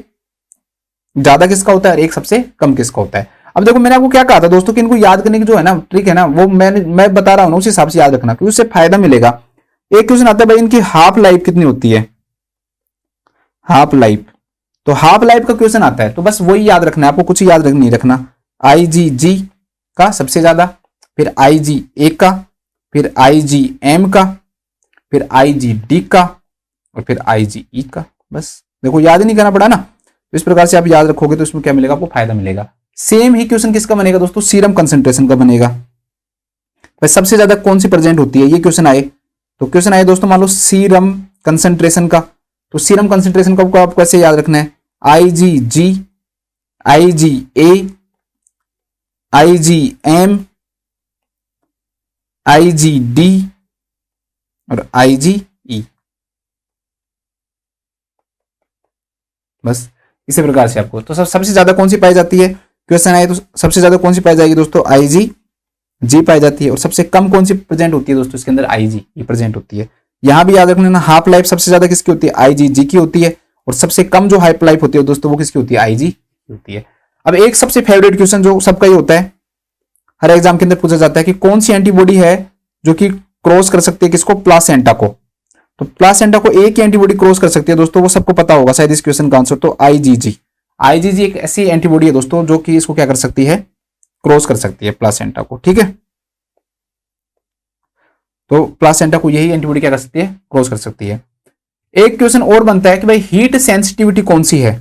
ज्यादा किसका होता है और एक सबसे कम किसका होता है। अब देखो मैंने आपको क्या कहा था दोस्तों कि इनको याद करने की जो है ना ट्रिक है ना, वो मैं बता रहा हूं उस हिसाब से याद रखना, क्योंकि उससे फायदा मिलेगा। एक क्वेश्चन आता है भाई इनकी हाफ लाइफ कितनी होती है, हाफ लाइफ, तो हाफ लाइफ का क्वेश्चन आता है, तो बस वही याद रखना है आपको, कुछ याद नहीं रखना। IgG का सबसे ज्यादा, फिर IgA का, फिर IgM का, फिर IgD का और फिर IgE का। बस देखो याद ही नहीं करना पड़ा ना, तो इस प्रकार से आप याद रखोगे तो इसमें क्या मिलेगा आपको? फायदा मिलेगा। सेम ही क्वेश्चन किसका बनेगा दोस्तों? सीरम कंसंट्रेशन का बनेगा। भाई सबसे ज्यादा कौन सी प्रेजेंट होती है, ये क्वेश्चन आए, तो क्वेश्चन आए दोस्तों मान लो सीरम कंसंट्रेशन का, तो सीरम कंसंट्रेशन का आपको कैसे याद रखना है? IgG, IgA, IgM, IgD और IgE। बस इसी प्रकार से आपको, तो सबसे ज्यादा कौन सी पाई जाती है, क्वेश्चन आए तो सबसे ज्यादा कौन सी पाई जाएगी दोस्तों? IgG पाई जाती है। और सबसे कम कौन सी प्रेजेंट होती है दोस्तों? इसके अंदर IgE प्रेजेंट होती है। यहां भी याद रखना ना, हाफ लाइफ सबसे ज्यादा किसकी होती है? IgG की होती है, और सबसे कम जो हाफ लाइफ होती है दोस्तों वो किसकी होती है? IG होती है। अब एक सबसे फेवरेट क्वेश्चन जो सबका ही होता है, हर एग्जाम के अंदर पूछा जाता है कि कौन सी एंटीबॉडी है जो कि क्रॉस कर सकती है किसको? प्लासेंटा को। तो प्लासेंटा को एक ही एंटीबॉडी क्रॉस कर सकती है दोस्तों, वो सबको पता होगा शायद इस क्वेश्चन का आंसर, तो IgG। IgG एक ऐसी एंटीबॉडी है दोस्तों जो कि इसको क्या कर सकती है? क्रॉस कर सकती है प्लासेंटा को। ठीक है, तो प्लासेंटा को यही एंटीबॉडी क्या कर सकती है? क्रॉस कर सकती है। एक क्वेश्चन और बनता है कि भाई हीट सेंसिटिविटी कौन सी है?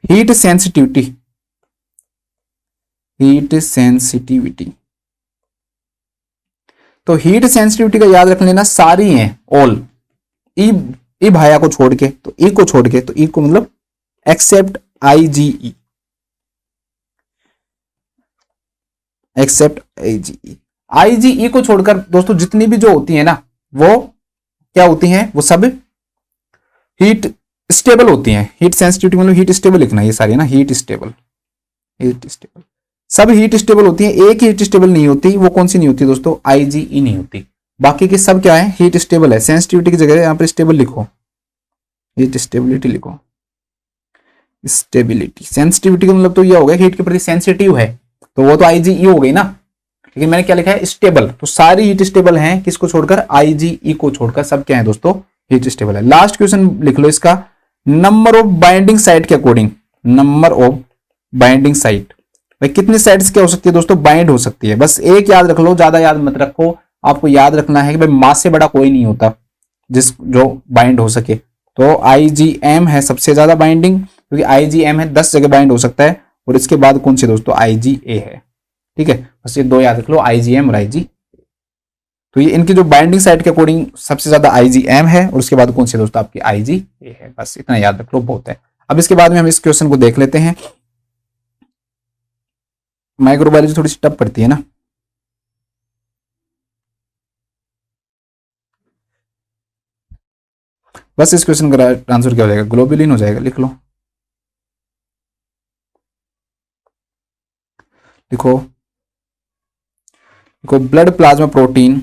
Heat sensitivity, heat sensitivity. तो हीट सेंसिटिविटी का याद रख लेना, सारी हैं ऑल, ई भाया को छोड़ के, तो ई को छोड़ के, तो ई को मतलब except IgE, except IgE। IgE को छोड़कर दोस्तों जितनी भी जो होती है ना, वो क्या होती हैं, वो सब हीट स्टेबल होती हैं। हीट सेंसिटिविटी मतलब हीट स्टेबल लिखना, ये सारी है ना, हीट स्टेबल, हीट स्टेबल, सब हीट स्टेबल होती है। एक हीट स्टेबल नहीं होती, वो कौन सी नहीं होती दोस्तों, IgE नहीं होती। बाकी के सब क्या है, हीट स्टेबल है। सेंसिटिविटी की जगह यहाँ पर स्टेबल लिखो, हीट स्टेबिलिटी लिखो, स्टेबिलिटी। सेंसिटिविटी का मतलब तो यह हो गया हीट के प्रति सेंसिटिव है, तो वो तो IgE हो गई ना। लेकिन मैंने क्या लिखा है, स्टेबल। तो सारी हीट स्टेबल हैं, किसको छोड़कर, IgE को छोड़कर सब क्या है दोस्तों, हीट स्टेबल है। लास्ट क्वेश्चन लिख लो इसका, नंबर ऑफ बाइंडिंग साइट के according, number of binding site, भाई कितनी साइड्स क्या हो सकती है दोस्तों, बाइंड हो सकती है। बस एक याद रख लो, ज्यादा याद मत रखो। आपको याद रखना है कि भाई मास से बड़ा कोई नहीं होता जो बाइंड हो सके। तो IgM है सबसे ज्यादा बाइंडिंग, क्योंकि IgM है 10 जगह बाइंड हो सकता है, और इसके बाद कौन सी दोस्तों, IgA है। ठीक है, बस ये दो याद रख लो, IgM और IG। तो ये इनकी जो बाइंडिंग साइट के अकॉर्डिंग सबसे ज्यादा IgM है, और उसके बाद कौन सी दोस्तों आपकी IgA है। बस इतना याद रख लो, बहुत है। अब इसके बाद में हम इस क्वेश्चन को देख लेते हैं। माइक्रोबायोलॉजी थोड़ी सी टफ पड़ती है ना, बस इस क्वेश्चन का आंसर क्या हो जाएगा, ग्लोबुलिन हो जाएगा। लिख लो, लिखो, लिखो, blood plasma protein,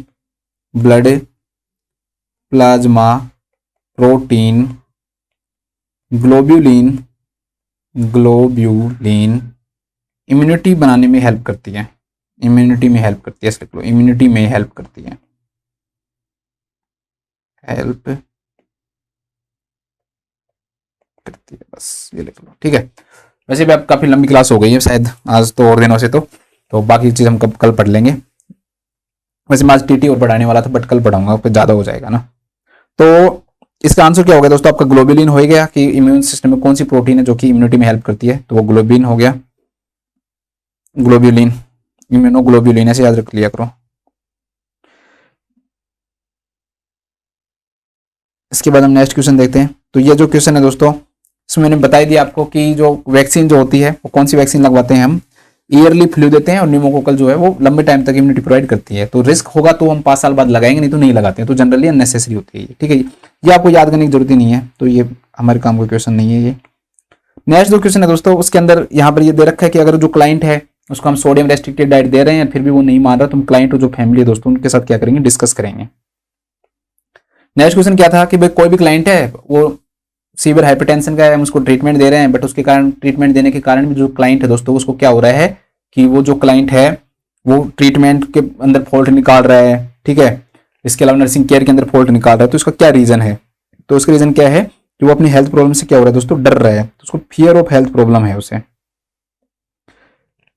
blood plasma protein, globulin, globulin immunity बनाने में हेल्प करती है, इम्यूनिटी में हेल्प करती है। लिख लो, इम्यूनिटी में हेल्प करती है, हेल्प करती है, बस ये लिख लो। ठीक है, वैसे भी अब काफी लंबी क्लास हो गई है शायद आज तो, और दिनों से तो बाकी चीज हम कल पढ़ लेंगे। वैसे मैं आज TT और पढ़ाने वाला था, बट कल पढ़ाऊंगा, फिर ज्यादा हो जाएगा ना। तो इसका आंसर क्या हो गया दोस्तों, आपका ग्लोबुलिन हो गया कि इम्यून सिस्टम में कौन सी प्रोटीन है जो कि इम्यूनिटी में हेल्प करती है, तो वो ग्लोबिन हो गया, ग्लोब्यूलिन, इम्यूनोग्लोब्यूलिन, ऐसे याद रख लिया करो। इसके बाद हम नेक्स्ट क्वेश्चन देखते हैं। तो ये जो क्वेश्चन है दोस्तों, इसमें मैंने बताई दिया आपको कि जो वैक्सीन जो होती है वो कौन सी वैक्सीन लगवाते हैं हम, ईयरली फ्लू देते हैं, और न्यूमोकोकल जो है वो लंबे टाइम तक इम्यूनिटी प्रोवाइड करती है। तो रिस्क होगा तो हम 5 साल बाद लगाएंगे, नहीं तो नहीं लगाते हैं। तो जनरली अननेसेसरी होती है, ठीक है। ये आपको याद करने की जरूरत ही नहीं है, तो ये हमारे काम का क्वेश्चन नहीं है ये। नेक्स्ट जो क्वेश्चन है दोस्तों, उसके अंदर यहाँ पर ये दे रखा है कि अगर जो क्लाइंट है उसको हम सोडियम रेस्ट्रिक्टेड डाइट दे रहे हैं, फिर भी वो नहीं मान रहा, तो हम क्लाइंट और जो फैमिली है दोस्तों उनके साथ क्या करेंगे, डिस्कस करेंगे। नेक्स्ट क्वेश्चन क्या था कि भाई कोई भी क्लाइंट है वो सीवियर हाइपरटेंशन का है, हम उसको ट्रीटमेंट दे रहे हैं, बट उसके कारण ट्रीटमेंट देने के कारण भी जो क्लाइंट है दोस्तों उसको क्या हो रहा है कि वो जो क्लाइंट है वो ट्रीटमेंट के अंदर फॉल्ट निकाल रहा है, ठीक है। इसके अलावा नर्सिंग केयर के अंदर फॉल्ट निकाल रहा है, तो इसका क्या रीजन है, तो उसका रीजन क्या है कि वो अपनी हेल्थ प्रॉब्लम से क्या हो रहा है दोस्तों, डर रहा है, तो उसको फियर ऑफ हेल्थ प्रॉब्लम है उसे।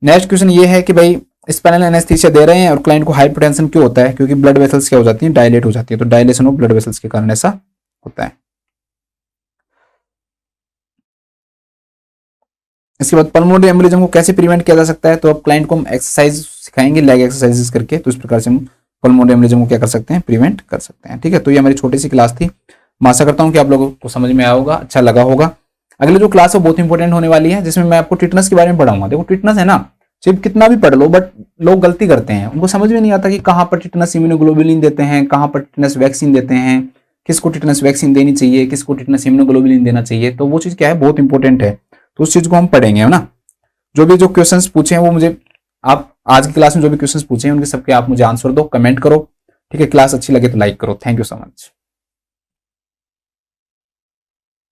नेक्स्ट क्वेश्चन ये है कि भाई स्पाइनल एनेस्थीसिया दे रहे हैं और क्लाइंट को हाइपरटेंशन क्यों होता है, क्योंकि ब्लड वेसल्स क्या हो जाती है, डायलेट हो जाती है, तो डायलेशन ऑफ ब्लड वेसल्स के कारण ऐसा होता है। इसके बाद पल्मोनरी एम्बोलिज्म को कैसे प्रिवेंट किया जा सकता है, तो अब क्लाइंट को हम एक्सरसाइज सिखाएंगे, लेग एक्सरसाइजेस करके, तो इस प्रकार से हम पल्मोनरी एम्बोलिज्म को क्या कर सकते हैं, प्रिवेंट कर सकते हैं, ठीक है। तो ये हमारी छोटी सी क्लास थी, मैं आशा करता हूँ कि आप लोगों को समझ में आया होगा, अच्छा लगा होगा। अगली जो क्लास है बहुत इंपॉर्टेंट होने वाली है, जिसमें मैं आपको टिटनस के बारे में पढ़ाऊंगा। देखो टिटनस है ना, सिर्फ कितना भी पढ़ लो, बट लोग गलती करते हैं, उनको समझ में नहीं आता कि कहाँ पर टिटनस इम्यूनोग्लोबुलिन देते हैं, कहाँ पर टिटनस वैक्सीन देते हैं, किसको टिटनस वैक्सीन देनी चाहिए, किसको टिटनस इम्यूनोग्लोबुलिन देना चाहिए। तो वो चीज क्या है, बहुत इंपॉर्टेंट है, तो उस चीज को हम पढ़ेंगे, है ना। जो भी जो क्वेश्चंस पूछे हैं वो मुझे, आप आज की क्लास में जो भी क्वेश्चंस पूछे हैं उनके सबके आप मुझे आंसर दो, कमेंट करो, ठीक है। क्लास अच्छी लगे तो लाइक करो। Thank you so much.